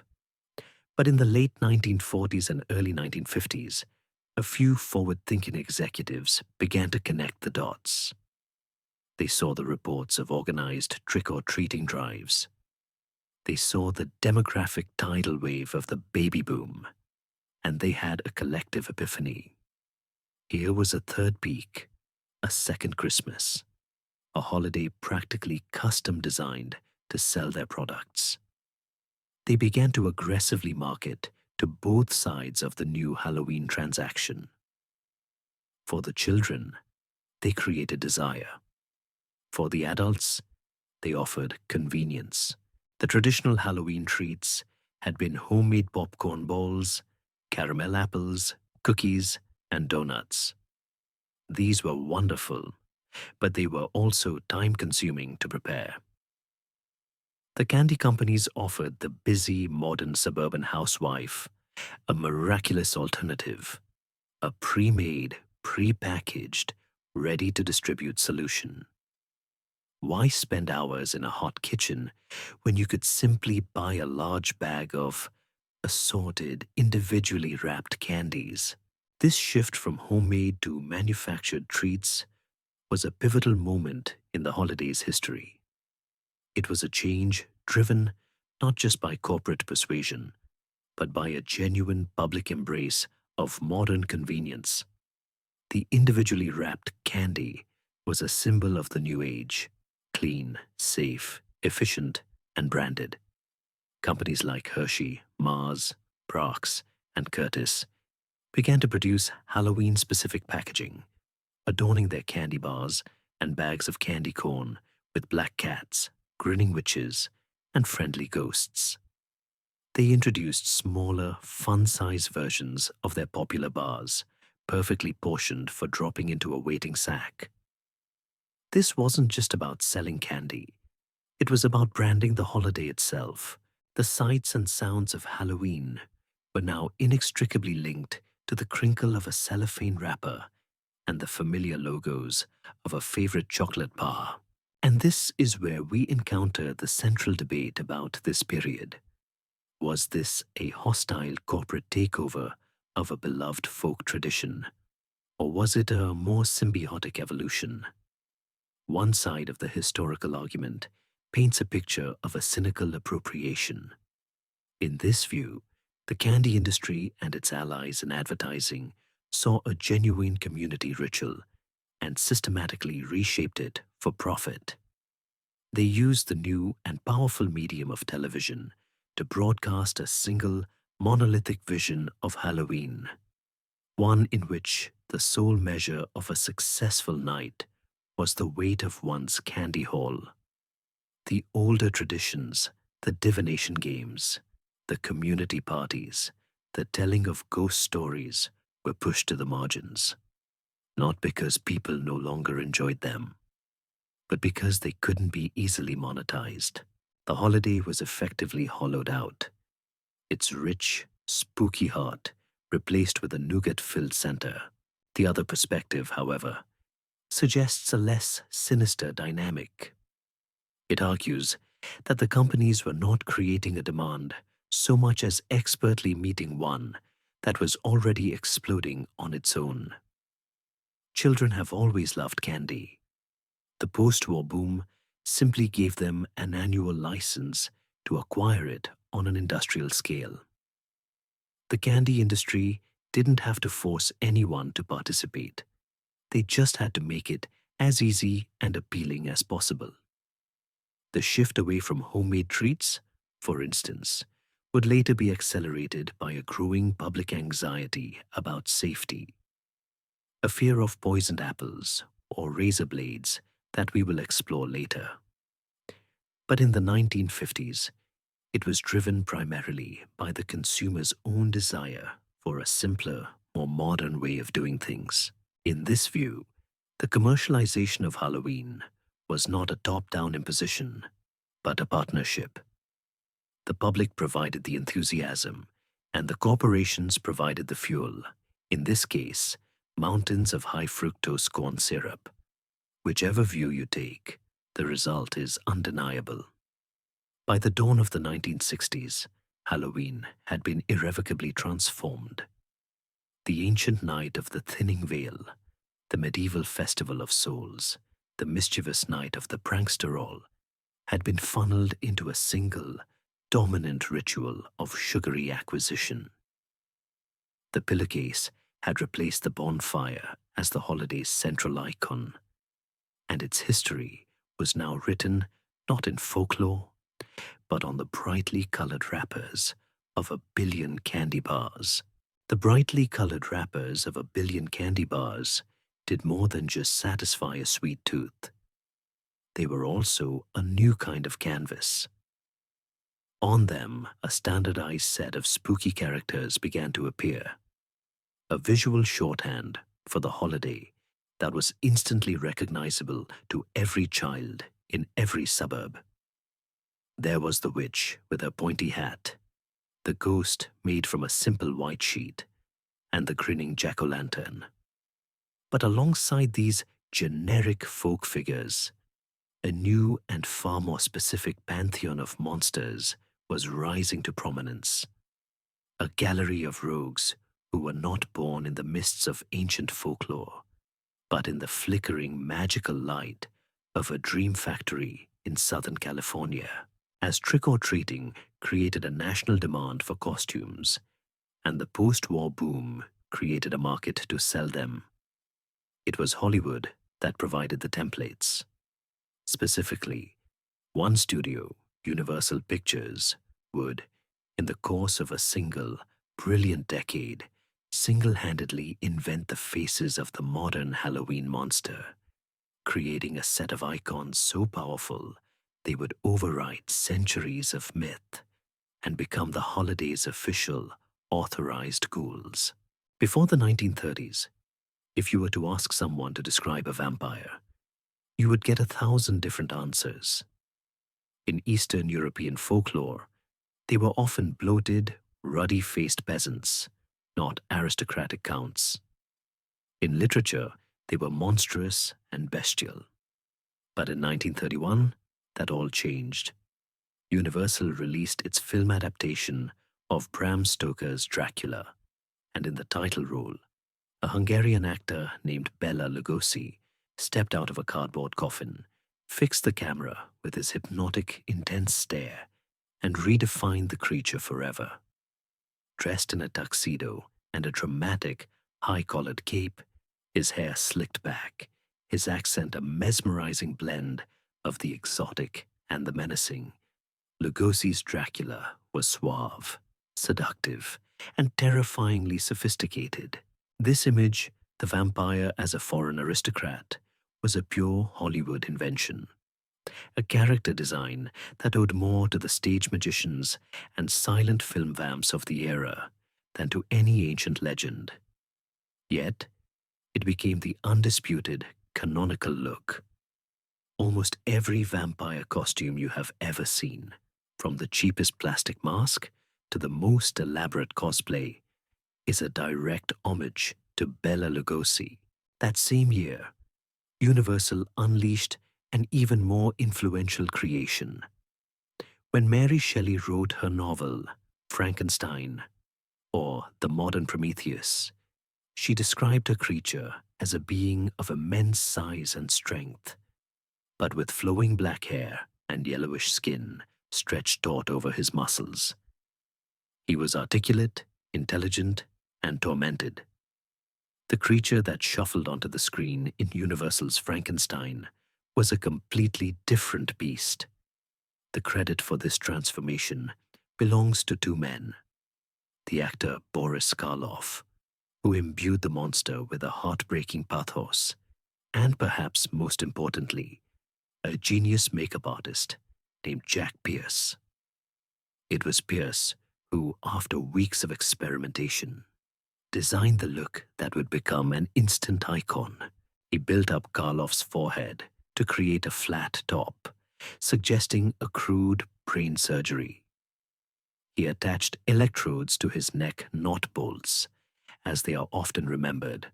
But in the late 1940s and early 1950s, a few forward-thinking executives began to connect the dots. They saw the reports of organized trick-or-treating drives. They saw the demographic tidal wave of the baby boom, and they had a collective epiphany. Here was a third peak, a second Christmas, a holiday practically custom-designed to sell their products. They began to aggressively market to both sides of the new Halloween transaction. For the children, they created desire. For the adults, they offered convenience. The traditional Halloween treats had been homemade popcorn balls, caramel apples, cookies, and donuts. These were wonderful, but they were also time-consuming to prepare. The candy companies offered the busy, modern suburban housewife a miraculous alternative, a pre-made, pre-packaged, ready-to-distribute solution. Why spend hours in a hot kitchen when you could simply buy a large bag of assorted, individually wrapped candies? This shift from homemade to manufactured treats was a pivotal moment in the holiday's history. It was a change driven not just by corporate persuasion, but by a genuine public embrace of modern convenience. The individually wrapped candy was a symbol of the new age: clean, safe, efficient, and branded. Companies like Hershey, Mars, Brach's, and Curtis began to produce Halloween-specific packaging, adorning their candy bars and bags of candy corn with black cats, grinning witches, and friendly ghosts. They introduced smaller, fun-size versions of their popular bars, perfectly portioned for dropping into a waiting sack. This wasn't just about selling candy. It was about branding the holiday itself. The sights and sounds of Halloween were now inextricably linked to the crinkle of a cellophane wrapper and the familiar logos of a favorite chocolate bar. And this is where we encounter the central debate about this period. Was this a hostile corporate takeover of a beloved folk tradition, or was it a more symbiotic evolution? One side of the historical argument paints a picture of a cynical appropriation. In this view, the candy industry and its allies in advertising saw a genuine community ritual and systematically reshaped it for profit. They used the new and powerful medium of television to broadcast a single, monolithic vision of Halloween, one in which the sole measure of a successful night was the weight of one's candy haul. The older traditions, the divination games, the community parties, the telling of ghost stories were pushed to the margins, not because people no longer enjoyed them, but because they couldn't be easily monetized. The holiday was effectively hollowed out, its rich, spooky heart replaced with a nougat-filled center. The other perspective, however, suggests a less sinister dynamic. It argues that the companies were not creating a demand so much as expertly meeting one that was already exploding on its own. Children have always loved candy. The post-war boom simply gave them an annual license to acquire it on an industrial scale. The candy industry didn't have to force anyone to participate. They just had to make it as easy and appealing as possible. The shift away from homemade treats, for instance, would later be accelerated by a growing public anxiety about safety, a fear of poisoned apples or razor blades that we will explore later. But in the 1950s, it was driven primarily by the consumer's own desire for a simpler, more modern way of doing things. In this view, the commercialization of Halloween was not a top-down imposition, but a partnership. The public provided the enthusiasm, and the corporations provided the fuel, in this case, mountains of high-fructose corn syrup. Whichever view you take, the result is undeniable. By the dawn of the 1960s, Halloween had been irrevocably transformed. The ancient night of the thinning veil, the medieval festival of souls, the mischievous night of the prankster-all, had been funneled into a single, dominant ritual of sugary acquisition. The pillowcase had replaced the bonfire as the holiday's central icon, and its history was now written not in folklore, but on the brightly colored wrappers of 1 billion candy bars. The brightly colored wrappers of 1 billion candy bars did more than just satisfy a sweet tooth. They were also a new kind of canvas. On them, a standardized set of spooky characters began to appear, a visual shorthand for the holiday that was instantly recognizable to every child in every suburb. There was the witch with her pointy hat, the ghost made from a simple white sheet, and the grinning jack-o'-lantern. But alongside these generic folk figures, a new and far more specific pantheon of monsters was rising to prominence. A gallery of rogues who were not born in the mists of ancient folklore, but in the flickering magical light of a dream factory in Southern California. As trick-or-treating created a national demand for costumes, and the post-war boom created a market to sell them, it was Hollywood that provided the templates. Specifically, one studio, Universal Pictures, would, in the course of a single, brilliant decade, single-handedly invent the faces of the modern Halloween monster, creating a set of icons so powerful they would overwrite centuries of myth and become the holiday's official, authorized ghouls. Before the 1930s, if you were to ask someone to describe a vampire, you would get 1,000 different answers. In Eastern European folklore, they were often bloated, ruddy-faced peasants, not aristocratic counts. In literature, they were monstrous and bestial. But in 1931, that all changed. Universal released its film adaptation of Bram Stoker's Dracula, and in the title role, a Hungarian actor named Bela Lugosi stepped out of a cardboard coffin, fixed the camera with his hypnotic, intense stare, and redefined the creature forever. Dressed in a tuxedo and a dramatic, high-collared cape, his hair slicked back, his accent a mesmerizing blend of the exotic and the menacing, Lugosi's Dracula was suave, seductive, and terrifyingly sophisticated. This image, the vampire as a foreign aristocrat, was a pure Hollywood invention, a character design that owed more to the stage magicians and silent film vamps of the era than to any ancient legend. Yet, it became the undisputed, canonical look. Almost every vampire costume you have ever seen, from the cheapest plastic mask to the most elaborate cosplay, is a direct homage to Bela Lugosi. That same year, Universal unleashed an even more influential creation. When Mary Shelley wrote her novel, Frankenstein, or The Modern Prometheus, she described her creature as a being of immense size and strength, but with flowing black hair and yellowish skin stretched taut over his muscles. He was articulate, intelligent, and tormented. The creature that shuffled onto the screen in Universal's Frankenstein was a completely different beast. The credit for this transformation belongs to two men: the actor Boris Karloff, who imbued the monster with a heartbreaking pathos, and perhaps most importantly, a genius makeup artist named Jack Pierce. It was Pierce who, after weeks of experimentation, designed the look that would become an instant icon. He built up Karloff's forehead to create a flat top, suggesting a crude brain surgery. He attached electrodes to his neck, not bolts, as they are often remembered,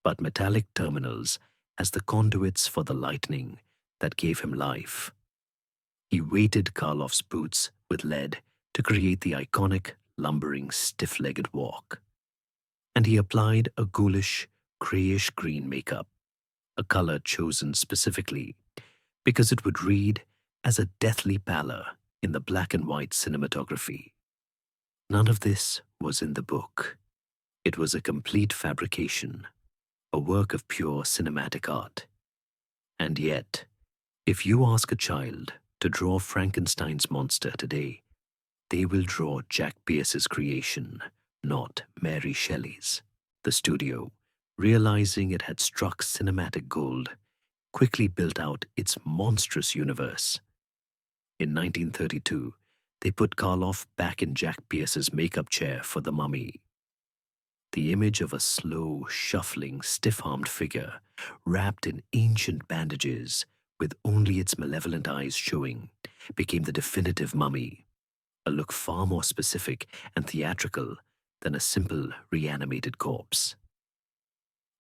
but metallic terminals as the conduits for the lightning that gave him life. He weighted Karloff's boots with lead to create the iconic, lumbering, stiff-legged walk. And he applied a ghoulish, grayish-green makeup, a color chosen specifically because it would read as a deathly pallor in the black and white cinematography. None of this was in the book. It was a complete fabrication, a work of pure cinematic art. And yet, if you ask a child to draw Frankenstein's monster today, they will draw Jack Pierce's creation, not Mary Shelley's. The studio, realizing it had struck cinematic gold, quickly built out its monstrous universe. In 1932, they put Karloff back in Jack Pierce's makeup chair for The Mummy. The image of a slow, shuffling, stiff-armed figure, wrapped in ancient bandages, with only its malevolent eyes showing, became the definitive mummy, a look far more specific and theatrical than a simple reanimated corpse.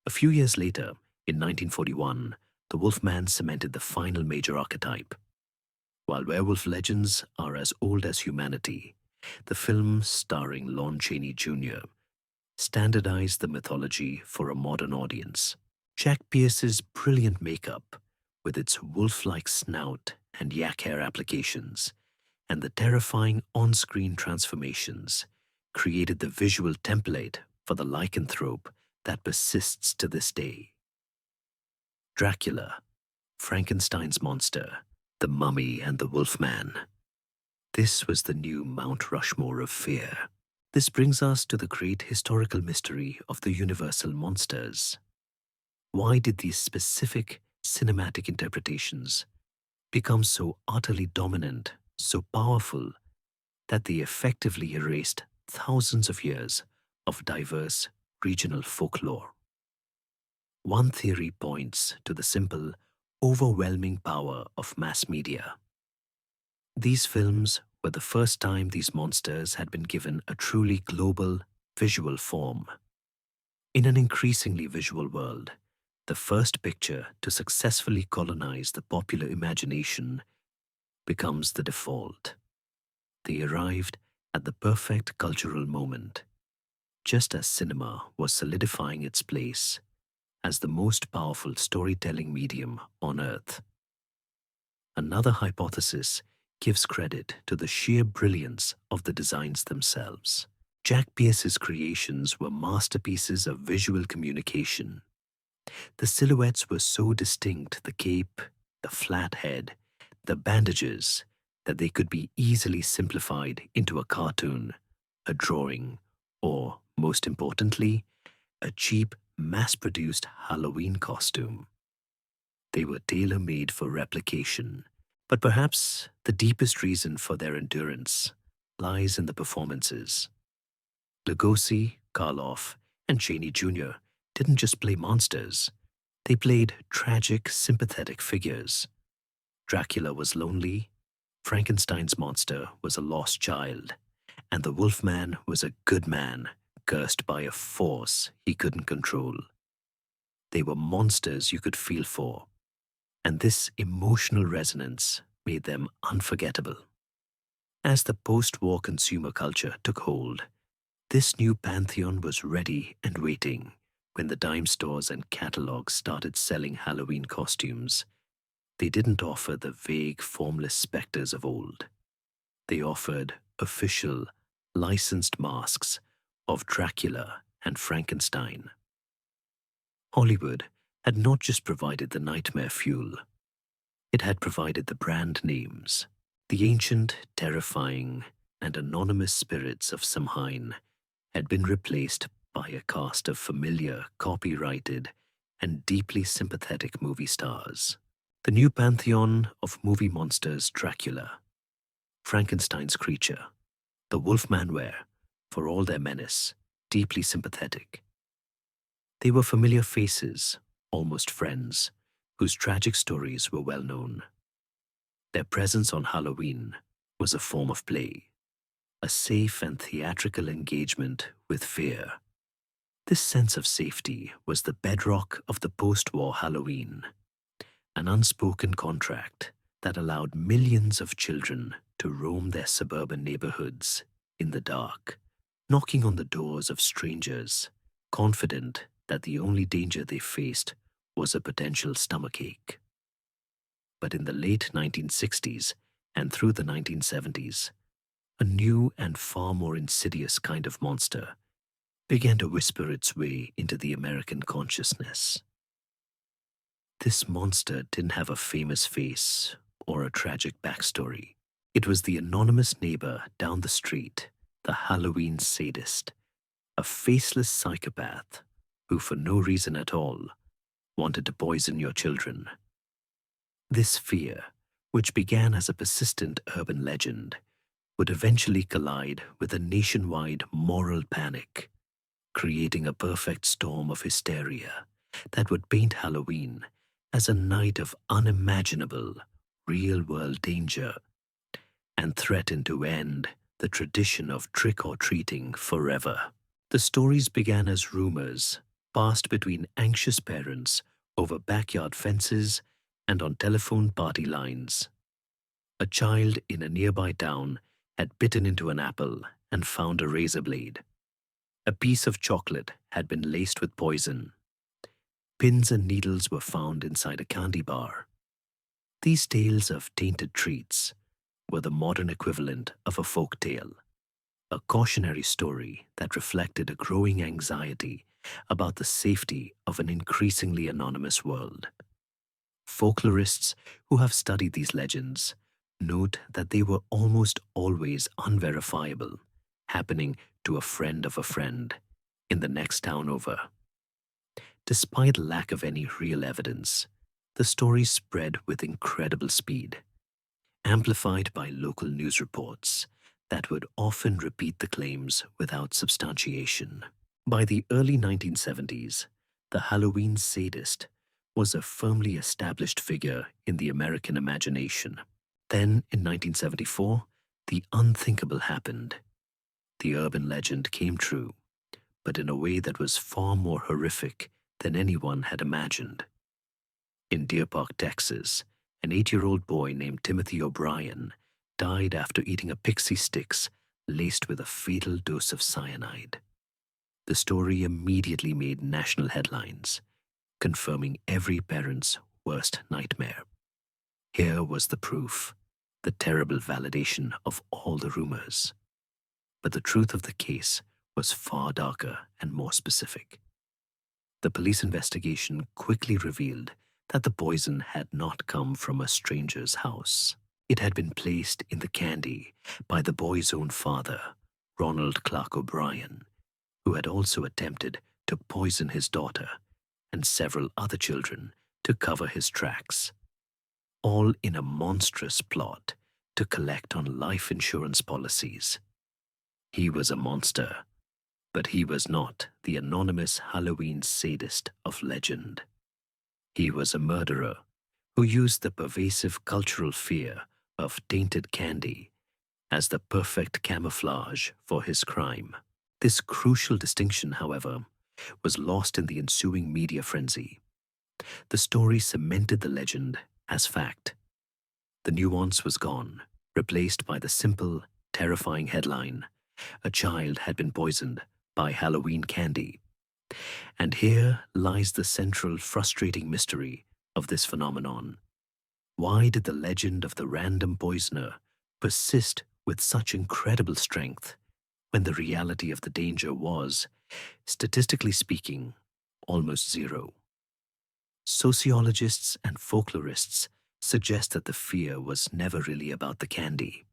A few years later, in 1941, the Wolfman cemented the final major archetype. While werewolf legends are as old as humanity, the film starring Lon Chaney Jr. standardized the mythology for a modern audience. Jack Pierce's brilliant makeup, with its wolf-like snout and yak hair applications, and the terrifying on-screen transformations, created the visual template for the lycanthrope that persists to this day. Dracula, Frankenstein's monster, the mummy and the wolfman. This was the new Mount Rushmore of fear. This brings us to the great historical mystery of the universal monsters. Why did these specific cinematic interpretations become so utterly dominant, so powerful, that they effectively erased thousands of years of diverse regional folklore? One theory points to the simple, overwhelming power of mass media. These films were the first time these monsters had been given a truly global, visual form. In an increasingly visual world, the first picture to successfully colonize the popular imagination becomes the default. They arrived at the perfect cultural moment, just as cinema was solidifying its place as the most powerful storytelling medium on Earth. Another hypothesis gives credit to the sheer brilliance of the designs themselves. Jack Pierce's creations were masterpieces of visual communication. The silhouettes were so distinct, the cape, the flat head, the bandages, that they could be easily simplified into a cartoon, a drawing, or, most importantly, a cheap, mass-produced Halloween costume. They were tailor-made for replication, but perhaps the deepest reason for their endurance lies in the performances. Lugosi, Karloff, and Cheney Jr. didn't just play monsters. They played tragic, sympathetic figures. Dracula was lonely, Frankenstein's monster was a lost child, and the Wolfman was a good man, cursed by a force he couldn't control. They were monsters you could feel for, and this emotional resonance made them unforgettable. As the post-war consumer culture took hold, this new pantheon was ready and waiting. When the dime stores and catalogs started selling Halloween costumes, they didn't offer the vague, formless specters of old. They offered official, licensed masks of Dracula and Frankenstein. Hollywood had not just provided the nightmare fuel, it had provided the brand names. The ancient, terrifying, and anonymous spirits of Samhain had been replaced by a cast of familiar, copyrighted, and deeply sympathetic movie stars. The new pantheon of movie monsters: Dracula, Frankenstein's creature, the Wolfman were, for all their menace, deeply sympathetic. They were familiar faces, almost friends, whose tragic stories were well known. Their presence on Halloween was a form of play, a safe and theatrical engagement with fear. This sense of safety was the bedrock of the post-war Halloween, an unspoken contract that allowed millions of children to roam their suburban neighborhoods in the dark, knocking on the doors of strangers, confident that the only danger they faced was a potential stomachache. But in the late 1960s and through the 1970s, a new and far more insidious kind of monster began to whisper its way into the American consciousness. This monster didn't have a famous face or a tragic backstory. It was the anonymous neighbor down the street, the Halloween sadist, a faceless psychopath who, for no reason at all, wanted to poison your children. This fear, which began as a persistent urban legend, would eventually collide with a nationwide moral panic, creating a perfect storm of hysteria that would paint Halloween as a night of unimaginable, real-world danger and threaten to end the tradition of trick-or-treating forever. The stories began as rumors passed between anxious parents over backyard fences and on telephone party lines. A child in a nearby town had bitten into an apple and found a razor blade. A piece of chocolate had been laced with poison. Pins and needles were found inside a candy bar. These tales of tainted treats were the modern equivalent of a folk tale, a cautionary story that reflected a growing anxiety about the safety of an increasingly anonymous world. Folklorists who have studied these legends note that they were almost always unverifiable, happening to a friend of a friend in the next town over. Despite lack of any real evidence, the stories spread with incredible speed, amplified by local news reports that would often repeat the claims without substantiation. By the early 1970s, the Halloween sadist was a firmly established figure in the American imagination. Then, in 1974, the unthinkable happened. The urban legend came true, but in a way that was far more horrific than anyone had imagined. In Deer Park, Texas, an 8-year-old boy named Timothy O'Brien died after eating a pixie sticks laced with a fatal dose of cyanide. The story immediately made national headlines, confirming every parent's worst nightmare. Here was the proof, the terrible validation of all the rumors. But the truth of the case was far darker and more specific. The police investigation quickly revealed that the poison had not come from a stranger's house. It had been placed in the candy by the boy's own father, Ronald Clark O'Brien, who had also attempted to poison his daughter and several other children to cover his tracks, all in a monstrous plot to collect on life insurance policies. He was a monster, but he was not the anonymous Halloween sadist of legend. He was a murderer who used the pervasive cultural fear of tainted candy as the perfect camouflage for his crime. This crucial distinction, however, was lost in the ensuing media frenzy. The story cemented the legend as fact. The nuance was gone, replaced by the simple, terrifying headline, "A child had been poisoned by Halloween candy." And here lies the central frustrating mystery of this phenomenon. Why did the legend of the random poisoner persist with such incredible strength when the reality of the danger was, statistically speaking, almost zero? Sociologists and folklorists suggest that the fear was never really about the candy.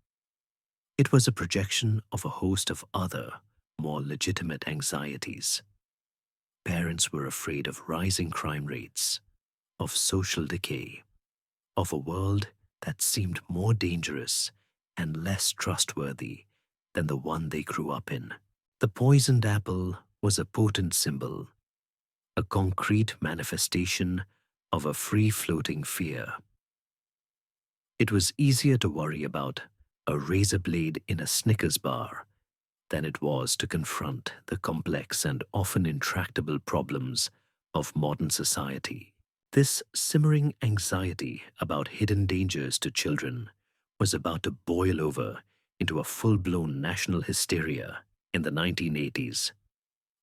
It was a projection of a host of other, more legitimate anxieties. Parents were afraid of rising crime rates, of social decay, of a world that seemed more dangerous and less trustworthy than the one they grew up in. The poisoned apple was a potent symbol, a concrete manifestation of a free-floating fear. It was easier to worry about a razor blade in a Snickers bar than it was to confront the complex and often intractable problems of modern society. This simmering anxiety about hidden dangers to children was about to boil over into a full-blown national hysteria in the 1980s.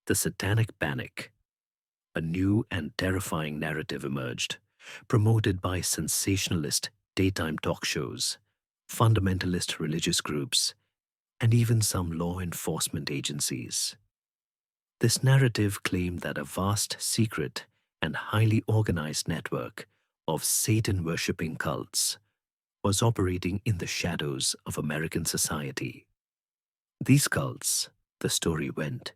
The Satanic Panic, a new and terrifying narrative emerged, promoted by sensationalist daytime talk shows, fundamentalist religious groups, and even some law enforcement agencies. This narrative claimed that a vast, secret, and highly organized network of Satan-worshipping cults was operating in the shadows of American society. These cults, the story went,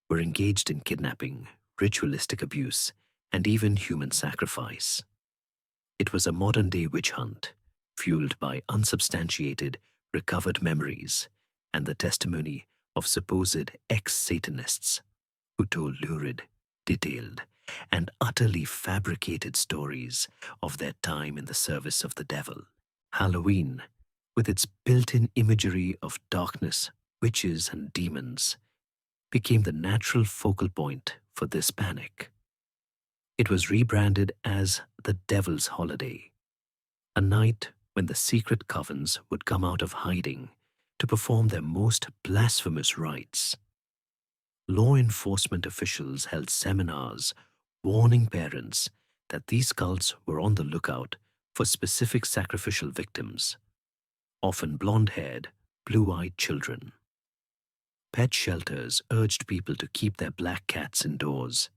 were engaged in kidnapping, ritualistic abuse, and even human sacrifice. It was a modern-day witch hunt, fueled by unsubstantiated, recovered memories and the testimony of supposed ex-Satanists who told lurid, detailed, and utterly fabricated stories of their time in the service of the devil. Halloween, with its built-in imagery of darkness, witches, and demons, became the natural focal point for this panic. It was rebranded as the Devil's Holiday, a night when the secret covens would come out of hiding to perform their most blasphemous rites. Law enforcement officials held seminars warning parents that these cults were on the lookout for specific sacrificial victims, often blonde-haired, blue-eyed children. Pet shelters urged people to keep their black cats indoors,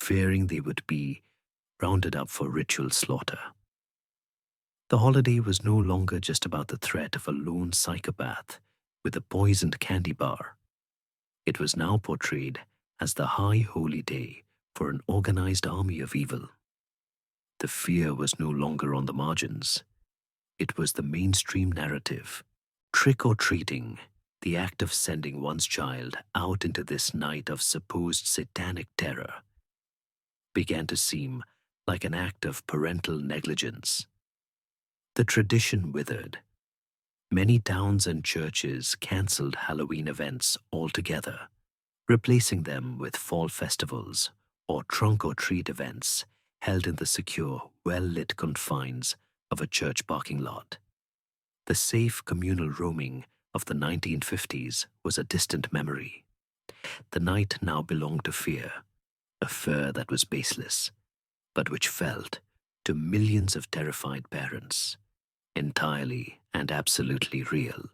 fearing they would be rounded up for ritual slaughter. The holiday was no longer just about the threat of a lone psychopath with a poisoned candy bar. It was now portrayed as the high holy day for an organized army of evil. The fear was no longer on the margins. It was the mainstream narrative. Trick-or-treating, the act of sending one's child out into this night of supposed satanic terror, began to seem like an act of parental negligence. The tradition withered. Many towns and churches cancelled Halloween events altogether, replacing them with fall festivals or trunk-or-treat events held in the secure, well-lit confines of a church parking lot. The safe communal roaming of the 1950s was a distant memory. The night now belonged to fear, a fear that was baseless, but which felt, to millions of terrified parents, entirely and absolutely real.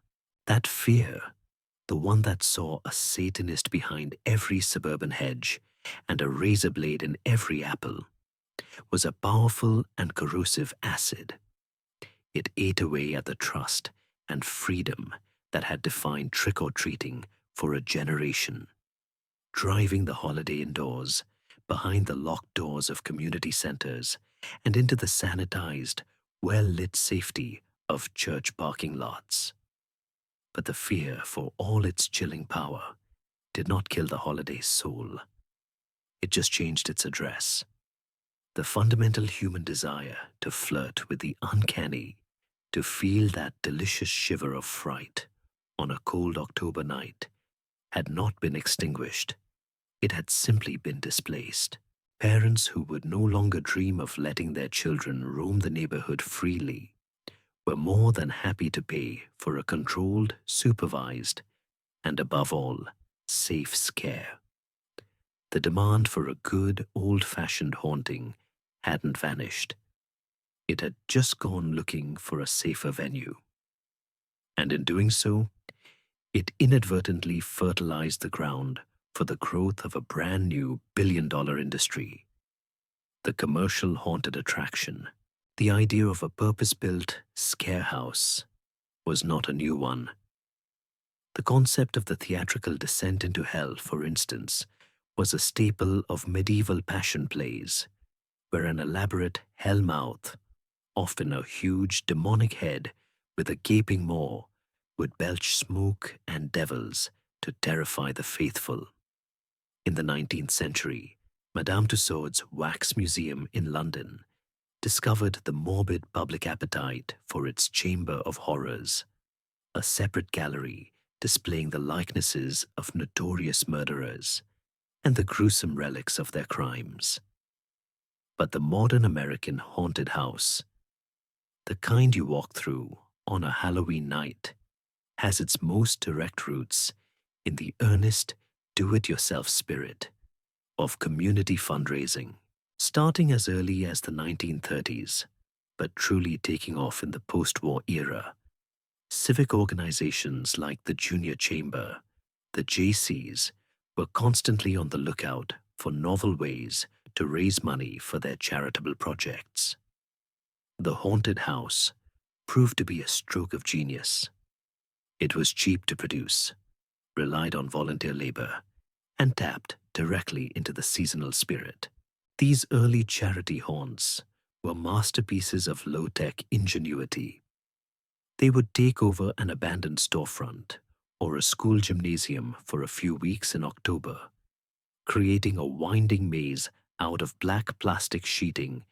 That fear, the one that saw a Satanist behind every suburban hedge and a razor blade in every apple, was a powerful and corrosive acid. It ate away at the trust and freedom that had defined trick-or-treating for a generation, driving the holiday indoors, behind the locked doors of community centers, and into the sanitized, well-lit safety of church parking lots. But the fear, for all its chilling power, did not kill the holiday's soul. It just changed its address. The fundamental human desire to flirt with the uncanny, to feel that delicious shiver of fright on a cold October night, had not been extinguished. It had simply been displaced. Parents who would no longer dream of letting their children roam the neighborhood freely were more than happy to pay for a controlled, supervised, and above all, safe scare. The demand for a good, old-fashioned haunting hadn't vanished. It had just gone looking for a safer venue. And in doing so, it inadvertently fertilized the ground for the growth of a brand new billion-dollar industry. The commercial haunted attraction, the idea of a purpose-built scare house, was not a new one. The concept of the theatrical descent into hell, for instance, was a staple of medieval passion plays, where an elaborate hell mouth, often a huge demonic head with a gaping maw, would belch smoke and devils to terrify the faithful. In the 19th century, Madame Tussauds Wax Museum in London discovered the morbid public appetite for its Chamber of Horrors, a separate gallery displaying the likenesses of notorious murderers and the gruesome relics of their crimes. But the modern American haunted house, the kind you walk through on a Halloween night, has its most direct roots in the earnest, do-it-yourself spirit of community fundraising, starting as early as the 1930s, but truly taking off in the post-war era. Civic organizations like the Junior Chamber, the JCs, were constantly on the lookout for novel ways to raise money for their charitable projects. The haunted house proved to be a stroke of genius. It was cheap to produce, relied on volunteer labor, and tapped directly into the seasonal spirit. These early charity haunts were masterpieces of low-tech ingenuity. They would take over an abandoned storefront or a school gymnasium for a few weeks in October, creating a winding maze out of black plastic sheeting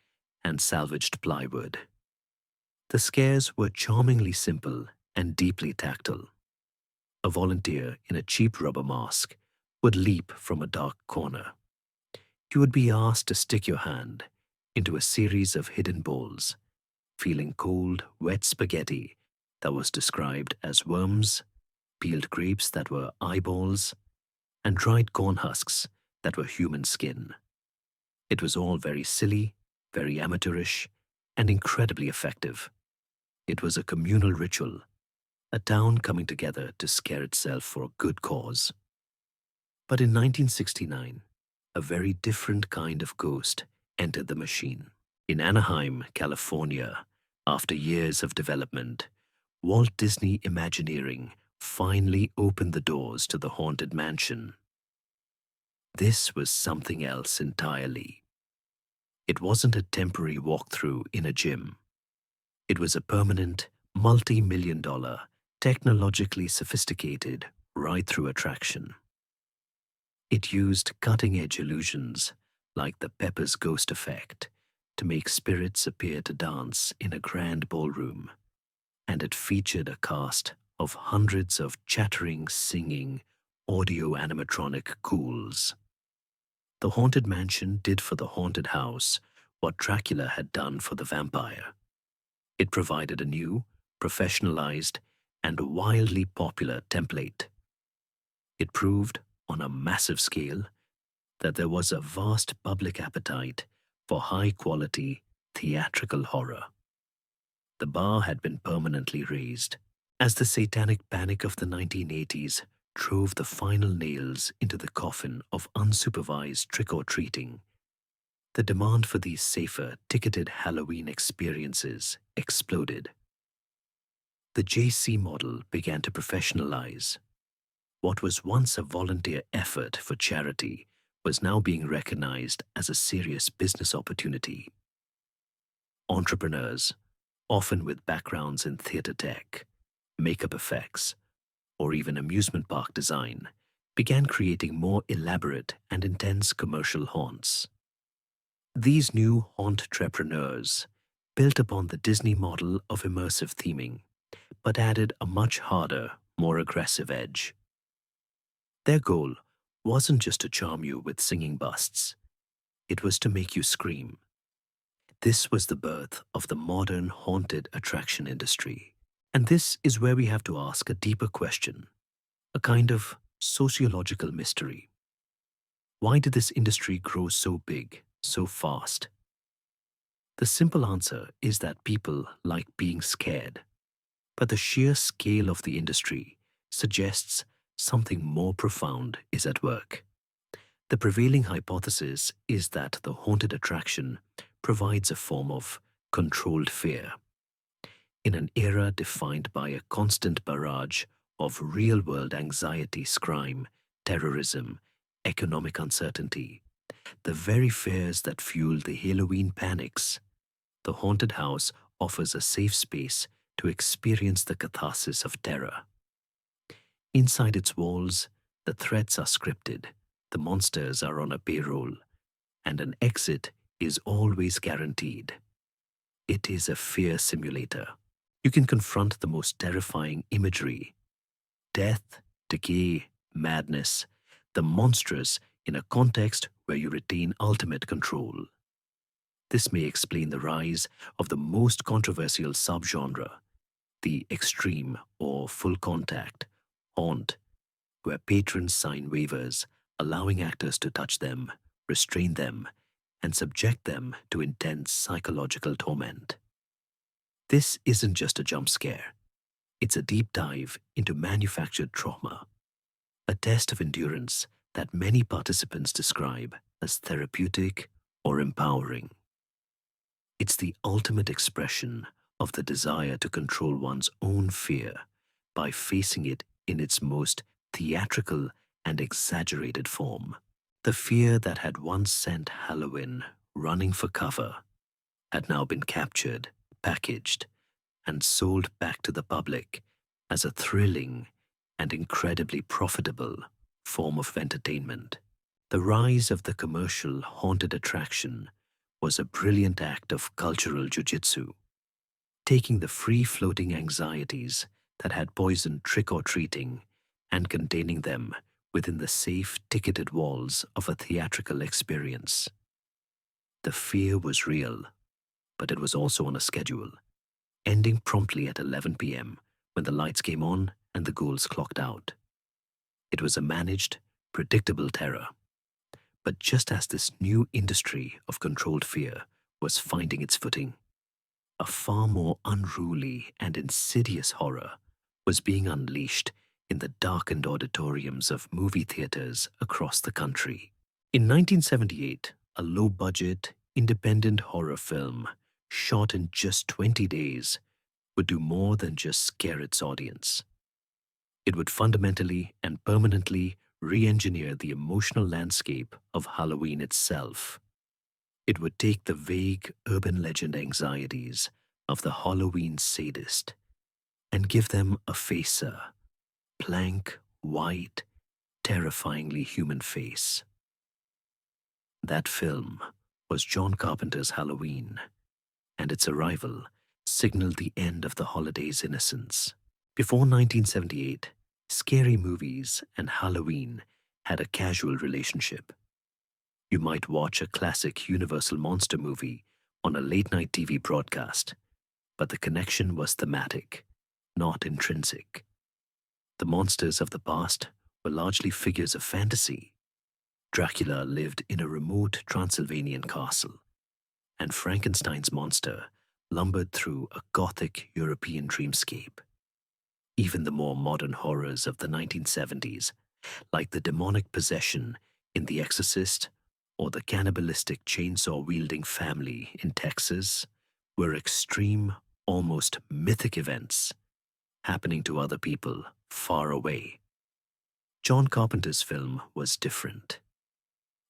and salvaged plywood. The scares were charmingly simple and deeply tactile. A volunteer in a cheap rubber mask would leap from a dark corner. You would be asked to stick your hand into a series of hidden bowls, feeling cold, wet spaghetti that was described as worms, peeled grapes that were eyeballs, and dried corn husks that were human skin. It was all very silly, very amateurish, and incredibly effective. It was a communal ritual, a town coming together to scare itself for a good cause. But in 1969, a very different kind of ghost entered the machine. In Anaheim, California, After years of development, Walt Disney Imagineering finally opened the doors to the Haunted Mansion. This was something else entirely. It wasn't a temporary walkthrough in a gym. It was a permanent, multi-million-dollar, technologically sophisticated, ride-through attraction. It used cutting-edge illusions, like the Pepper's ghost effect, to make spirits appear to dance in a grand ballroom, and it featured a cast of hundreds of chattering, singing, audio-animatronic ghouls. The Haunted Mansion did for the haunted house what Dracula had done for the vampire. It provided a new, professionalized, and wildly popular template. It proved, on a massive scale, that there was a vast public appetite for high-quality, theatrical horror. The bar had been permanently raised as the satanic panic of the 1980s drove the final nails into the coffin of unsupervised trick-or-treating. The demand for these safer, ticketed Halloween experiences exploded. The JC model began to professionalize. What was once a volunteer effort for charity was now being recognized as a serious business opportunity. Entrepreneurs, often with backgrounds in theater tech, makeup effects, or even amusement park design, began creating more elaborate and intense commercial haunts. These new haunt-trepreneurs built upon the Disney model of immersive theming, but added a much harder, more aggressive edge. Their goal wasn't just to charm you with singing busts. It was to make you scream. This was the birth of the modern haunted attraction industry. And this is where we have to ask a deeper question, a kind of sociological mystery. Why did this industry grow so big, so fast? The simple answer is that people like being scared. But the sheer scale of the industry suggests something more profound is at work. The prevailing hypothesis is that the haunted attraction provides a form of controlled fear. In an era defined by a constant barrage of real-world anxieties, crime, terrorism, economic uncertainty, the very fears that fueled the Halloween panics, the haunted house offers a safe space to experience the catharsis of terror. Inside its walls, the threats are scripted, the monsters are on a payroll, and an exit is always guaranteed. It is a fear simulator. You can confront the most terrifying imagery: death, decay, madness, the monstrous in a context where you retain ultimate control. This may explain the rise of the most controversial subgenre, the extreme or full contact haunt, where patrons sign waivers allowing actors to touch them, restrain them, and subject them to intense psychological torment. This isn't just a jump scare. It's a deep dive into manufactured trauma, a test of endurance that many participants describe as therapeutic or empowering. It's the ultimate expression of the desire to control one's own fear by facing it in its most theatrical and exaggerated form. The fear that had once sent Halloween running for cover had now been captured, packaged, and sold back to the public as a thrilling and incredibly profitable form of entertainment. The rise of the commercial haunted attraction was a brilliant act of cultural jujitsu, taking the free-floating anxieties that had poisoned trick-or-treating and containing them within the safe, ticketed walls of a theatrical experience. The fear was real, but it was also on a schedule, ending promptly at 11 p.m. when the lights came on and the ghouls clocked out. It was a managed, predictable terror. But just as this new industry of controlled fear was finding its footing, a far more unruly and insidious horror was being unleashed in the darkened auditoriums of movie theaters across the country. In 1978, a low-budget, independent horror film shot in just 20 days, would do more than just scare its audience. It would fundamentally and permanently re-engineer the emotional landscape of Halloween itself. It would take the vague urban legend anxieties of the Halloween sadist and give them a facer, blank, white, terrifyingly human face. That film was John Carpenter's Halloween, and its arrival signaled the end of the holiday's innocence. Before 1978, scary movies and Halloween had a casual relationship. You might watch a classic Universal monster movie on a late-night TV broadcast, but the connection was thematic, not intrinsic. The monsters of the past were largely figures of fantasy. Dracula lived in a remote Transylvanian castle, and Frankenstein's monster lumbered through a Gothic European dreamscape. Even the more modern horrors of the 1970s, like the demonic possession in The Exorcist or the cannibalistic chainsaw-wielding family in Texas, were extreme, almost mythic events happening to other people far away. John Carpenter's film was different.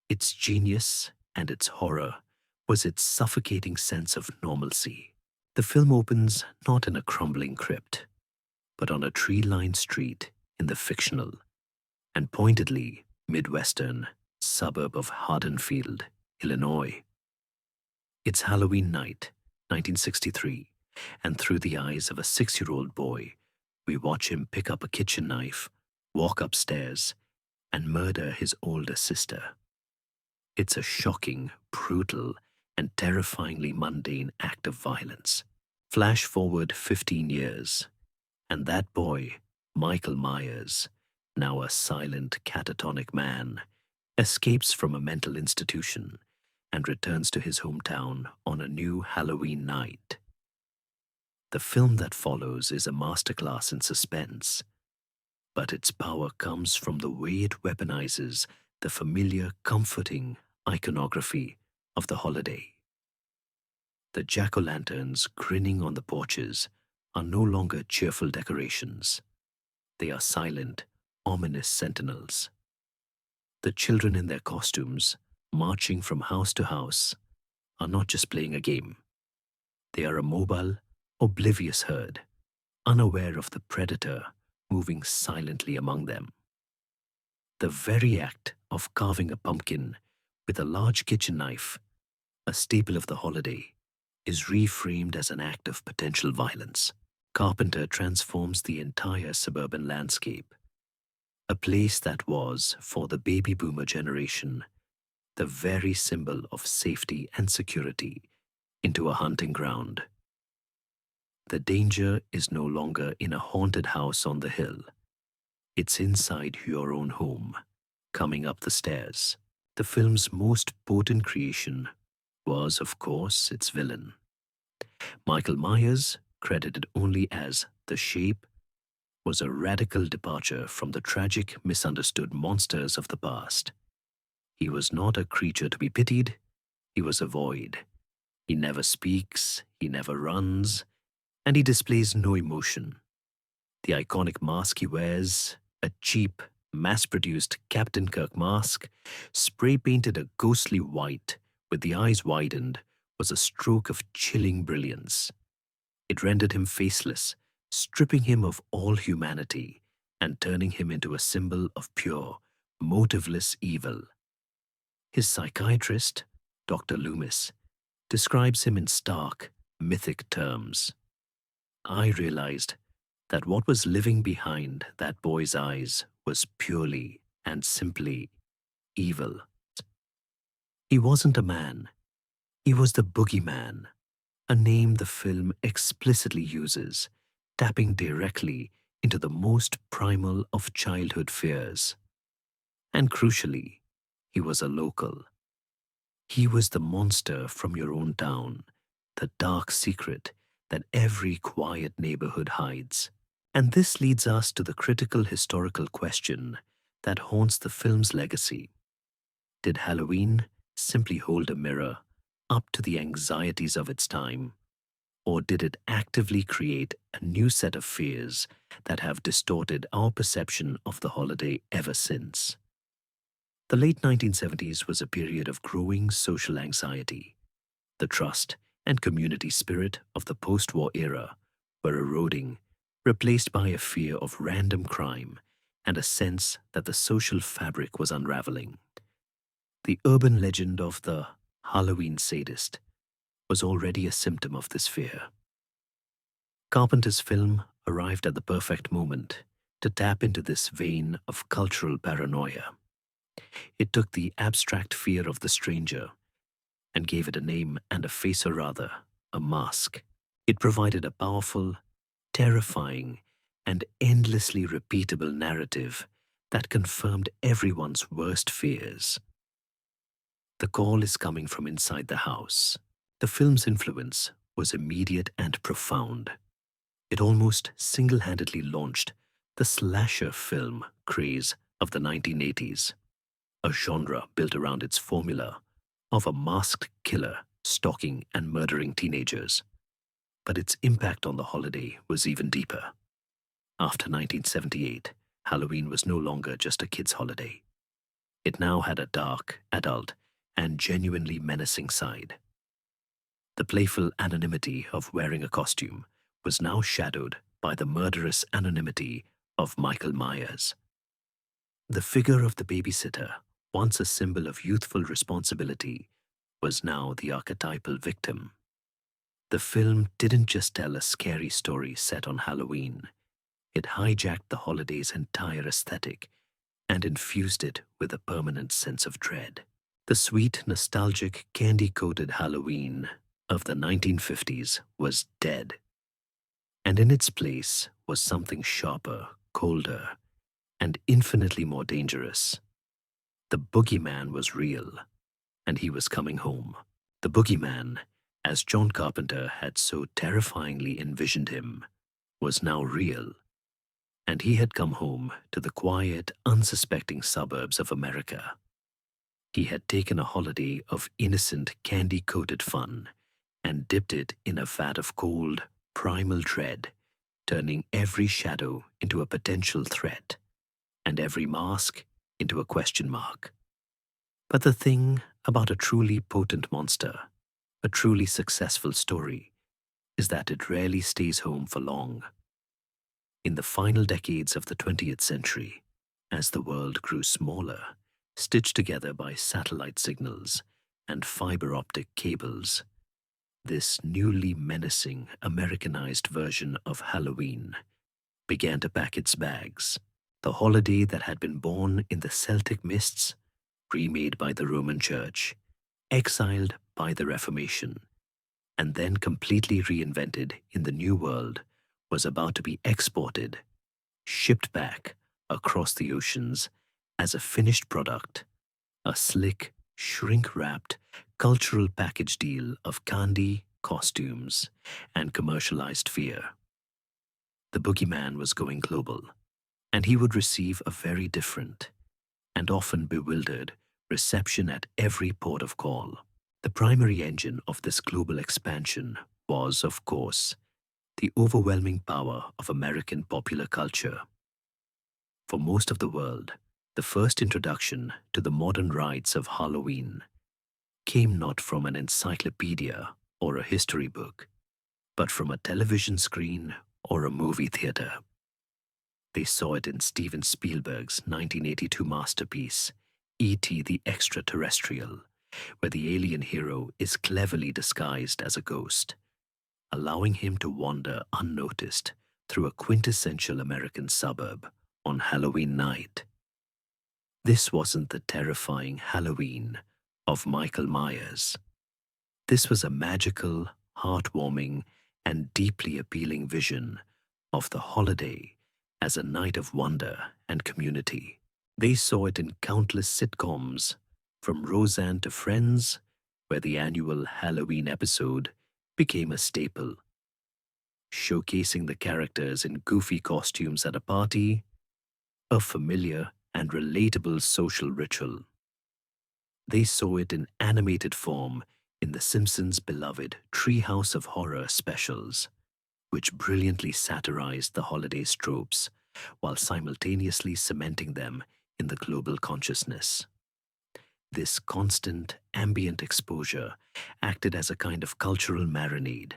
Its genius and its horror was its suffocating sense of normalcy. The film opens not in a crumbling crypt, but on a tree-lined street in the fictional and pointedly Midwestern suburb of Haddonfield, Illinois. It's Halloween night, 1963, and through the eyes of a 6-year-old boy, we watch him pick up a kitchen knife, walk upstairs, and murder his older sister. It's a shocking, brutal, and terrifyingly mundane act of violence. Flash forward 15 years, and that boy, Michael Myers, now a silent, catatonic man, escapes from a mental institution and returns to his hometown on a new Halloween night. The film that follows is a masterclass in suspense, but its power comes from the way it weaponizes the familiar, comforting iconography of the holiday. The jack-o'-lanterns grinning on the porches are no longer cheerful decorations. They are silent, ominous sentinels. The children in their costumes, marching from house to house, are not just playing a game. They are a mobile, oblivious herd, unaware of the predator moving silently among them. The very act of carving a pumpkin with a large kitchen knife, a staple of the holiday, is reframed as an act of potential violence. Carpenter transforms the entire suburban landscape, a place that was, for the baby boomer generation, the very symbol of safety and security, into a hunting ground. The danger is no longer in a haunted house on the hill. It's inside your own home, coming up the stairs. The film's most potent creation was, of course, its villain. Michael Myers, credited only as The Shape, was a radical departure from the tragic, misunderstood monsters of the past. He was not a creature to be pitied, he was a void. He never speaks, he never runs, and he displays no emotion. The iconic mask he wears, a cheap, mass-produced Captain Kirk mask, spray-painted a ghostly white with the eyes widened, was a stroke of chilling brilliance. It rendered him faceless, stripping him of all humanity and turning him into a symbol of pure, motiveless evil. His psychiatrist, Dr. Loomis, describes him in stark, mythic terms. I realized that what was living behind that boy's eyes was purely and simply evil. He wasn't a man. He was the boogeyman, a name the film explicitly uses, tapping directly into the most primal of childhood fears. And crucially, he was a local. He was the monster from your own town, the dark secret that every quiet neighborhood hides. And this leads us to the critical historical question that haunts the film's legacy. Did Halloween simply hold a mirror up to the anxieties of its time, or did it actively create a new set of fears that have distorted our perception of the holiday ever since? The late 1970s was a period of growing social anxiety. The trust and community spirit of the post-war era were eroding, replaced by a fear of random crime and a sense that the social fabric was unraveling. The urban legend of the Halloween sadist was already a symptom of this fear. Carpenter's film arrived at the perfect moment to tap into this vein of cultural paranoia. It took the abstract fear of the stranger and gave it a name and a face, or rather, a mask. It provided a powerful, terrifying, and endlessly repeatable narrative that confirmed everyone's worst fears. The call is coming from inside the house. The film's influence was immediate and profound. It almost single-handedly launched the slasher film craze of the 1980s, a genre built around its formula of a masked killer stalking and murdering teenagers. But its impact on the holiday was even deeper. After 1978, Halloween was no longer just a kid's holiday. It now had a dark, adult, and genuinely menacing side. The playful anonymity of wearing a costume was now shadowed by the murderous anonymity of Michael Myers. The figure of the babysitter, once a symbol of youthful responsibility, was now the archetypal victim. The film didn't just tell a scary story set on Halloween. It hijacked the holiday's entire aesthetic and infused it with a permanent sense of dread. The sweet, nostalgic, candy-coated Halloween of the 1950s was dead. And in its place was something sharper, colder, and infinitely more dangerous. The boogeyman was real, and he was coming home. The boogeyman, as John Carpenter had so terrifyingly envisioned him, was now real, and he had come home to the quiet, unsuspecting suburbs of America. He had taken a holiday of innocent, candy-coated fun and dipped it in a vat of cold, primal dread, turning every shadow into a potential threat and every mask into a question mark. But the thing about a truly potent monster, a truly successful story, is that it rarely stays home for long. In the final decades of the 20th century, as the world grew smaller, stitched together by satellite signals and fiber optic cables, this newly menacing Americanized version of Halloween began to pack its bags. The holiday that had been born in the Celtic mists, remade by the Roman Church, exiled by the Reformation, and then completely reinvented in the New World, was about to be exported, shipped back across the oceans as a finished product, a slick, shrink-wrapped, cultural package deal of candy, costumes, and commercialized fear. The boogeyman was going global, and he would receive a very different, and often bewildered, reception at every port of call. The primary engine of this global expansion was, of course, the overwhelming power of American popular culture. For most of the world, the first introduction to the modern rites of Halloween came not from an encyclopedia or a history book, but from a television screen or a movie theater. They saw it in Steven Spielberg's 1982 masterpiece, E.T. the Extraterrestrial, where the alien hero is cleverly disguised as a ghost, allowing him to wander unnoticed through a quintessential American suburb on Halloween night. This wasn't the terrifying Halloween of Michael Myers. This was a magical, heartwarming, and deeply appealing vision of the holiday as a night of wonder and community. They saw it in countless sitcoms, from Roseanne to Friends, where the annual Halloween episode became a staple, showcasing the characters in goofy costumes at a party, a familiar and relatable social ritual. They saw it in animated form In The Simpsons' beloved Treehouse of Horror specials, which brilliantly satirized the holiday's tropes while simultaneously cementing them in the global consciousness. This constant ambient exposure acted as a kind of cultural marinade,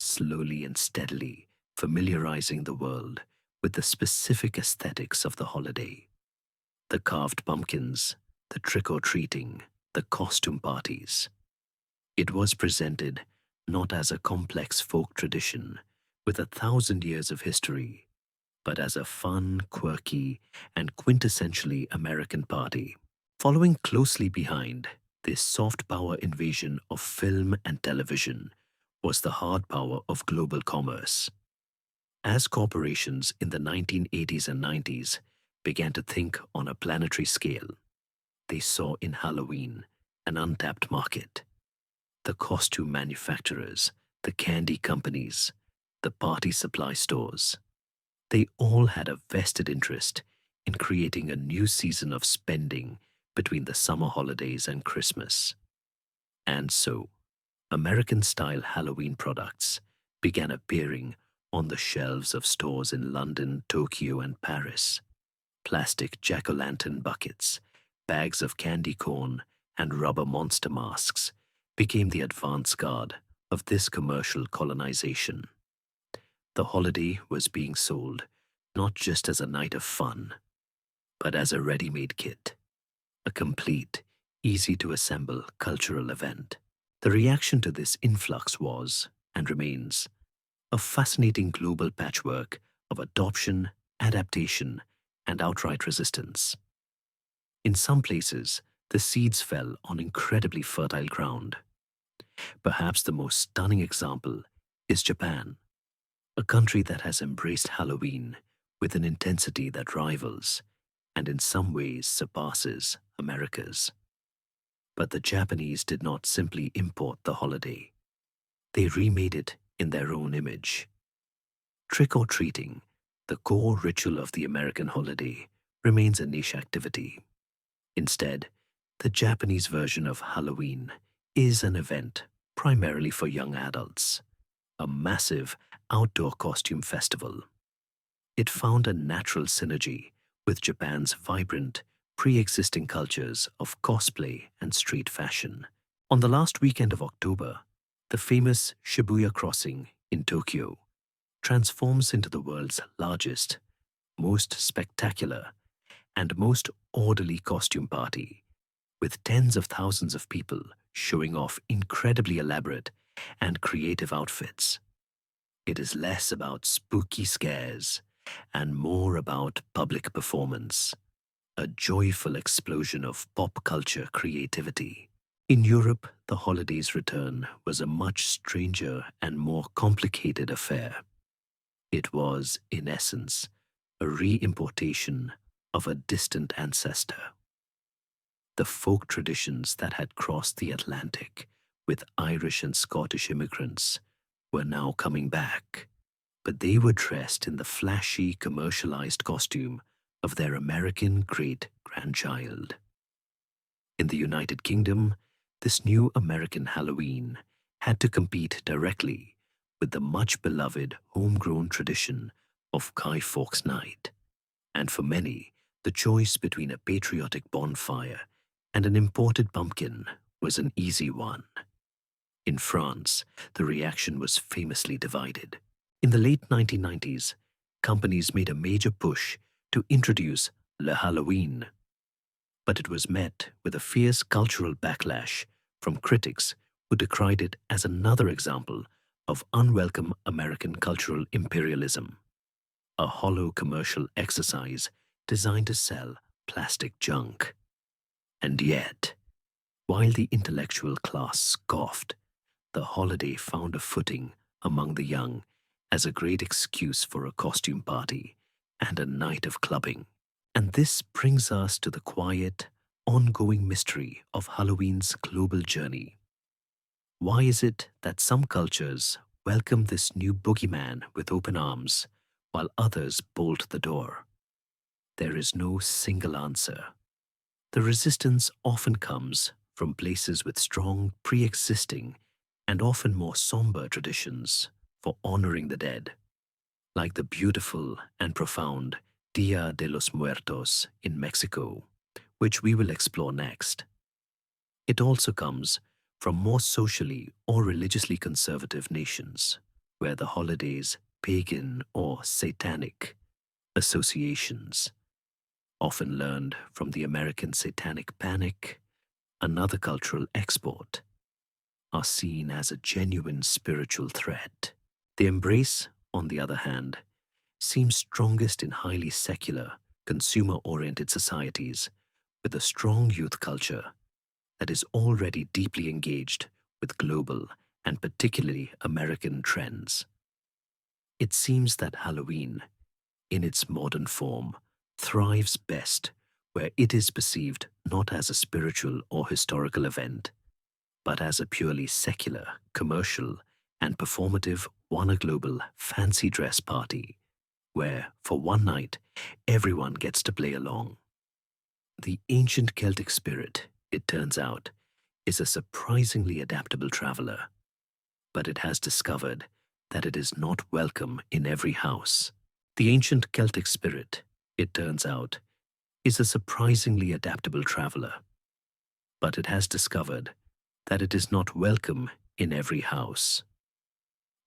slowly and steadily familiarizing the world with the specific aesthetics of the holiday. The carved pumpkins, the trick-or-treating, the costume parties. It was presented not as a complex folk tradition with 1,000 years of history, but as a fun, quirky, and quintessentially American party. Following closely behind this soft power invasion of film and television was the hard power of global commerce. As corporations in the 1980s and 90s began to think on a planetary scale, they saw in Halloween an untapped market. The costume manufacturers, the candy companies, the party supply stores, they all had a vested interest in creating a new season of spending between the summer holidays and Christmas. And so, American-style Halloween products began appearing on the shelves of stores in London, Tokyo, and Paris. Plastic jack-o'-lantern buckets, bags of candy corn, and rubber monster masks became the advance guard of this commercial colonization. The holiday was being sold not just as a night of fun, but as a ready-made kit, a complete, easy-to-assemble cultural event. The reaction to this influx was, and remains, a fascinating global patchwork of adoption, adaptation, and outright resistance. In some places, the seeds fell on incredibly fertile ground. Perhaps the most stunning example is Japan, a country that has embraced Halloween with an intensity that rivals, and in some ways surpasses, America's. But the Japanese did not simply import the holiday. They remade it in their own image. Trick-or-treating, the core ritual of the American holiday, remains a niche activity. Instead, the Japanese version of Halloween is an event primarily for young adults, a massive outdoor costume festival. It found a natural synergy with Japan's vibrant, pre-existing cultures of cosplay and street fashion. On the last weekend of October, the famous Shibuya crossing in Tokyo transforms into the world's largest, most spectacular, and most orderly costume party, with tens of thousands of people showing off incredibly elaborate and creative outfits. It is less about spooky scares and more about public performance, a joyful explosion of pop culture creativity. In Europe, the holiday's return was a much stranger and more complicated affair. It was, in essence, a re-importation of a distant ancestor. The folk traditions that had crossed the Atlantic with Irish and Scottish immigrants were now coming back, but they were dressed in the flashy, commercialized costume of their American great-grandchild. In the United Kingdom, this new American Halloween had to compete directly with the much-beloved homegrown tradition of Fawkes Night, and for many, the choice between a patriotic bonfire and an imported pumpkin was an easy one. In France, the reaction was famously divided. In the late 1990s, companies made a major push to introduce Le Halloween, but it was met with a fierce cultural backlash from critics who decried it as another example of unwelcome American cultural imperialism, a hollow commercial exercise designed to sell plastic junk. And yet, while the intellectual class scoffed, the holiday found a footing among the young as a great excuse for a costume party and a night of clubbing. And this brings us to the quiet, ongoing mystery of Halloween's global journey. Why is it that some cultures welcome this new boogeyman with open arms, while others bolt the door? There is no single answer. The resistance often comes from places with strong, pre-existing, and often more somber traditions for honoring the dead, like the beautiful and profound Dia de los Muertos in Mexico, which we will explore next. It also comes from more socially or religiously conservative nations, where the holidays, pagan or satanic associations, often learned from the American Satanic Panic, another cultural export, are seen as a genuine spiritual threat. The embrace, on the other hand, seems strongest in highly secular, consumer-oriented societies with a strong youth culture that is already deeply engaged with global and particularly American trends. It seems that Halloween, in its modern form, thrives best where it is perceived not as a spiritual or historical event, but as a purely secular, commercial, and performative global fancy dress party, where, for one night, everyone gets to play along. The ancient Celtic spirit, it turns out, is a surprisingly adaptable traveler, but it has discovered that it is not welcome in every house. The ancient Celtic spirit, it turns out, is a surprisingly adaptable traveler, but it has discovered that it is not welcome in every house.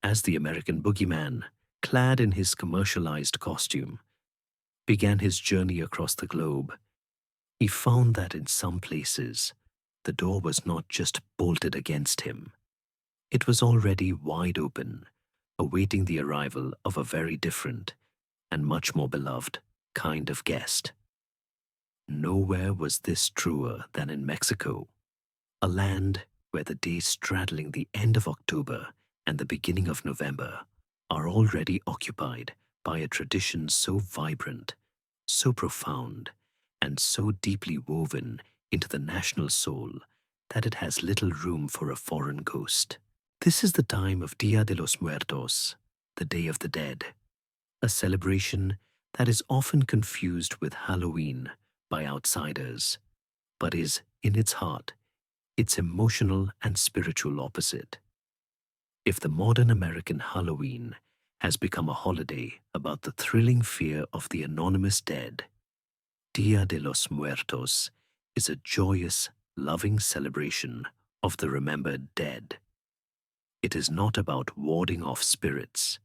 As the American boogeyman, clad in his commercialized costume, began his journey across the globe, he found that in some places, the door was not just bolted against him. It was already wide open, awaiting the arrival of a very different and much more beloved kind of guest. Nowhere was this truer than in Mexico, a land where the days straddling the end of October and the beginning of November are already occupied by a tradition so vibrant, so profound, and so deeply woven into the national soul that it has little room for a foreign ghost. This is the time of Dia de los Muertos, the Day of the Dead, a celebration that is often confused with Halloween by outsiders, but is, in its heart, its emotional and spiritual opposite. If the modern American Halloween has become a holiday about the thrilling fear of the anonymous dead, Dia de los Muertos is a joyous, loving celebration of the remembered dead. It is not about warding off spirits.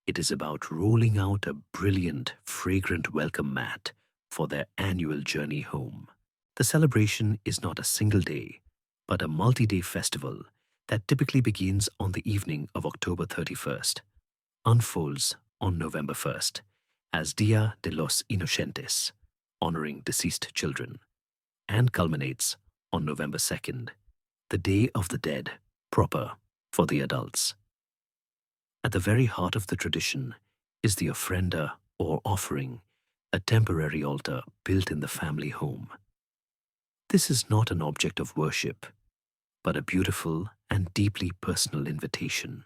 It is about rolling out a brilliant, fragrant welcome mat for their annual journey home. The celebration is not a single day, but a multi-day festival that typically begins on the evening of October 31st, unfolds on November 1st as Dia de los Inocentes, honoring deceased children, and culminates on November 2nd, the Day of the Dead proper for the adults. At the very heart of the tradition is the ofrenda or offering, a temporary altar built in the family home. This is not an object of worship, but a beautiful and deeply personal invitation,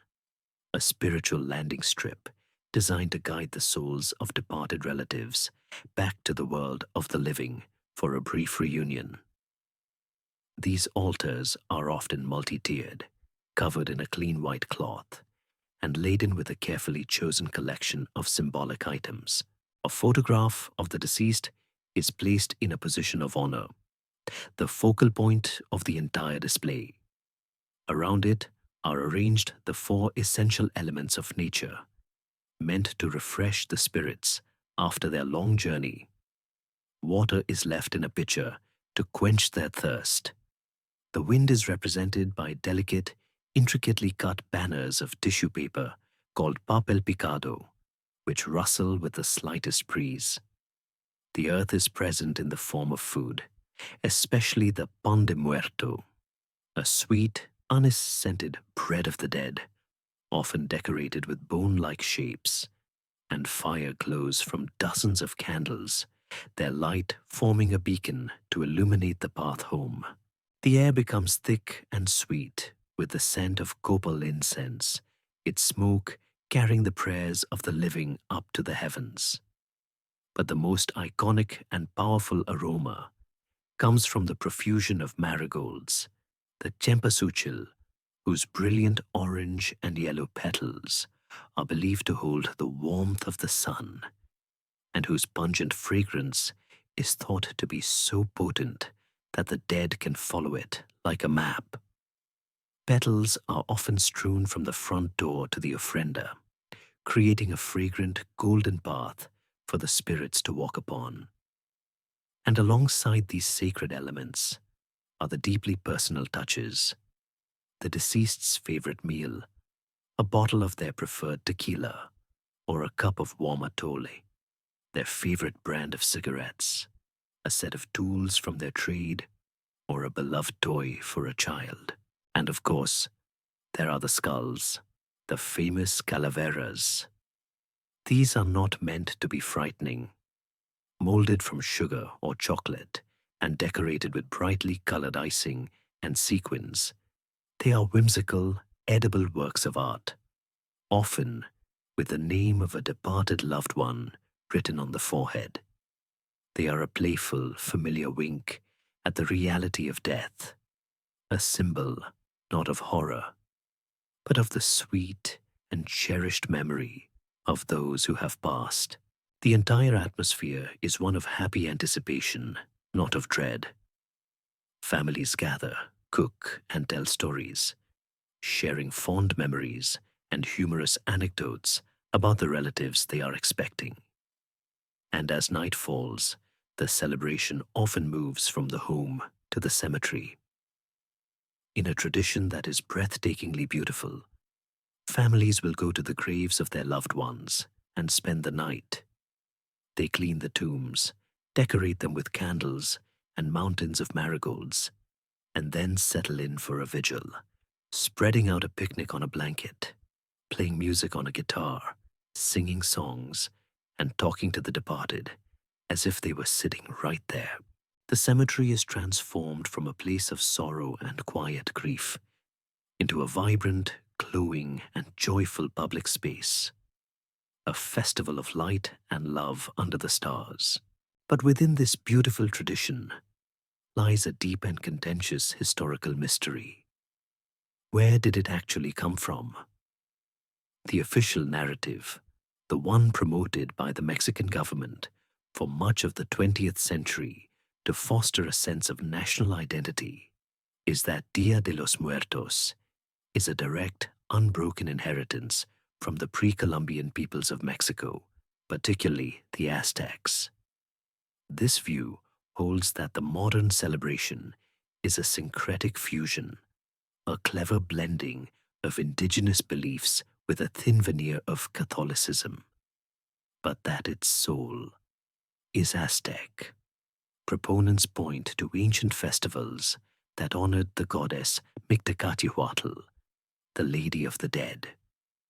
a spiritual landing strip designed to guide the souls of departed relatives back to the world of the living for a brief reunion. These altars are often multi-tiered, covered in a clean white cloth, and laden with a carefully chosen collection of symbolic items. A photograph of the deceased is placed in a position of honor, the focal point of the entire display. Around it are arranged the four essential elements of nature, meant to refresh the spirits after their long journey. Water is left in a pitcher to quench their thirst. The wind is represented by delicate, intricately cut banners of tissue paper called papel picado, which rustle with the slightest breeze. The earth is present in the form of food, especially the pan de muerto, a sweet, anise-scented bread of the dead, often decorated with bone-like shapes, and fire glows from dozens of candles, their light forming a beacon to illuminate the path home. The air becomes thick and sweet with the scent of copal incense, its smoke carrying the prayers of the living up to the heavens. But the most iconic and powerful aroma comes from the profusion of marigolds, the cempasúchil, whose brilliant orange and yellow petals are believed to hold the warmth of the sun, and whose pungent fragrance is thought to be so potent that the dead can follow it like a map. Petals are often strewn from the front door to the ofrenda, creating a fragrant golden path for the spirits to walk upon. And alongside these sacred elements are the deeply personal touches, the deceased's favorite meal, a bottle of their preferred tequila, or a cup of warm atole, their favorite brand of cigarettes, a set of tools from their trade, or a beloved toy for a child. And of course, there are the skulls, the famous calaveras. These are not meant to be frightening. Molded from sugar or chocolate and decorated with brightly colored icing and sequins, they are whimsical, edible works of art, often with the name of a departed loved one written on the forehead. They are a playful, familiar wink at the reality of death, a symbol not of horror, but of the sweet and cherished memory of those who have passed. The entire atmosphere is one of happy anticipation, not of dread. Families gather, cook, and tell stories, sharing fond memories and humorous anecdotes about the relatives they are expecting. And as night falls, the celebration often moves from the home to the cemetery. In a tradition that is breathtakingly beautiful, families will go to the graves of their loved ones and spend the night. They clean the tombs, decorate them with candles and mountains of marigolds, and then settle in for a vigil, spreading out a picnic on a blanket, playing music on a guitar, singing songs, and talking to the departed as if they were sitting right there. The cemetery is transformed from a place of sorrow and quiet grief into a vibrant, glowing, and joyful public space, a festival of light and love under the stars. But within this beautiful tradition lies a deep and contentious historical mystery. Where did it actually come from? The official narrative, the one promoted by the Mexican government for much of the 20th century to foster a sense of national identity, is that Dia de los Muertos is a direct, unbroken inheritance from the pre-Columbian peoples of Mexico, particularly the Aztecs. This view holds that the modern celebration is a syncretic fusion, a clever blending of indigenous beliefs with a thin veneer of Catholicism, but that its soul is Aztec. Proponents point to ancient festivals that honored the goddess Mictacatihuatl, the Lady of the Dead,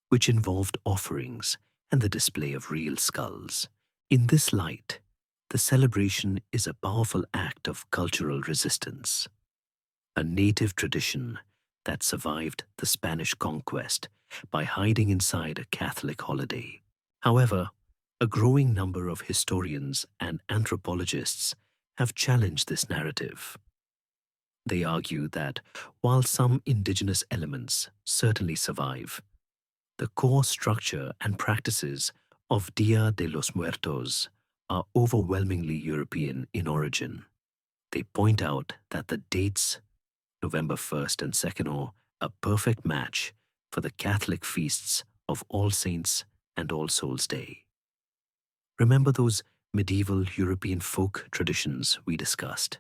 which involved offerings and the display of real skulls. In this light, the celebration is a powerful act of cultural resistance, a native tradition that survived the Spanish conquest by hiding inside a Catholic holiday. However, a growing number of historians and anthropologists have challenged this narrative. They argue that while some indigenous elements certainly survive, the core structure and practices of Dia de los Muertos are overwhelmingly European in origin. They point out that the dates, November 1st and 2nd, are a perfect match for the Catholic feasts of All Saints and All Souls' Day. Remember those medieval European folk traditions we discussed?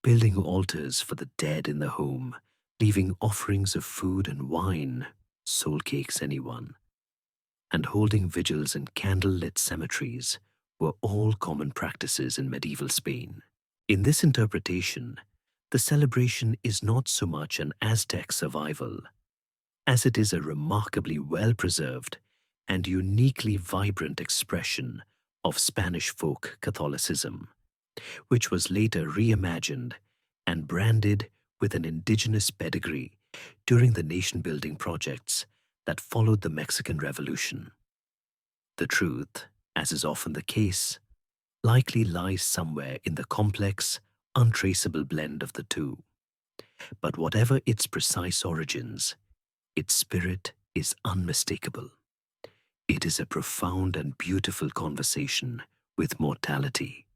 Building altars for the dead in the home, leaving offerings of food and wine, soul cakes anyone, and holding vigils in candle-lit cemeteries were all common practices in medieval Spain. In this interpretation, the celebration is not so much an Aztec survival as it is a remarkably well-preserved and uniquely vibrant expression of Spanish folk Catholicism, which was later reimagined and branded with an indigenous pedigree during the nation-building projects that followed the Mexican Revolution. The truth, as is often the case, likely lies somewhere in the complex, untraceable blend of the two. But whatever its precise origins, its spirit is unmistakable. It is a profound and beautiful conversation with mortality,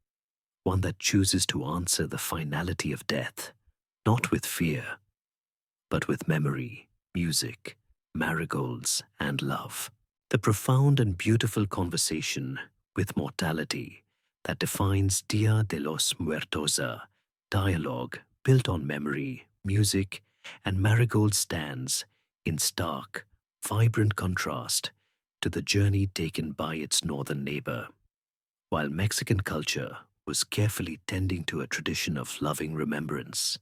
one that chooses to answer the finality of death, not with fear, but with memory, music, marigolds, and love. The profound and beautiful conversation with mortality that defines Dia de los Muertos, a dialogue built on memory, music, and marigold stands in stark, vibrant contrast to the journey taken by its northern neighbor. While Mexican culture was carefully tending to a tradition of loving remembrance,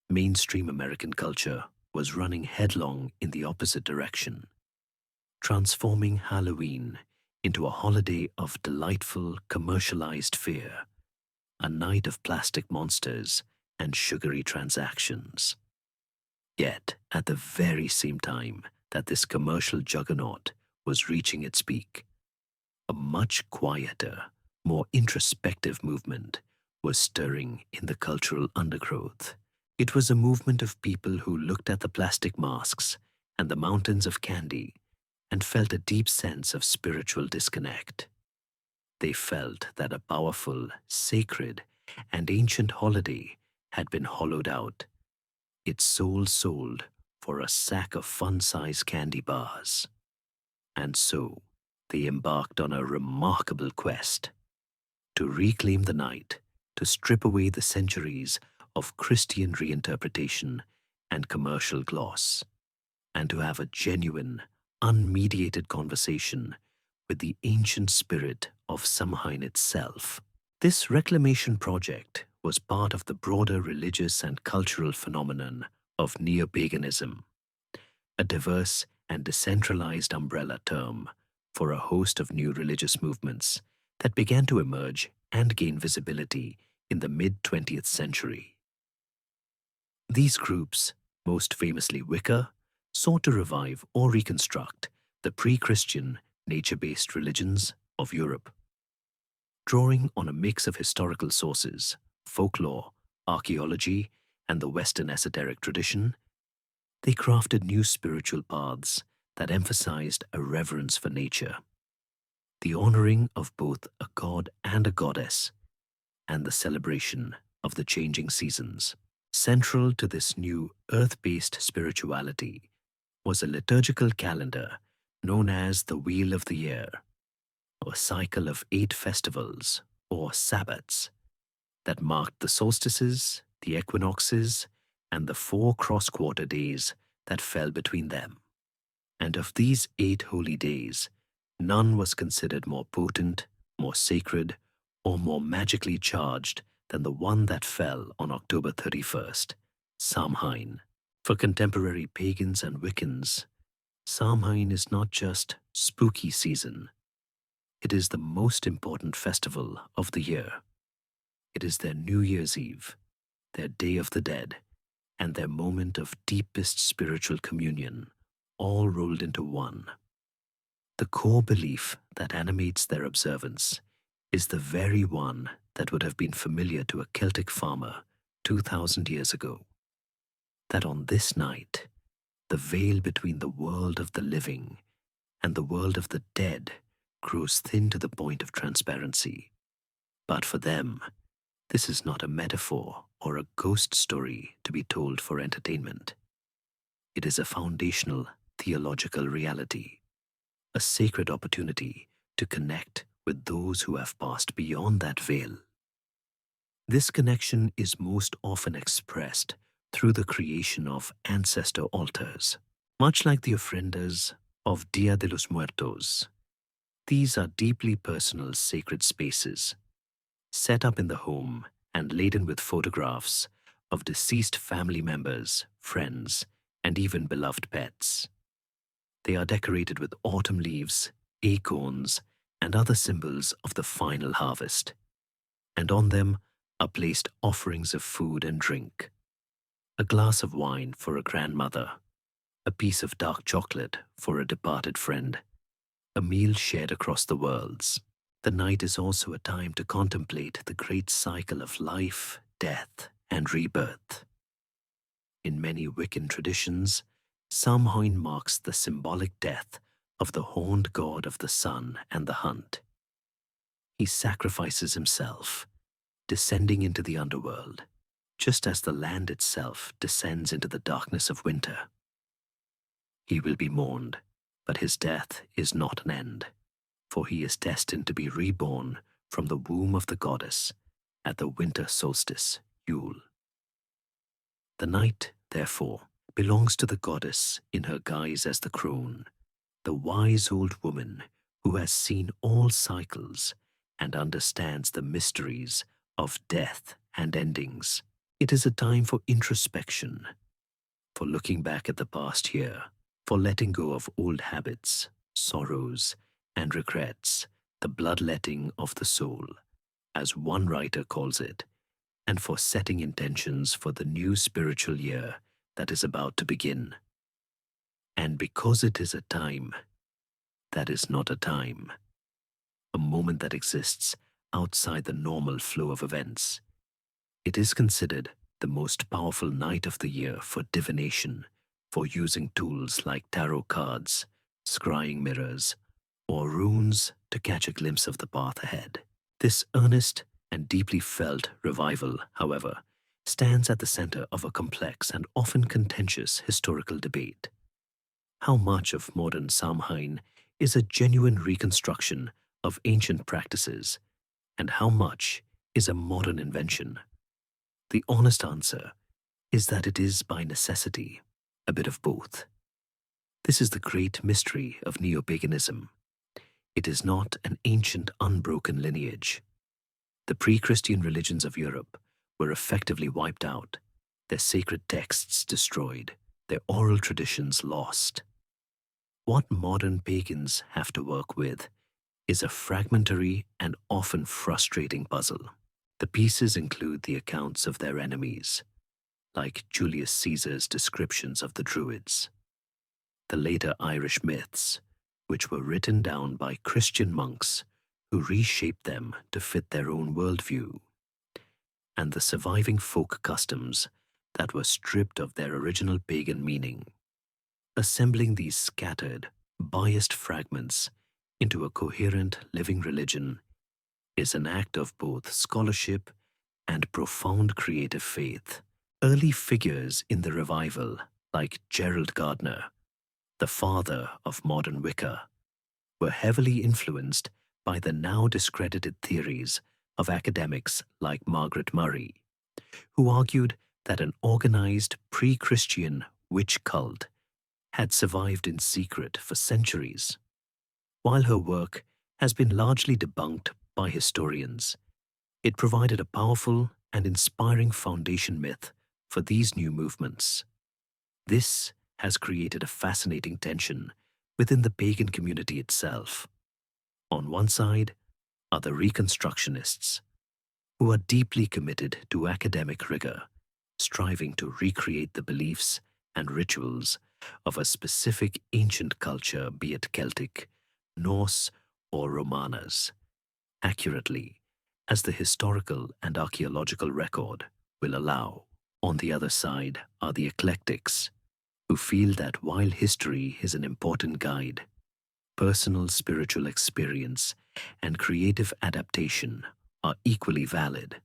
mainstream American culture was running headlong in the opposite direction, transforming Halloween into a holiday of delightful, commercialized fear, a night of plastic monsters and sugary transactions. Yet, at the very same time that this commercial juggernaut was reaching its peak, a much quieter, more introspective movement was stirring in the cultural undergrowth. It was a movement of people who looked at the plastic masks and the mountains of candy and felt a deep sense of spiritual disconnect. They felt that a powerful, sacred, and ancient holiday had been hollowed out, its soul sold for a sack of fun-sized candy bars. And so, they embarked on a remarkable quest to reclaim the night, to strip away the centuries of Christian reinterpretation and commercial gloss, and to have a genuine, unmediated conversation with the ancient spirit of Samhain itself. This reclamation project was part of the broader religious and cultural phenomenon of neo-paganism, a diverse and decentralized umbrella term for a host of new religious movements that began to emerge and gain visibility in the mid-20th century. These groups, most famously Wicca, sought to revive or reconstruct the pre-Christian, nature-based religions of Europe. Drawing on a mix of historical sources, folklore, archaeology, and the Western esoteric tradition, they crafted new spiritual paths that emphasized a reverence for nature, the honoring of both a god and a goddess, and the celebration of the changing seasons. Central to this new earth-based spirituality was a liturgical calendar known as the Wheel of the Year, a cycle of 8 festivals, or Sabbats, that marked the solstices, the equinoxes, and the 4 cross-quarter days that fell between them. And of these 8 holy days, none was considered more potent, more sacred, or more magically charged than the one that fell on October 31st, Samhain. For contemporary pagans and Wiccans, Samhain is not just spooky season. It is the most important festival of the year. It is their New Year's Eve, their Day of the Dead, and their moment of deepest spiritual communion, all rolled into one. The core belief that animates their observance is the very one that would have been familiar to a Celtic farmer 2,000 years ago. That on this night, the veil between the world of the living and the world of the dead grows thin to the point of transparency. But for them, this is not a metaphor or a ghost story to be told for entertainment. It is a foundational theological reality, a sacred opportunity to connect with those who have passed beyond that veil. This connection is most often expressed through the creation of ancestor altars. Much like the ofrendas of Dia de los Muertos, these are deeply personal sacred spaces, set up in the home and laden with photographs of deceased family members, friends, and even beloved pets. They are decorated with autumn leaves, acorns, and other symbols of the final harvest, and on them are placed offerings of food and drink. A glass of wine for a grandmother, a piece of dark chocolate for a departed friend, a meal shared across the worlds. The night is also a time to contemplate the great cycle of life, death and rebirth. In many Wiccan traditions, Samhain marks the symbolic death of the horned god of the sun and the hunt. He sacrifices himself, descending into the underworld, just as the land itself descends into the darkness of winter. He will be mourned, but his death is not an end, for he is destined to be reborn from the womb of the goddess at the winter solstice, Yule. The night, therefore, belongs to the goddess in her guise as the crone, the wise old woman who has seen all cycles and understands the mysteries of death and endings. It is a time for introspection, for looking back at the past year, for letting go of old habits, sorrows, and regrets, the bloodletting of the soul, as one writer calls it, and for setting intentions for the new spiritual year that is about to begin. And because it is a time that is not a time, a moment that exists outside the normal flow of events, it is considered the most powerful night of the year for divination, for using tools like tarot cards, scrying mirrors, or runes to catch a glimpse of the path ahead. This earnest and deeply felt revival, however, stands at the center of a complex and often contentious historical debate. How much of modern Samhain is a genuine reconstruction of ancient practices, and how much is a modern invention? The honest answer is that it is by necessity, a bit of both. This is the great mystery of neo-paganism. It is not an ancient, unbroken lineage. The pre-Christian religions of Europe were effectively wiped out, their sacred texts destroyed, their oral traditions lost. What modern pagans have to work with is a fragmentary and often frustrating puzzle. The pieces include the accounts of their enemies, like Julius Caesar's descriptions of the druids, the later Irish myths, which were written down by Christian monks who reshaped them to fit their own worldview, and the surviving folk customs that were stripped of their original pagan meaning. Assembling these scattered, biased fragments into a coherent living religion is an act of both scholarship and profound creative faith. Early figures in the revival, like Gerald Gardner, the father of modern Wicca, were heavily influenced by the now discredited theories of academics like Margaret Murray, who argued that an organized pre-Christian witch cult had survived in secret for centuries. While her work has been largely debunked by historians, it provided a powerful and inspiring foundation myth for these new movements. This has created a fascinating tension within the pagan community itself. On one side are the Reconstructionists, who are deeply committed to academic rigor, striving to recreate the beliefs and rituals of a specific ancient culture, be it Celtic, Norse, or Romanas, accurately as the historical and archaeological record will allow. On the other side are the eclectics, who feel that while history is an important guide, personal spiritual experience and creative adaptation are equally valid,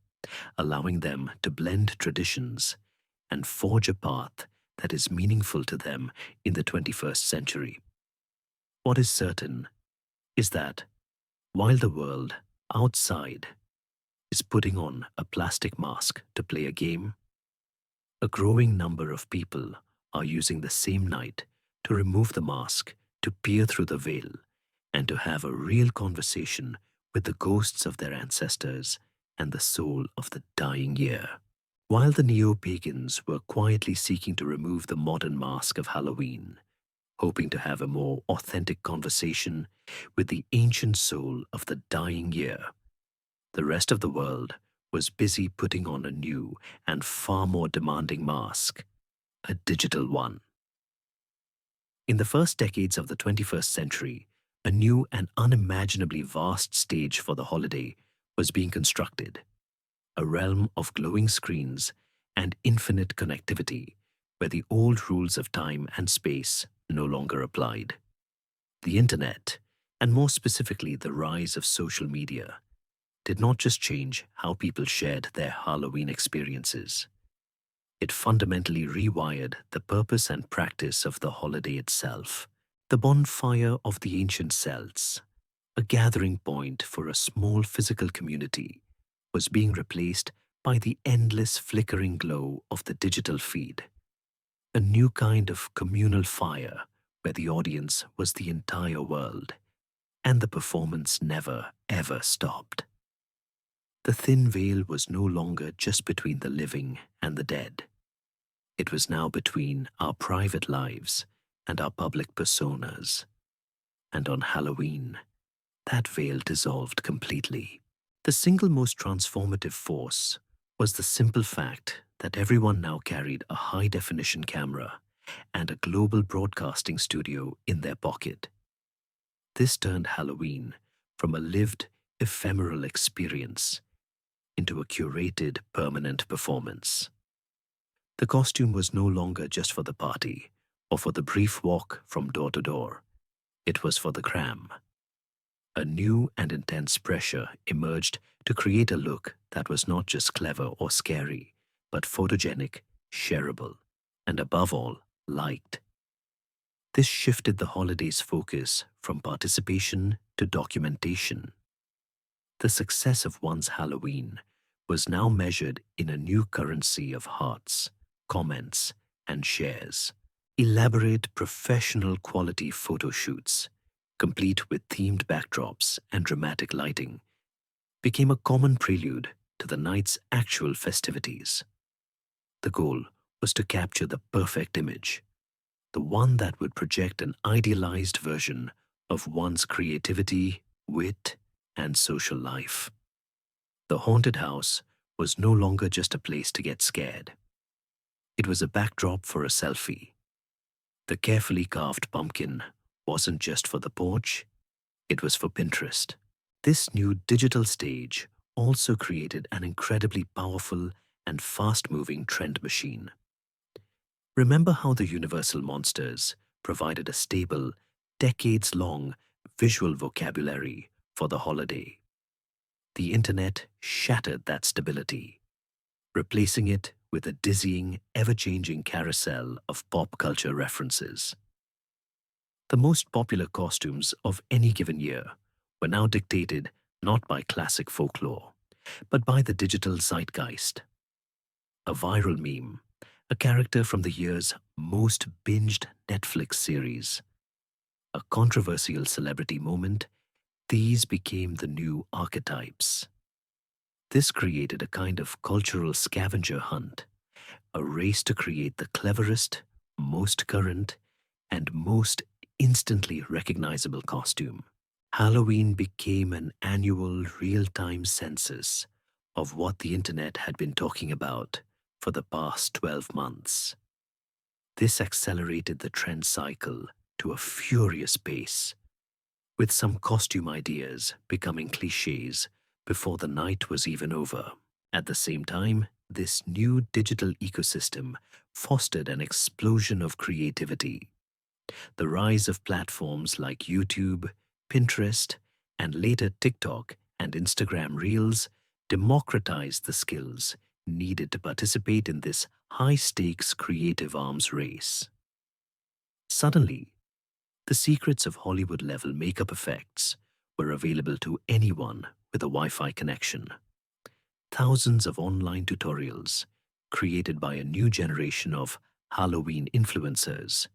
allowing them to blend traditions and forge a path that is meaningful to them in the 21st century. What is certain is that while the world outside is putting on a plastic mask to play a game, a growing number of people are using the same night to remove the mask, to peer through the veil, and to have a real conversation with the ghosts of their ancestors and the soul of the dying year. While the neo-pagans were quietly seeking to remove the modern mask of Halloween, hoping to have a more authentic conversation with the ancient soul of the dying year, the rest of the world was busy putting on a new and far more demanding mask, a digital one. In the first decades of the 21st century, a new and unimaginably vast stage for the holiday was being constructed. a realm of glowing screens and infinite connectivity where the old rules of time and space no longer applied. The internet, and more specifically the rise of social media, did not just change how people shared their Halloween experiences. It fundamentally rewired the purpose and practice of the holiday itself. The bonfire of the ancient Celts, a gathering point for a small physical community, was being replaced by the endless flickering glow of the digital feed, a new kind of communal fire where the audience was the entire world, and the performance never, ever stopped. The thin veil was no longer just between the living and the dead. It was now between our private lives and our public personas. And on Halloween, that veil dissolved completely. The single most transformative force was the simple fact that everyone now carried a high-definition camera and a global broadcasting studio in their pocket. This turned Halloween from a lived, ephemeral experience into a curated, permanent performance. The costume was no longer just for the party or for the brief walk from door to door. It was for the cram. A new and intense pressure emerged to create a look that was not just clever or scary, but photogenic, shareable, and above all, liked. This shifted the holiday's focus from participation to documentation. The success of one's Halloween was now measured in a new currency of hearts, comments, and shares. Elaborate professional quality photo shoots, complete with themed backdrops and dramatic lighting, became a common prelude to the night's actual festivities. The goal was to capture the perfect image, the one that would project an idealized version of one's creativity, wit, and social life. The haunted house was no longer just a place to get scared. It was a backdrop for a selfie. The carefully carved pumpkin wasn't just for the porch, it was for Pinterest. This new digital stage also created an incredibly powerful and fast-moving trend machine. Remember how the Universal Monsters provided a stable, decades-long visual vocabulary for the holiday? The internet shattered that stability, replacing it with a dizzying, ever-changing carousel of pop culture references. The most popular costumes of any given year were now dictated not by classic folklore, but by the digital zeitgeist. A viral meme, a character from the year's most binged Netflix series, a controversial celebrity moment, these became the new archetypes. This created a kind of cultural scavenger hunt, a race to create the cleverest, most current, and most instantly recognizable costume. Halloween became an annual real-time census of what the internet had been talking about for the past 12 months. This accelerated the trend cycle to a furious pace, with some costume ideas becoming cliches before the night was even over. At the same time, this new digital ecosystem fostered an explosion of creativity. The rise of platforms like YouTube, Pinterest, and later TikTok and Instagram Reels democratized the skills needed to participate in this high-stakes creative arms race. Suddenly, the secrets of Hollywood-level makeup effects were available to anyone with a Wi-Fi connection. Thousands of online tutorials, created by a new generation of Halloween influencers,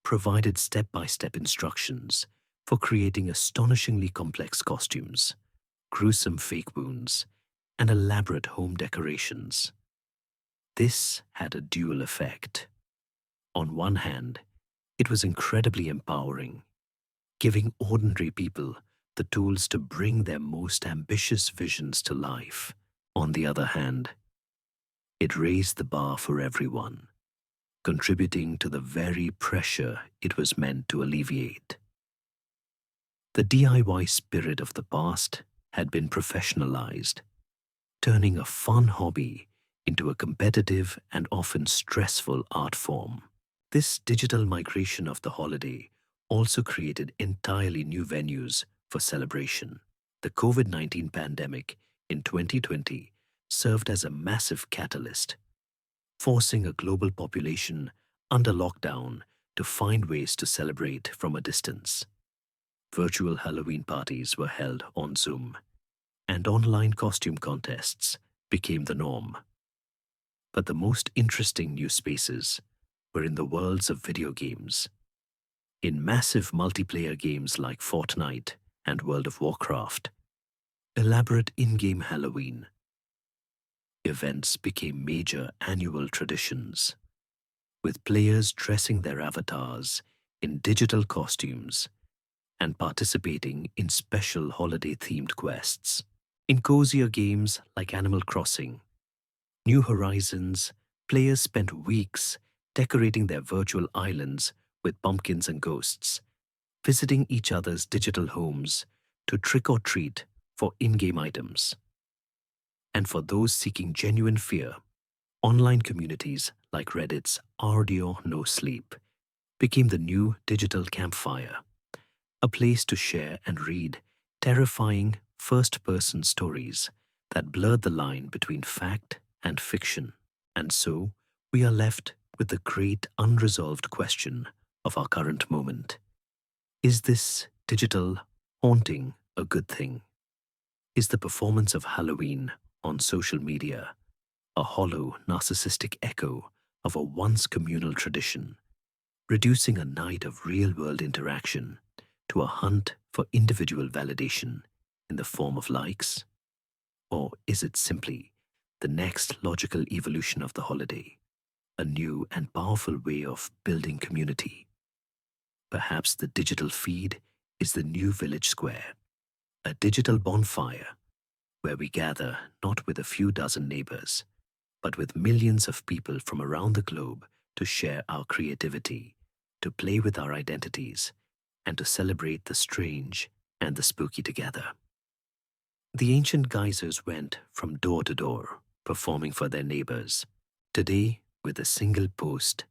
provided step-by-step instructions for creating astonishingly complex costumes, gruesome fake wounds, and elaborate home decorations. This had a dual effect. On one hand, it was incredibly empowering, giving ordinary people the tools to bring their most ambitious visions to life. On the other hand, it raised the bar for everyone, contributing to the very pressure it was meant to alleviate. The DIY spirit of the past had been professionalized. turning a fun hobby into a competitive and often stressful art form. This digital migration of the holiday also created entirely new venues for celebration. The COVID-19 pandemic in 2020 served as a massive catalyst, forcing a global population under lockdown to find ways to celebrate from a distance. Virtual Halloween parties were held on Zoom, and online costume contests became the norm. But the most interesting new spaces were in the worlds of video games. In massive multiplayer games like Fortnite and World of Warcraft, elaborate in-game Halloween events became major annual traditions, with players dressing their avatars in digital costumes and participating in special holiday-themed quests. In cozier games like Animal Crossing, New Horizons, players spent weeks decorating their virtual islands with pumpkins and ghosts, visiting each other's digital homes to trick or treat for in-game items. And for those seeking genuine fear, online communities like Reddit's Audio No Sleep became the new digital campfire, a place to share and read terrifying first-person stories that blurred the line between fact and fiction. And so, we are left with the great unresolved question of our current moment. Is this digital haunting a good thing? Is the performance of Halloween on social media a hollow, narcissistic echo of a once communal tradition, reducing a night of real-world interaction to a hunt for individual validation in the form of likes? Or is it simply the next logical evolution of the holiday, a new and powerful way of building community? Perhaps the digital feed is the new village square, a digital bonfire where we gather not with a few dozen neighbors, but with millions of people from around the globe to share our creativity, to play with our identities, and to celebrate the strange and the spooky together. The ancient guisers went from door to door, performing for their neighbors. Today, with a single post,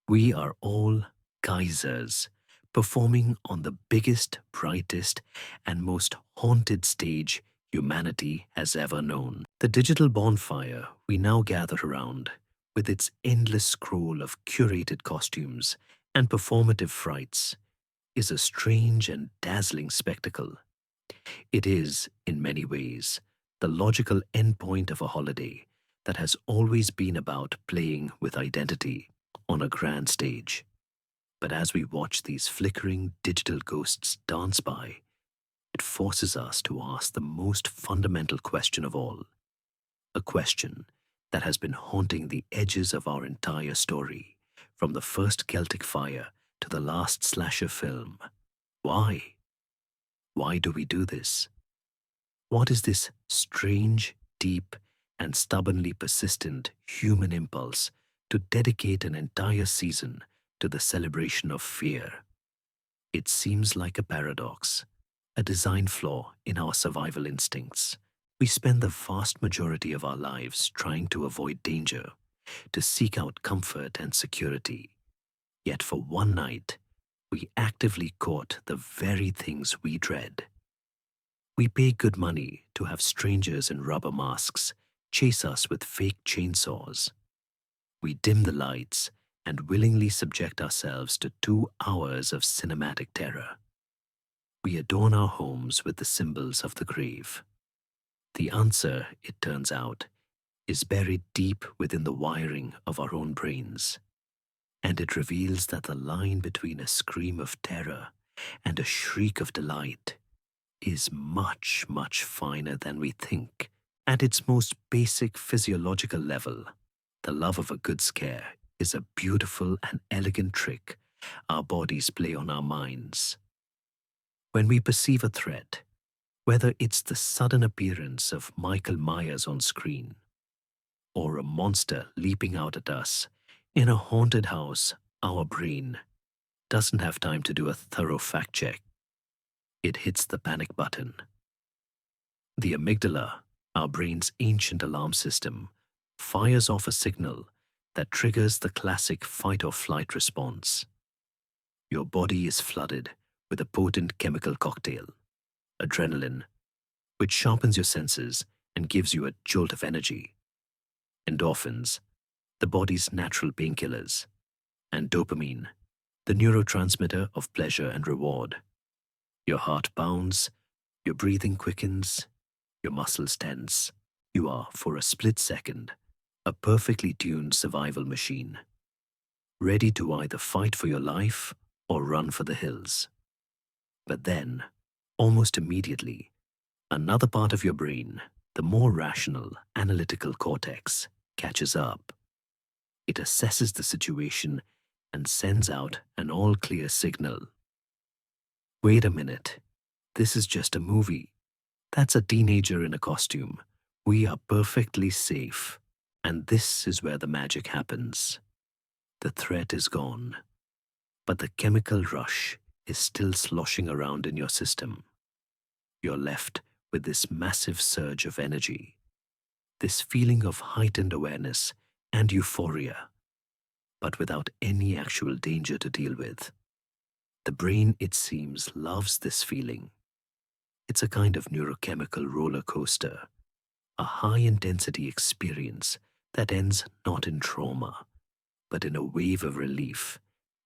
we are all guisers, performing on the biggest, brightest, and most haunted stage humanity has ever known. The digital bonfire we now gather around, with its endless scroll of curated costumes and performative frights, is a strange and dazzling spectacle. It is, in many ways, the logical endpoint of a holiday that has always been about playing with identity on a grand stage. But as we watch these flickering digital ghosts dance by, it forces us to ask the most fundamental question of all, a question that has been haunting the edges of our entire story, from the first Celtic fire to the last slasher film. Why? Why do we do this? What is this strange, deep, and stubbornly persistent human impulse to dedicate an entire season to the celebration of fear? It seems like a paradox, a design flaw in our survival instincts. We spend the vast majority of our lives trying to avoid danger, to seek out comfort and security. Yet for one night, we actively court the very things we dread. We pay good money to have strangers in rubber masks chase us with fake chainsaws. We dim the lights and willingly subject ourselves to 2 hours of cinematic terror. We adorn our homes with the symbols of the grave. The answer, it turns out, is buried deep within the wiring of our own brains. And it reveals that the line between a scream of terror and a shriek of delight is much, much finer than we think. At its most basic physiological level, the love of a good scare is a beautiful and elegant trick our bodies play on our minds. When we perceive a threat, whether it's the sudden appearance of Michael Myers on screen, or a monster leaping out at us in a haunted house, our brain doesn't have time to do a thorough fact check. It hits the panic button. The amygdala, Our brain's ancient alarm system fires off a signal that triggers the classic fight or flight response. Your body is flooded with a potent chemical cocktail, adrenaline, which sharpens your senses and gives you a jolt of energy, endorphins, the body's natural painkillers, and dopamine, the neurotransmitter of pleasure and reward. Your heart pounds, your breathing quickens, your muscles tense. You are, for a split second, a perfectly tuned survival machine, ready to either fight for your life or run for the hills. But then, almost immediately, another part of your brain, the more rational, analytical cortex, catches up. It assesses the situation and sends out an all-clear signal. Wait a minute, this is just a movie. That's a teenager in a costume. We are perfectly safe. And this is where the magic happens. The threat is gone, but the chemical rush is still sloshing around in your system. You're left with this massive surge of energy, this feeling of heightened awareness and euphoria, but without any actual danger to deal with. The brain, it seems, loves this feeling. It's a kind of neurochemical roller coaster, a high-intensity experience that ends not in trauma, but in a wave of relief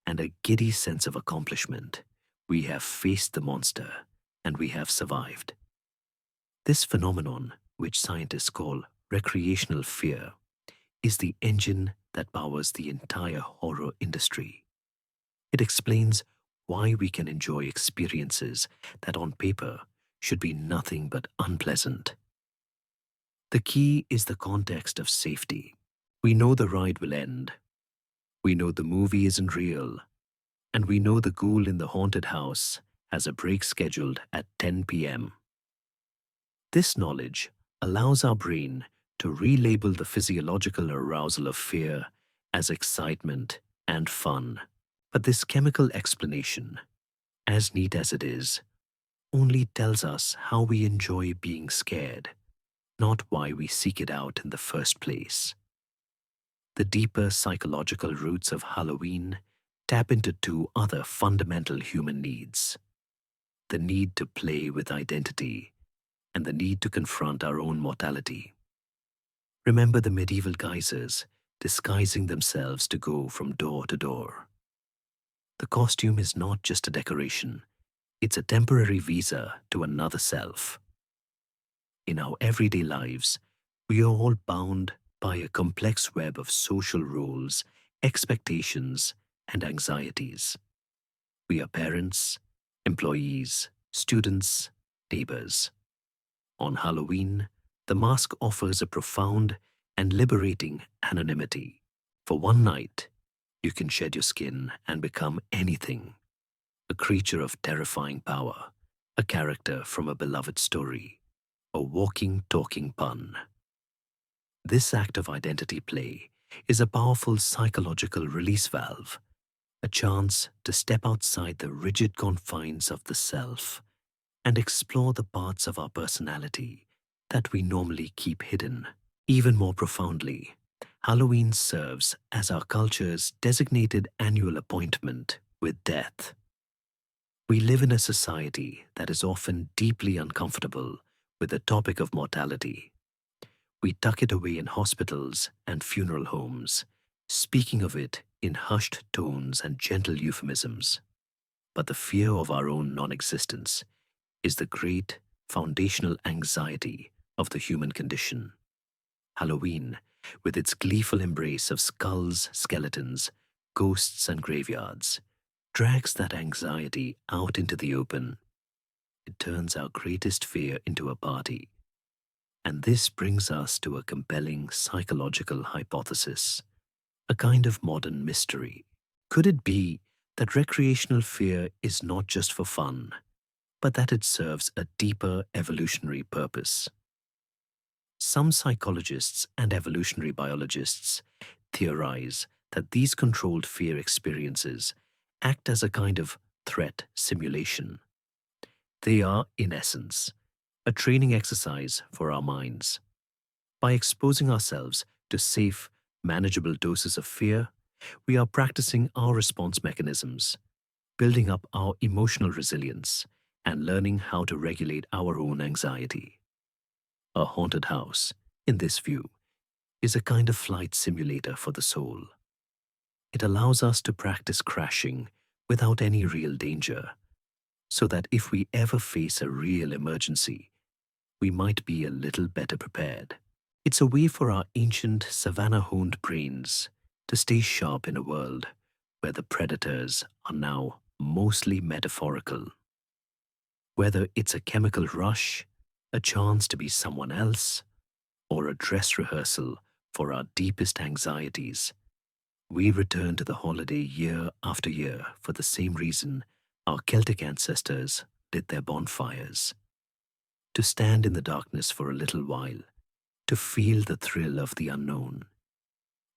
and a giddy sense of accomplishment. We have faced the monster, and we have survived. This phenomenon, which scientists call recreational fear, is the engine that powers the entire horror industry. It explains why we can enjoy experiences that on paper should be nothing but unpleasant. The key is the context of safety. We know the ride will end. We know the movie isn't real. And we know the ghoul in the haunted house has a break scheduled at 10 p.m. This knowledge allows our brain to relabel the physiological arousal of fear as excitement and fun. But this chemical explanation, as neat as it is, only tells us how we enjoy being scared, not why we seek it out in the first place. The deeper psychological roots of Halloween tap into two other fundamental human needs: the need to play with identity and the need to confront our own mortality. Remember the medieval guisers disguising themselves to go from door to door. The costume is not just a decoration, it's a temporary visa to another self. In our everyday lives, we are all bound by a complex web of social roles, expectations, and anxieties. We are parents, employees, students, neighbors. On Halloween, the mask offers a profound and liberating anonymity. For one night, you can shed your skin and become anything: a creature of terrifying power, a character from a beloved story, a walking, talking pun. This act of identity play is a powerful psychological release valve, a chance to step outside the rigid confines of the self and explore the parts of our personality that we normally keep hidden. Even more profoundly, Halloween serves as our culture's designated annual appointment with death. We live in a society that is often deeply uncomfortable with the topic of mortality. We tuck it away in hospitals and funeral homes, speaking of it in hushed tones and gentle euphemisms. But the fear of our own non-existence is the great foundational anxiety of the human condition. Halloween, with its gleeful embrace of skulls, skeletons, ghosts, and graveyards, drags that anxiety out into the open. It turns our greatest fear into a party. And this brings us to a compelling psychological hypothesis, a kind of modern mystery. Could it be that recreational fear is not just for fun, but that it serves a deeper evolutionary purpose? Some psychologists and evolutionary biologists theorize that these controlled fear experiences act as a kind of threat simulation. They are, in essence, a training exercise for our minds. By exposing ourselves to safe, manageable doses of fear, we are practicing our response mechanisms, building up our emotional resilience, and learning how to regulate our own anxiety. A haunted house, in this view, is a kind of flight simulator for the soul. It allows us to practice crashing without any real danger, so that if we ever face a real emergency, we might be a little better prepared. It's a way for our ancient savannah-honed brains to stay sharp in a world where the predators are now mostly metaphorical. Whether it's a chemical rush, a chance to be someone else, or a dress rehearsal for our deepest anxieties, we return to the holiday year after year for the same reason our Celtic ancestors lit their bonfires: to stand in the darkness for a little while, to feel the thrill of the unknown,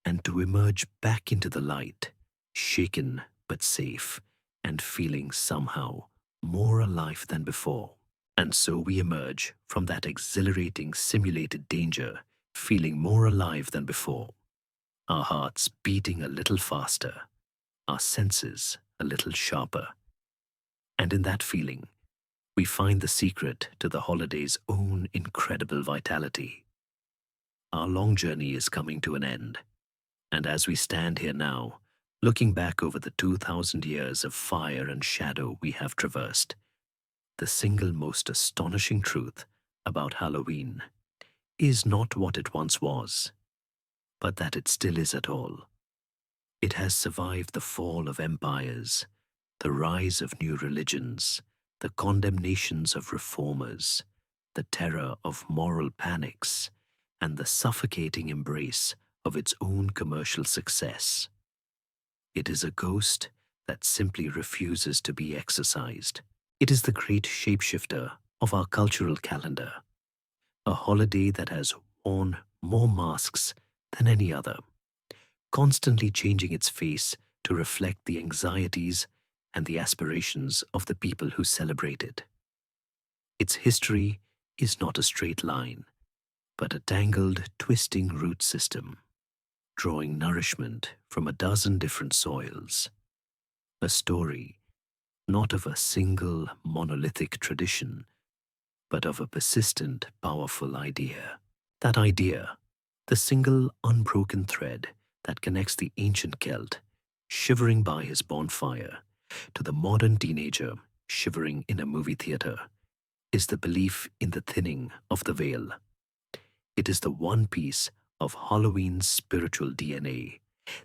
and to emerge back into the light, shaken but safe, and feeling somehow more alive than before. And so we emerge from that exhilarating simulated danger, feeling more alive than before, our hearts beating a little faster, our senses a little sharper. And in that feeling, we find the secret to the holiday's own incredible vitality. Our long journey is coming to an end, and as we stand here now, looking back over the 2,000 years of fire and shadow we have traversed, the single most astonishing truth about Halloween is not what it once was, but that it still is at all. It has survived the fall of empires, the rise of new religions, the condemnations of reformers, the terror of moral panics, and the suffocating embrace of its own commercial success. It is a ghost that simply refuses to be exorcised. It is the great shapeshifter of our cultural calendar, a holiday that has worn more masks than any other, constantly changing its face to reflect the anxieties and the aspirations of the people who celebrate it. Its history is not a straight line, but a tangled, twisting root system, drawing nourishment from a dozen different soils. A story not of a single monolithic tradition, but of a persistent, powerful idea. That idea, the single unbroken thread that connects the ancient Celt, shivering by his bonfire, to the modern teenager shivering in a movie theater, is the belief in the thinning of the veil. It is the one piece of Halloween's spiritual DNA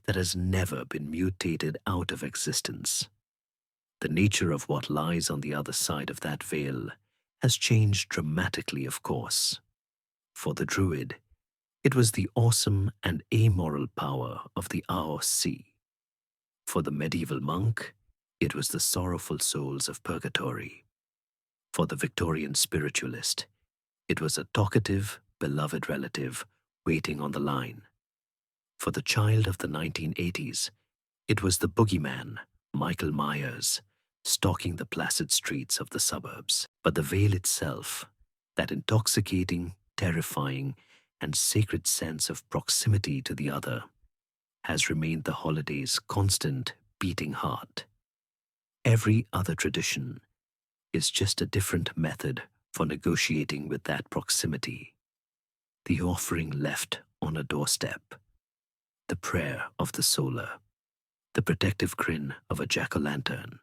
that has never been mutated out of existence. The nature of what lies on the other side of that veil has changed dramatically, of course. For the druid, it was the awesome and amoral power of the Ao Sea. For the medieval monk, it was the sorrowful souls of purgatory. For the Victorian spiritualist, it was a talkative, beloved relative waiting on the line. For the child of the 1980s, it was the boogeyman, Michael Myers, stalking the placid streets of the suburbs. But the veil itself, that intoxicating, terrifying, and sacred sense of proximity to the other, has remained the holiday's constant beating heart. Every other tradition is just a different method for negotiating with that proximity. The offering left on a doorstep, the prayer of the solar, the protective grin of a jack-o'-lantern,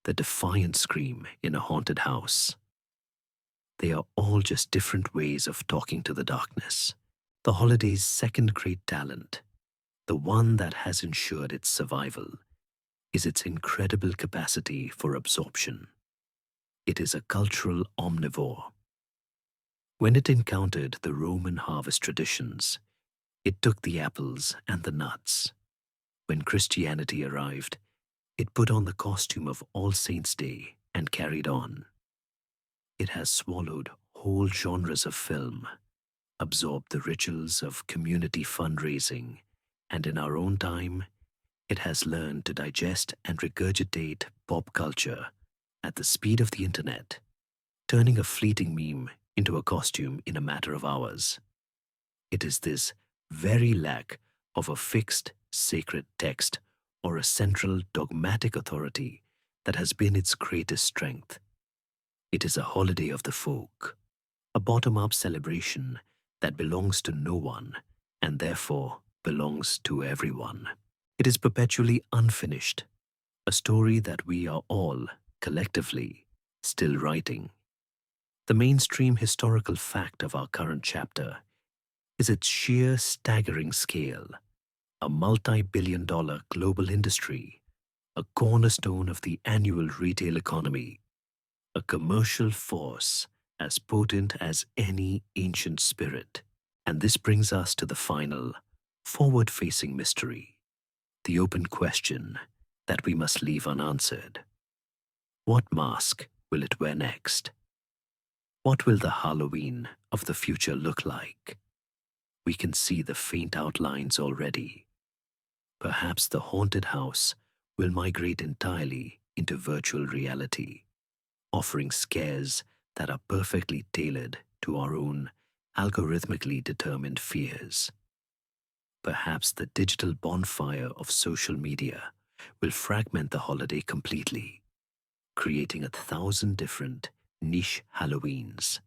the defiant scream in a haunted house. They are all just different ways of talking to the darkness. The holiday's second great talent, the one that has ensured its survival, is its incredible capacity for absorption. It is a cultural omnivore. When it encountered the Roman harvest traditions, it took the apples and the nuts. When Christianity arrived, it put on the costume of All Saints' Day and carried on. It has swallowed whole genres of film, absorbed the rituals of community fundraising, and in our own time, it has learned to digest and regurgitate pop culture at the speed of the internet, turning a fleeting meme into a costume in a matter of hours. It is this very lack of a fixed sacred text or a central dogmatic authority that has been its greatest strength. It is a holiday of the folk, a bottom-up celebration that belongs to no one and therefore belongs to everyone. It is perpetually unfinished, a story that we are all, collectively, still writing. The mainstream historical fact of our current chapter is its sheer staggering scale, a multi-billion-dollar global industry, a cornerstone of the annual retail economy, a commercial force as potent as any ancient spirit. And this brings us to the final, forward-facing mystery, the open question that we must leave unanswered. What mask will it wear next? What will the Halloween of the future look like? We can see the faint outlines already. Perhaps the haunted house will migrate entirely into virtual reality, offering scares that are perfectly tailored to our own algorithmically determined fears. Perhaps the digital bonfire of social media will fragment the holiday completely, creating 1,000 different niche Halloweens,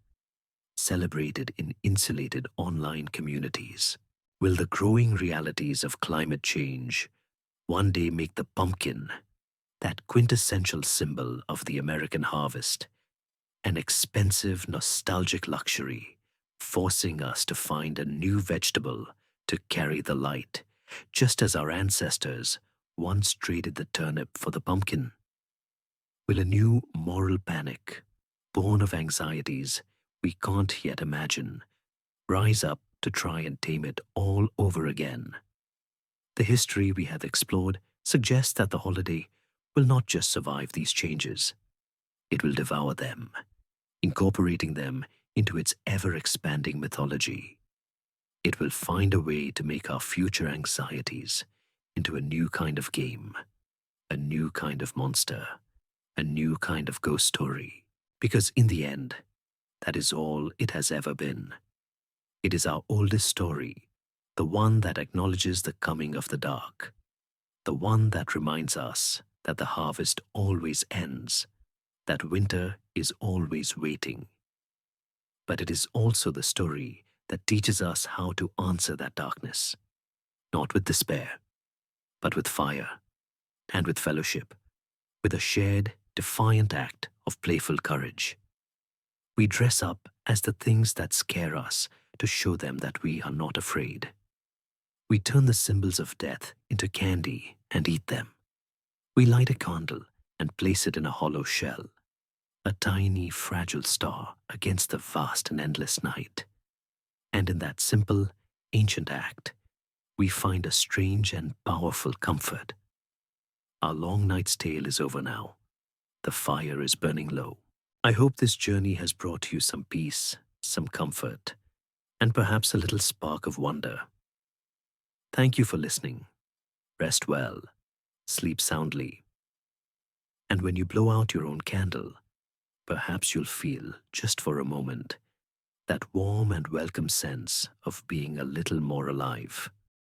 celebrated in insulated online communities. Will the growing realities of climate change one day make the pumpkin, that quintessential symbol of the American harvest, an expensive, nostalgic luxury, forcing us to find a new vegetable to carry the light, just as our ancestors once traded the turnip for the pumpkin? Will a new moral panic, born of anxieties we can't yet imagine, rise up to try and tame it all over again? The history we have explored suggests that the holiday will not just survive these changes, it will devour them, incorporating them into its ever-expanding mythology. It will find a way to make our future anxieties into a new kind of game, a new kind of monster, a new kind of ghost story. Because in the end, that is all it has ever been. It is our oldest story, the one that acknowledges the coming of the dark, the one that reminds us that the harvest always ends, that winter is always waiting. But it is also the story that teaches us how to answer that darkness, not with despair, but with fire and with fellowship, with a shared, defiant act of playful courage. We dress up as the things that scare us to show them that we are not afraid. We turn the symbols of death into candy and eat them. We light a candle and place it in a hollow shell, a tiny, fragile star against the vast and endless night. And in that simple, ancient act, we find a strange and powerful comfort. Our long night's tale is over now. The fire is burning low. I hope this journey has brought you some peace, some comfort, and perhaps a little spark of wonder. Thank you for listening. Rest well, sleep soundly. And when you blow out your own candle, perhaps you'll feel, just for a moment, that warm and welcome sense of being a little more alive.